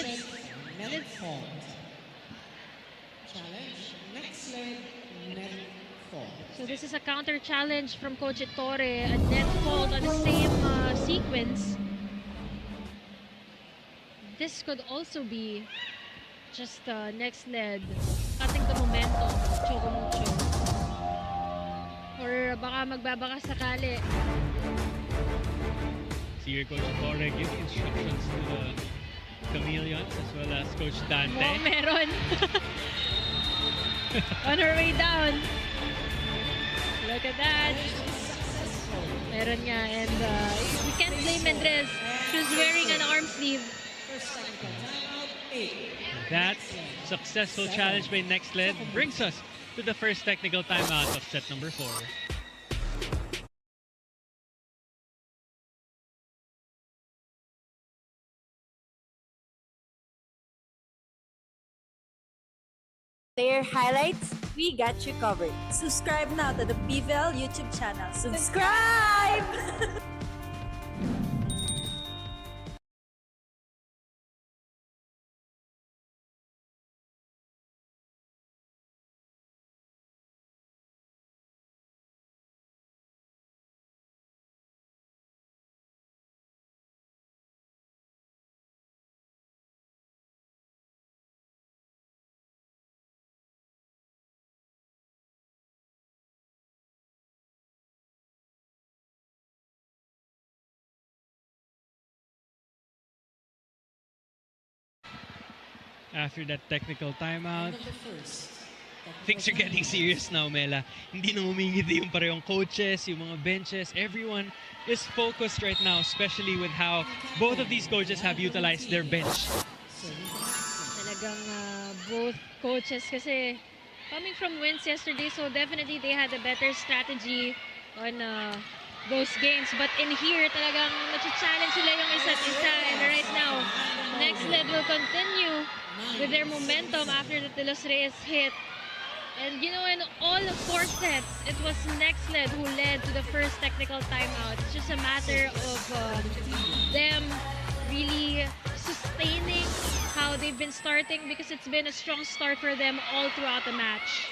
so this is a counter challenge from Coach Ettore, a net fault on the same sequence. This could also be just NXLED cutting the momentum of Choco Mucho. Or baka magbabaka sakali. See here, Coach Ettore giving instructions to the Chameleons as well as Coach Dante. Oh, meron. On her way down. Look at that. Meron nga. And we can't blame Mendres. She was wearing an arm sleeve. That successful challenge by NXLED brings us to the first technical timeout of set number 4. Player highlights, we got you covered. Subscribe now to the PVL YouTube channel. Subscribe! After that technical timeout, things are getting serious now, Mela. Hindi na humingiti yung parehong coaches, yung mga benches. Everyone is focused right now, especially with how both of these coaches have utilized their bench. Talagang both coaches kasi coming from wins yesterday, so definitely they had a better strategy on those games. But in here, talagang na-challenge sila yung isa't isa. And right now, NXLED will continue with their momentum after the Tilos Reyes hit. And you know, in all 4 sets, it was NXLED who led to the first technical timeout. It's just a matter of them really sustaining how they've been starting, because it's been a strong start for them all throughout the match.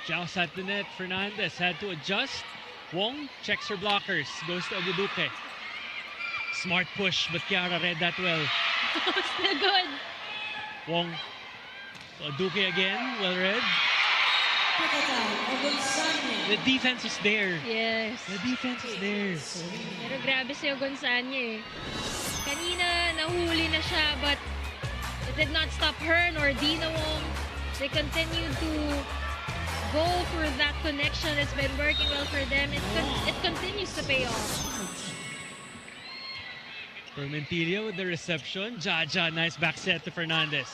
Joust at the net, Fernandez had to adjust. Wong checks her blockers, goes to Abuduke. Smart push, but Kiara read that well. Still good. Wong, Abuduke again, well read. The defense is there. Yes. The defense is there. Pero grabe si Gonzanya eh. Kanina nahuli na siya, but it did not stop her nor Dina Wong. They continue to go for that connection. It's been working well for them. It continues to pay off. Formentilla with the reception. Jaja, nice back set to Fernandez.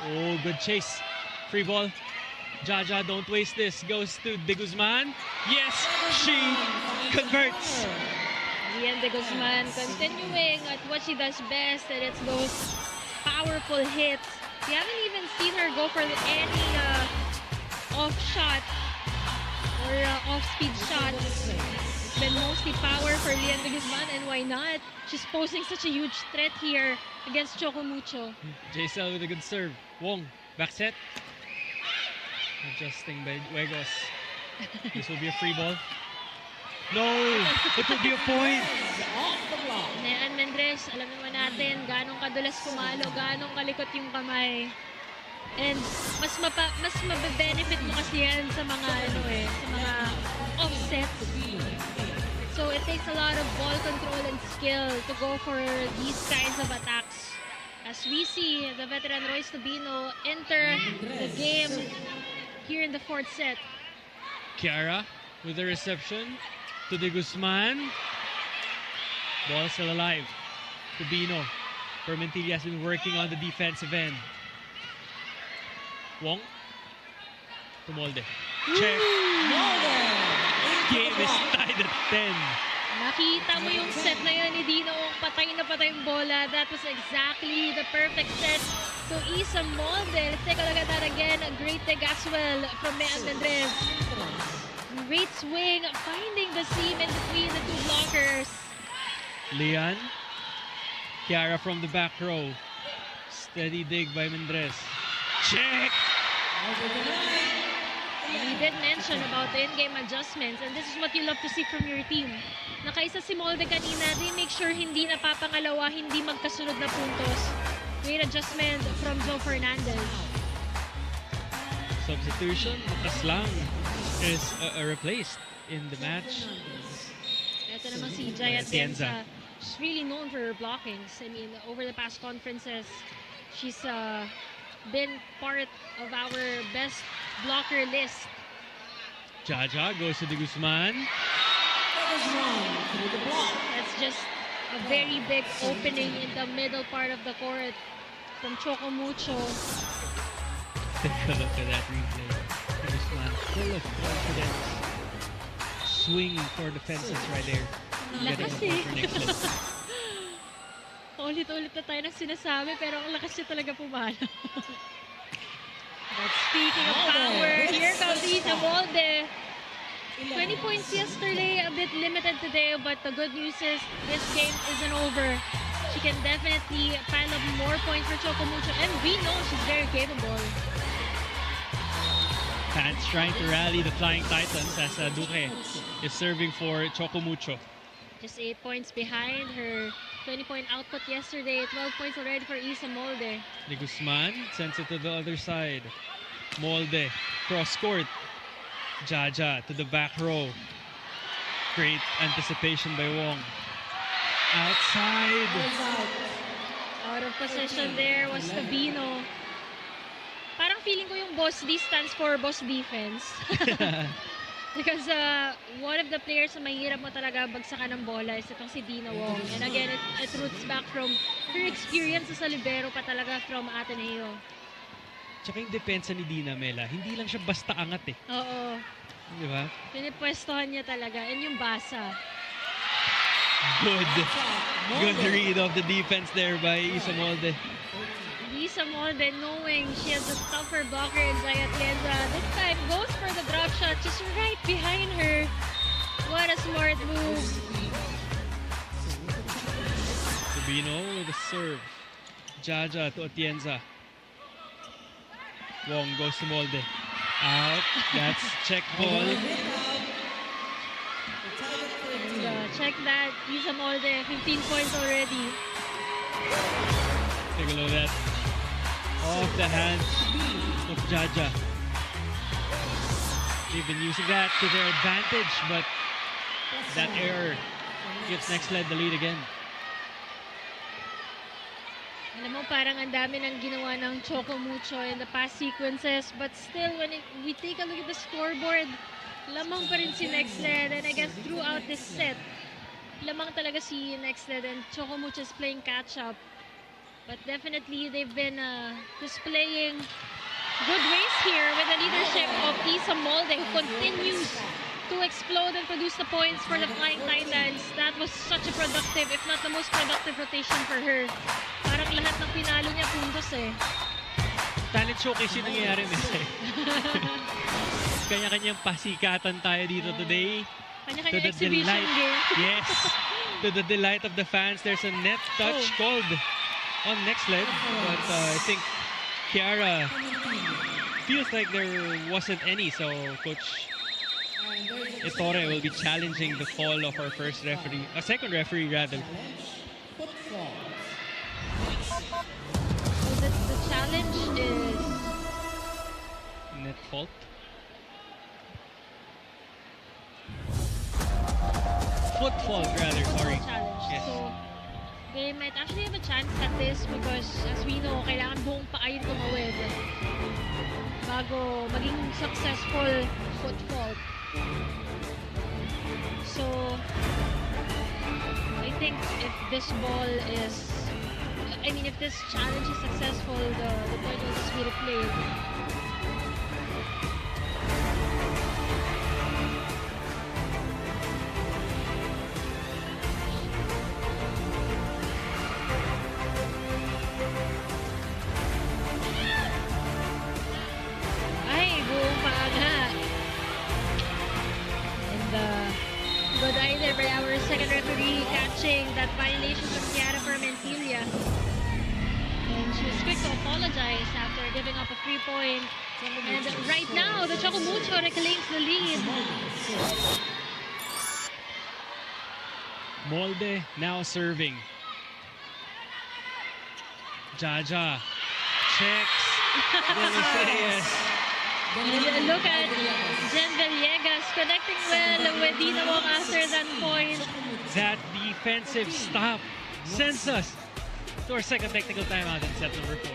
Oh, good chase. Free ball. Jaja, don't waste this. Goes to De Guzman. Yes, she converts. Ian De Guzman continuing at what she does best, and it's those powerful hits. We haven't even seen her go for any off shot or off-speed shots. It's been mostly power for Lian De Guzman, and why not? She's posing such a huge threat here against Choco Mucho. JSL with a good serve. Wong, back set. Adjusting by Huegos. This will be a free ball. No! It will be a point! Nean Mendres, alam naman natin ganong kadulas pumalo, ganong kalikot yung kamay. And mas mabe-benefit mo kasi yan sa mga sa mga offsets. So it takes a lot of ball control and skill to go for these kinds of attacks. As we see the veteran Royce Tubino enter the game here in the 4th set. Kiara with the reception to De Guzman. Ball still alive. Tubino. Formentilla has been working on the defensive end. Wong to Molde. Check. Game is tied at 10. Nakita mo yung set na yun ni Dino, patay na patay yung bola. That was exactly the perfect set to Isa Molde. Let's take a look at that again. A great dig as well from Nean Mendres. Great swing, finding the seam in between the 2 blockers. Lian. Kiara from the back row. Steady dig by Mendres. Check! We did mention about the in-game adjustments, and this is what you love to see from your team. Nakaisa si Molde kanina, they make sure hindi napapangalawa, hindi magkasunod na puntos. Great adjustment from Joe Fernandez. Substitution, Makaslang is replaced in the match. Ito naman si Jaya Atienza. She's really known for her blockings. I mean, over the past conferences, she's been part of our best blocker list. Jaja goes to De Guzman. Let's just a very big opening in the middle part of the court from Choco Mucho. Take a look at that replay. Guzman, full of confidence. Swinging for the fences right there. Lakas Getting the point for next leg. Ulit-ulit na tayo ng sinasabi pero ang lakas niya talaga pumalo. But speaking of power, here comes Isa Molde. 20 points yesterday, a bit limited today, but the good news is this game isn't over. She can definitely pile up more points for Choco Mucho, and we know she's very capable. Fans trying to rally the Flying Titans as Duque is serving for Choco Mucho. Just 8 points behind her 20-point output yesterday. 12 points already for Isa Molde. De Guzman sends it to the other side. Molde, cross court. Jaja to the back row. Great anticipation by Wong. Outside. Out of position there was Tabino. Parang feeling ko yung Boss D stands for Boss Defense. Because one of the players na mahirap mo talaga bagsakan ng bola is itong si Dina Wong. And again, it roots back from her experience sa libero pa talaga from Ateneo. Tsaka yung depensa ni Dina Mela, hindi lang siya basta angat eh. Oo. Di ba? Pinipwestohan niya talaga. And yung basa. Good read of the defense there by Isa Molde. Isa Molde, knowing she has a tougher blocker in Zaya Tienza, this time goes for the drop shot just right behind her. What a smart move. Sabino with a serve. Jaja to Atienza. Wong goes to Molde. Out. That's check ball. Check that. Isa Molde, 15 points already. Take a look at that. Off the hands of Jaja. They've been using that to their advantage, but that error gives NXLED the lead again. Alam mo, parang ang dami nang ginawa ng Choco Mucho in the past sequences, but still, when we take a look at the scoreboard, lamang pa rin si NXLED, and I guess throughout this set, lamang talaga si NXLED, and Choco Mucho is playing catch-up. But definitely, they've been displaying good ways here with the leadership of Isa Molde, who continues to explode and produce the points for the Flying Titans. That was such a productive, if not the most productive rotation for her. Parang lahat ng pinalo niya puntos eh. Talent showcase yung nangyayari nila eh. Kanya-kanyang pasikatan tayo dito today. Kanya-kanya exhibition game. Yes. To the delight of the fans, there's a net touch called on NXLED. But I think Kiara feels like there wasn't any. So Coach Ettore will be challenging the call of our second referee rather. So the challenge is Net fault. Foot fault rather, sorry. challenge. Yes. So they might actually have a chance at this because as we know, kailangan buong paa yung tumawid bago maging successful foot fault. So I think if this ball is, if this challenge is successful, the point will just be replayed. Ay, buong paa nga. Good eye there by our second referee catching that violation from Chiara Fermentilia. And she was quick to apologize after giving up a 3-point. And right now, the Choco Mucho reclaims the lead. Molde now serving. Jaja checks. Yes. And look at Jen Villegas connecting well with Dina Wong after that point. That defensive stop sends us to our second technical timeout in set number 4.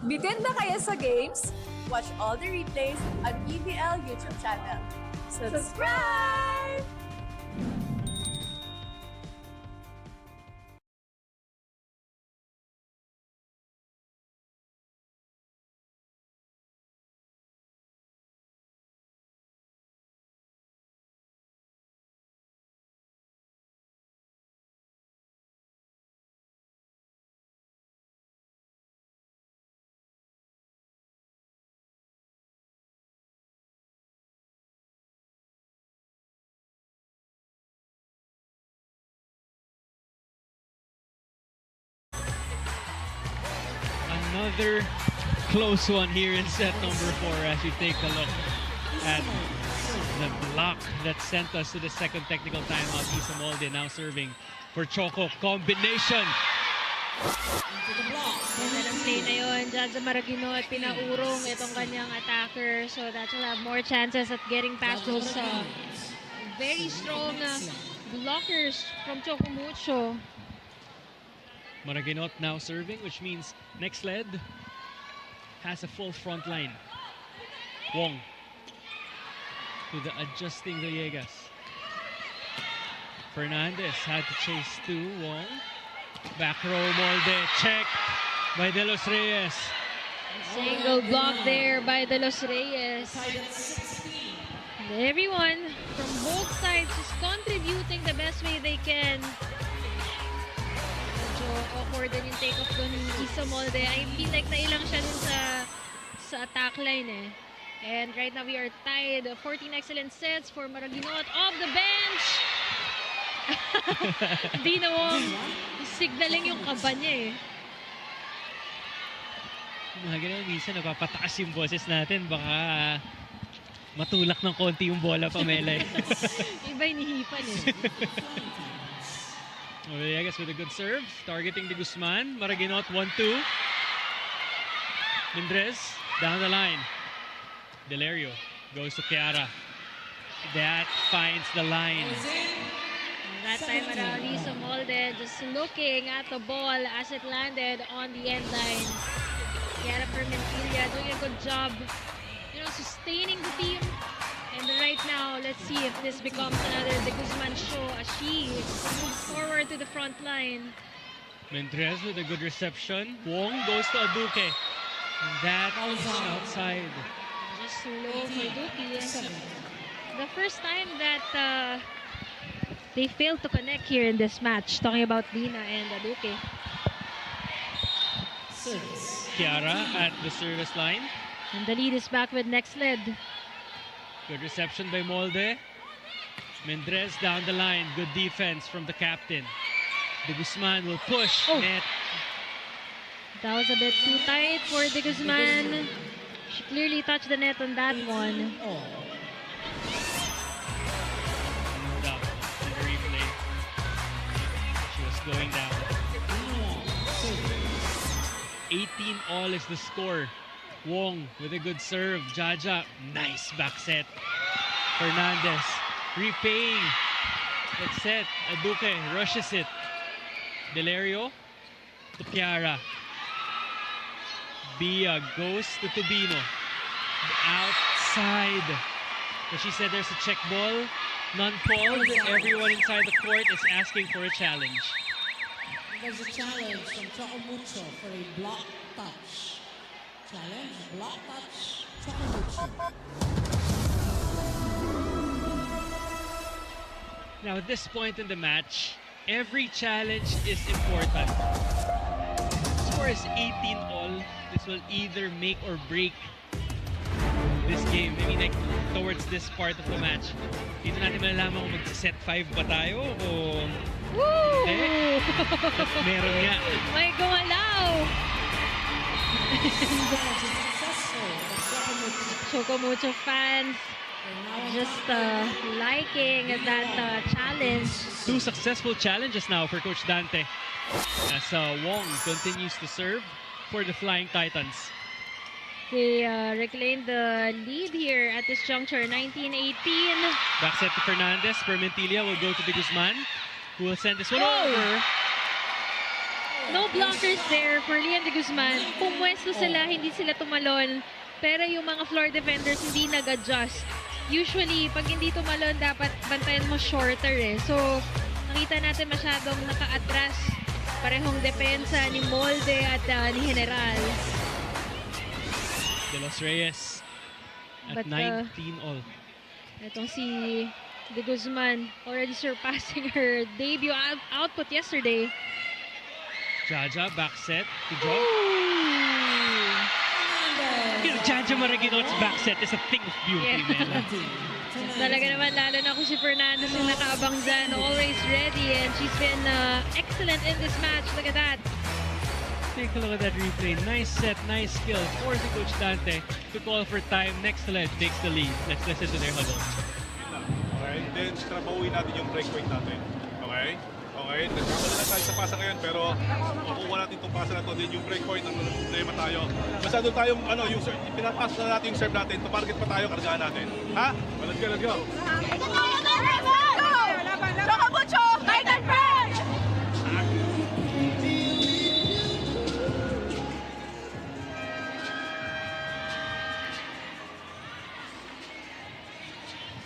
Bitin na kaya sa games? Watch all the replays on PVL YouTube channel. Subscribe! Another close one here in set number 4 as we take a look at the block that sent us to the second technical timeout. Isa Molde now serving for Choco. Combination. Ganda ng play na yun dyan sa Maragino at pinaurong itong kanyang attacker. So that will have more chances at getting past those very strong blockers from Choco Mucho. Maraginot now serving, which means NXLED has a full front line. Wong to the adjusting Villegas. Fernandez had to chase two. Wong. Back row Molde. Check by De Los Reyes. Single block there by De Los Reyes. And everyone from both sides is contributing the best way they can. Medyo awkward din yung take-off doon ni Isa Molde. I feel like nailang siya dun sa attack line eh. And right now we are tied. 14 excellent sets for Maraginot off the bench. Di na Wong signaling yung kaba niya eh. Mga ganun, minsan napapataas yung boses natin. Baka matulak ng konti yung bola pa, Melay. Iba hinihipan eh. Villegas with a good serve. Targeting the Guzman. Maraginot 1-2. Mendrez down the line. Delerio goes to Chiara. That finds the line. That time around, Isa Molde just looking at the ball as it landed on the end line. Chiara Permentilia doing a good job, sustaining the team. And right now, let's see if this becomes another De Guzman show as she moves forward to the front line. Mendrez with a good reception. Wong goes to Aduke. And that is outside. Just low for Duki. The first time that they failed to connect here in this match. Talking about Dina and Aduke. Chiara at the service line. And the lead is back with NXLED. Good reception by Molde. Mendrez down the line. Good defense from the captain. De Guzman will push. Net. That was a bit too tight for De Guzman. She clearly touched the net on that one. Going down. 18-all is the score. Wong with a good serve. Jaja, nice back set. Fernandez repaying that set. Aduke rushes it. Delerio to Chiara. Bia goes to Tubino. Outside. But she said there's a check ball. None called. Everyone inside the court is asking for a challenge. There's a challenge from Choco Mucho for a block touch. Challenge, block touch, Choco Mucho. Now at this point in the match, every challenge is important. The score is 18-all. This will either make or break this game. I mean, like, towards this part of the match. Dito natin malalaman kung mag-set 5 ba tayo o hindi. Meron nga. May gumalaw! Choco Mucho fans just liking that challenge. 2 successful challenges now for Coach Dante as Wong continues to serve for the Flying Titans. They reclaimed the lead here at this juncture, 19-18. Back set to Fernandez. Permentilia will go to De Guzman, who will send this one over. No blockers there for Lian De Guzman. Pumwesto sila, hindi sila tumalon. pero yung mga floor defenders hindi nag-adjust. Usually, pag hindi tumalon, dapat bantayan mo shorter eh. So, nakita natin masyadong naka-atras parehong depensa ni Molde at ni General. De Los Reyes at But, 19 all. Itong si De Guzman already surpassing her debut output yesterday. Jaja, back set to drop. Jaja Maraguinot's back set is a thing of beauty, man. Talaga naman, lalo na kung si Fernandez yung nakaabang dyan, always ready, and she's been excellent in this match. Look at that. Take a look at that replay. Nice set, nice skill. Forcing Coach Dante to call for time. NXLED takes the lead. Let's listen to their huddle. Okay, then trabahuin natin yung break point natin. Okay? Okay, nagkamali na tayo sa pasa ngayon, pero makukuha natin itong pasa na to. Then yung break point, ang problema tayo. Masyado tayong, yung pinapasa na natin yung serve natin. Tumarget pa tayo, kargaan natin. Ha? Let's go, let's go. Choco Mucho Titan French!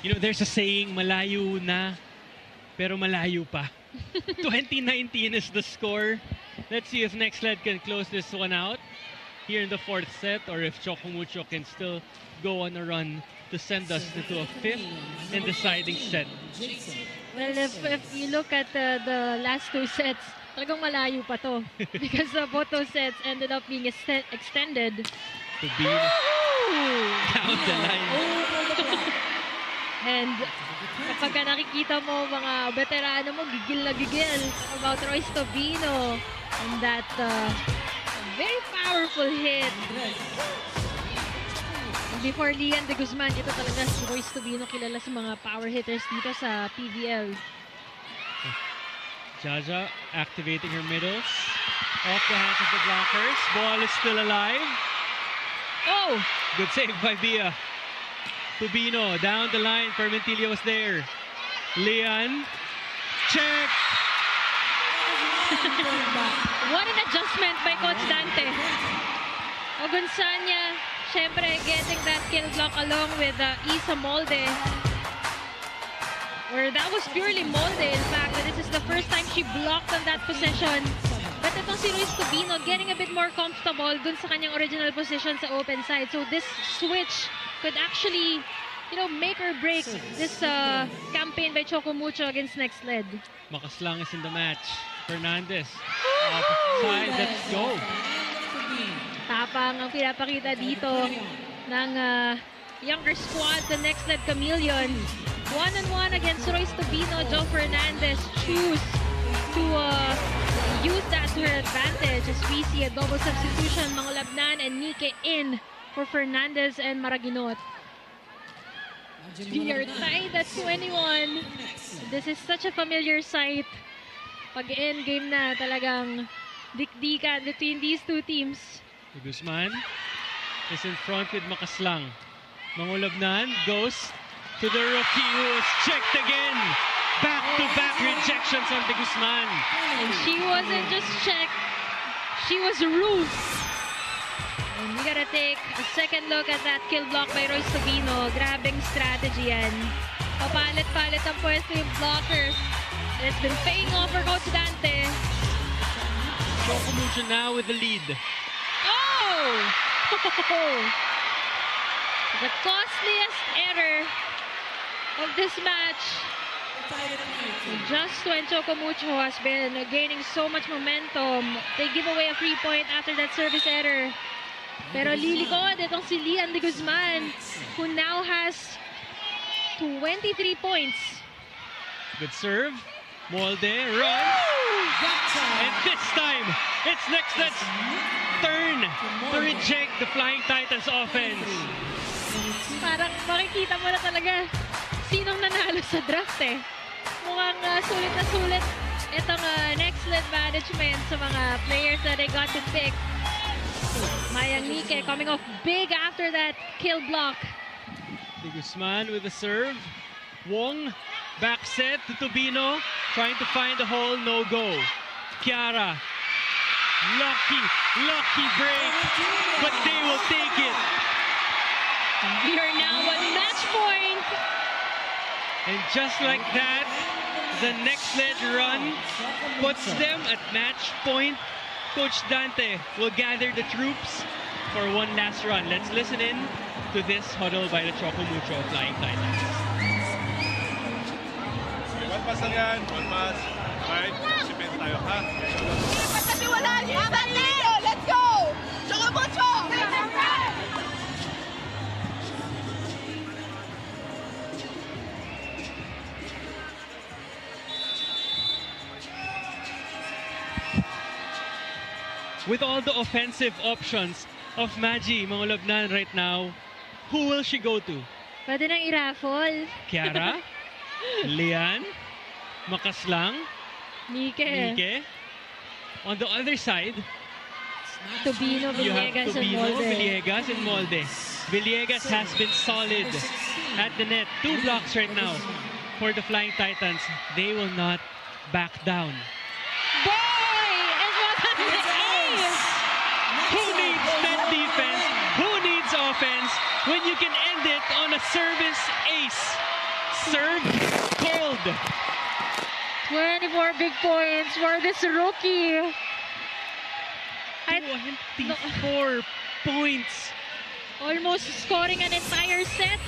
You know, there's a saying, malayo na, pero malayo pa. 2019 is the score. Let's see if NXLED can close this one out here in the fourth set, or if Choco Mucho can still go on a run to send us into a fifth and deciding set. Well, if you look at the last two sets, talagang malayo pa to. Because both those sets ended up being extended. To be down the line. And kapag nakikita mo mga veterano mo, gigil na gigil about Royce Tobino and that very powerful hit. And before Lian de Guzman, ito talaga si Royce Tobino, kilala sa mga power hitters dito sa PVL. Jaja activating her middles. Off the hands of the blockers. Ball is still alive. Oh! Good save by Bia. Tubino down the line. Permentilla was there. Lian. Check! What an adjustment by Coach Dante. Ogunsanya, syempre getting that kill block along with Isa Molde. Or that was purely Molde, in fact. This is the first time she blocked on that position. But itong si Royce Tobino getting a bit more comfortable dun sa kanyang original position sa open side. So this switch could actually, make or break this campaign by Choco Mucho against NXLED. Makaslang is in the match. Fernandez. Offside. Let's go. Tapang ang pinapakita dito ng younger squad, the NXLED Chameleons. One-on-one against Royce Tobino. Joe Fernandez choose to use that to her advantage as we see a double substitution. Mangulabnan and Nike in for Fernandez and Maraguinot. We are tied at 21. This is such a familiar sight. Pag end game na, talagang dikdikan between these two teams. Guzman is in front with Makaslang. Mangulabnan goes to the rookie who was checked again. Back-to-back rejections on the Guzman. And she wasn't just checked, she was rude. And we gotta take a second look at that kill block by Royce Tobino. Grabbing strategy yan. Papalit-palit ang pwesto yung blockers. And it's been paying off for Coach Dante. Choco Mucho now with the lead. Oh! The costliest error of this match. Just when Choco Mucho has been gaining so much momentum, they give away a free point after that service error. Pero lilikod itong si Lian de Guzman, who now has 23 points. Good serve. Molde runs. And this time, it's NXLED's turn to reject the Flying Titans offense. Parang makikita mo na talaga sinong nanalo sa draft eh. Mukhang sulit na sulit itong NXLED management sa mga players that they got to pick. Mayang Nike coming off big after that kill block. De Guzman with the serve. Wong, back set to Tobino, trying to find the hole, no go. Kiara, lucky break, but they will take it. We are now at match point. And just like that, the NXLED run puts them at match point. Coach Dante will gather the troops for one last run. Let's listen in to this huddle by the Choco Mucho Flying Titans. One pass lang yan, one pass. Alright, sipin tayo, ha? Let's go! Choco Mucho! With all the offensive options of Magi Mangolobnan right now, who will she go to? Pwede nang i-raffle. Kiara? Lian? Makaslang? Nike? On the other side, Tobino, you have Villegas, and Tobino, Molde. Villegas, and Molde. Villegas has been solid at the net. 2 blocks right now for the Flying Titans. They will not back down. Boy! And what an ace! Who needs net defense? Who needs offense when you can end it on a service ace? Serve cold. 24 big points for this rookie. 24 points. Almost scoring an entire set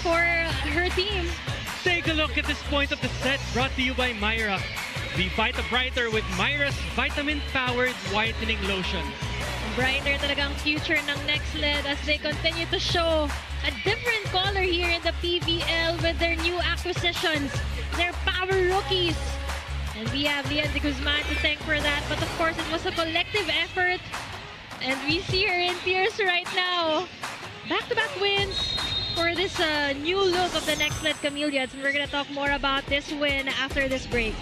for her team. Take a look at this point of the set, brought to you by Myra. Be Vita Brighter with Myra's vitamin-powered whitening lotion. Brighter talagang future ng NXLED as they continue to show a different color here in the PVL with their new acquisitions, their power rookies. And we have Lian de Guzman to thank for that. But of course, it was a collective effort. And we see her in tears right now. Back-to-back wins for this new look of the NXLED Chameleons. And we're going to talk more about this win after this break.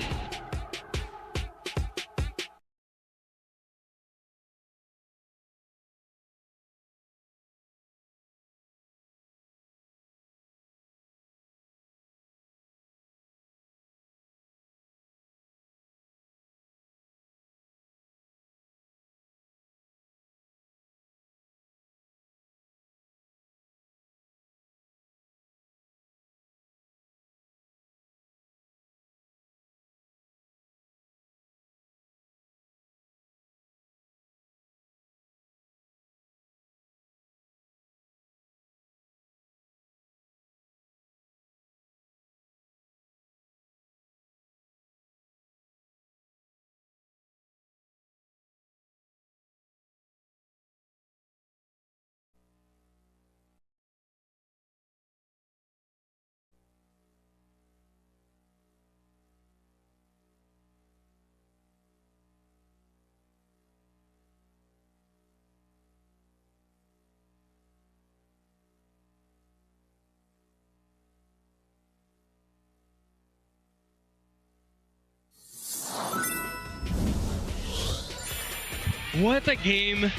What a game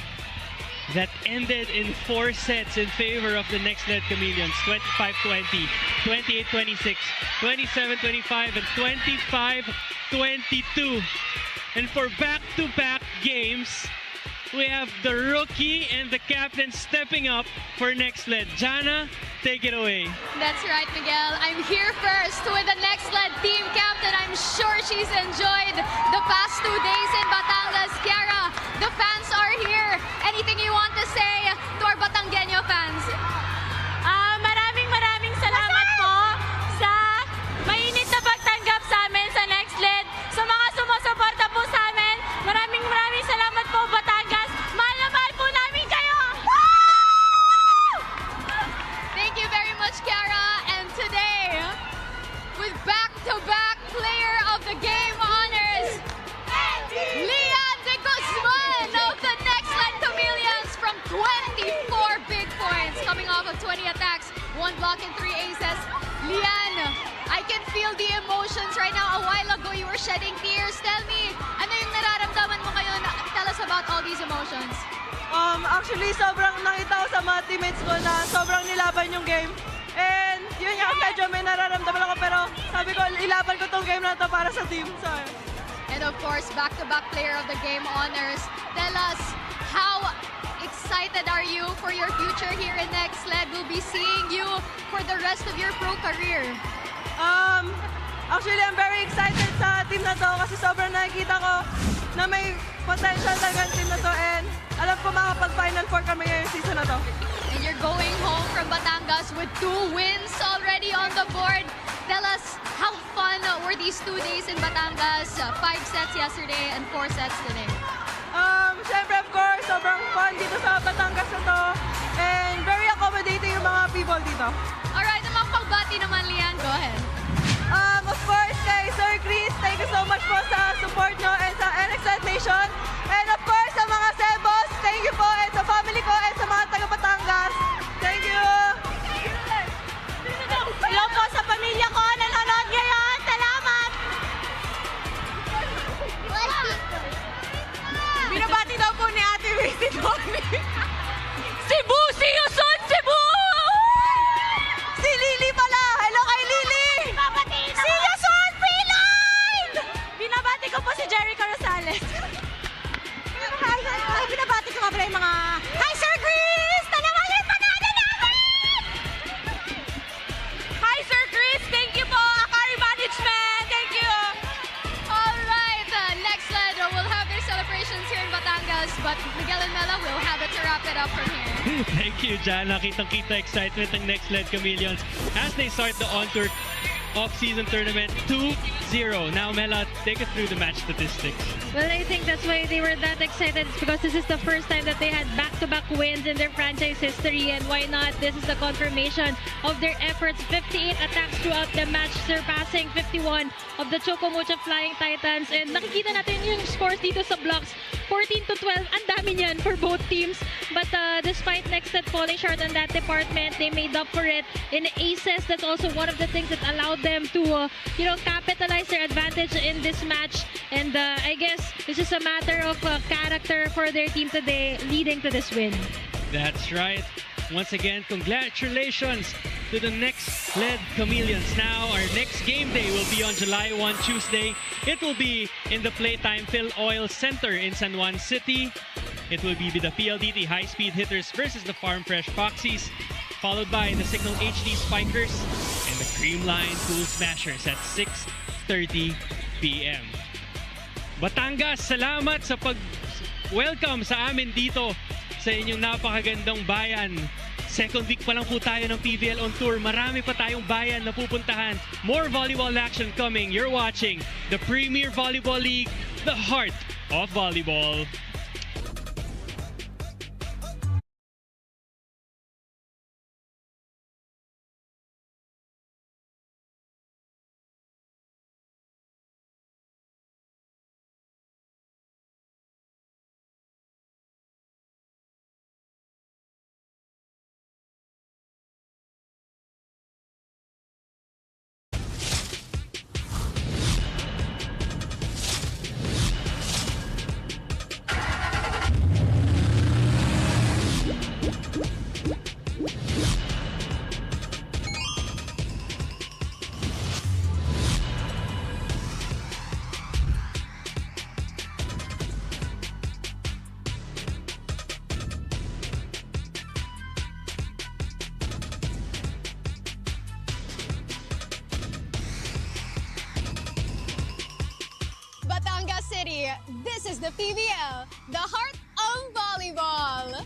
that ended in 4 sets in favor of the NXLED Chameleons. 25-20, 28-26, 27-25, and 25-22. And for back-to-back games, we have the rookie and the captain stepping up for NXLED. Jana, take it away. That's right, Miguel. I'm here first with the NXLED team captain. I'm sure she's enjoyed the past 2 days in Batangas. Kiara, the fans are here. Anything you want to say to our Batangueño fans? Maraming salamat po sa mainit na pagtanggap sa amin sa NXLED. Sa mga sumusuporta po sa amin, maraming salamat po, Batangas. Mahal na mahal po namin kayo! Thank you very much, Kiara. And today, with back-to-back player of the game honors, Lian de Guzman of the NXLED Chameleons from 24 big points, coming off of 20 attacks, 1 block and 3 aces. Lian, I can feel the emotions right now. A while ago, you were shedding tears. Tell me, ano yung nararamdaman mo ngayon? Tell us about all these emotions. Actually, sobrang nakita ko sa mga teammates ko na sobrang nilaban yung game. And yun nga, medyo may nararamdaman ako pero sabi ko, ilaban ko tong game na to para sa team. So, And of course, back-to-back player of the game honors. Tell us how excited excited are you for your future here in NXLED? We'll be seeing you for the rest of your pro career. Actually, I'm very excited sa team na to kasi sobrang nakikita ko na may potential talaga ang team na to and alam ko makapag-Final Four kami ngayong season na to. And you're going home from Batangas with 2 wins already on the board. Tell us how fun were these 2 days in Batangas? 5 sets yesterday and 4 sets today. Siyempre, of course, sobrang fun dito sa Batangas na to and very accommodating yung mga people dito. Alright, namang pagbati naman, Lian. Go ahead. Of course, kay Sir Chris, thank you so much po sa support nyo and sa NXLED Nation. And of course, sa mga Sebos, thank you po and sa family ko and sa mga taga Batangas. Thank you! Hello po sa pamilya ko, nanonood ngayon. Salamat! Binabati daw po ni Ate Wisi Tony. Cebu! See you soon, Cebu! Si Lily pala! Hello kay Lily! See you soon, Freeline! Binabati ko po si Jericho Rosales. Binabati ko nga pala yung mga... Hi, Sir Chris! Tanawan yung panalo namin! Hi, Sir Chris! Thank you po! Akari Management! Thank you! Alright, NXLED will have their celebrations here in Batangas, but Miguel and Mela will have it to wrap it up from here. Thank you, Jana. Kitang-kita excitement ng NXLED Chameleons as they start the on-tour off-season tournament 2-0. Now, Mela, take us through the match statistics. Well, I think that's why they were that excited because this is the first time that they had back-to-back wins in their franchise history, and why not? This is the confirmation of their efforts. 58 attacks throughout the match, surpassing 51 of the Choco Mucho Flying Titans. And nakikita natin yung scores dito sa blocks. 14-12, ang dami niyan for both teams. But despite NXLED falling short on that department, they made up for it in aces. That's also one of the things that allowed them to, capitalize their advantage in this match. And I guess it's just a matter of character for their team today, leading to this win. That's right. Once again, congratulations to the NXLED Chameleons. Now, our next game day will be on July 1, Tuesday. It will be in the Playtime Phil Oil Center in San Juan City. It will be the PLDT High-Speed Hitters versus the Farm Fresh Foxies, followed by the Signal HD Spikers and the Creamline Cool Smashers at 6:30 p.m. Batangas, salamat sa pag-welcome sa amin dito sa inyong napakagandang bayan. Second week pa lang po tayo ng PVL on tour. Marami pa tayong bayan na pupuntahan. More volleyball action coming. You're watching the Premier Volleyball League, the heart of volleyball. Batangas City, this is the PVL, the heart of volleyball.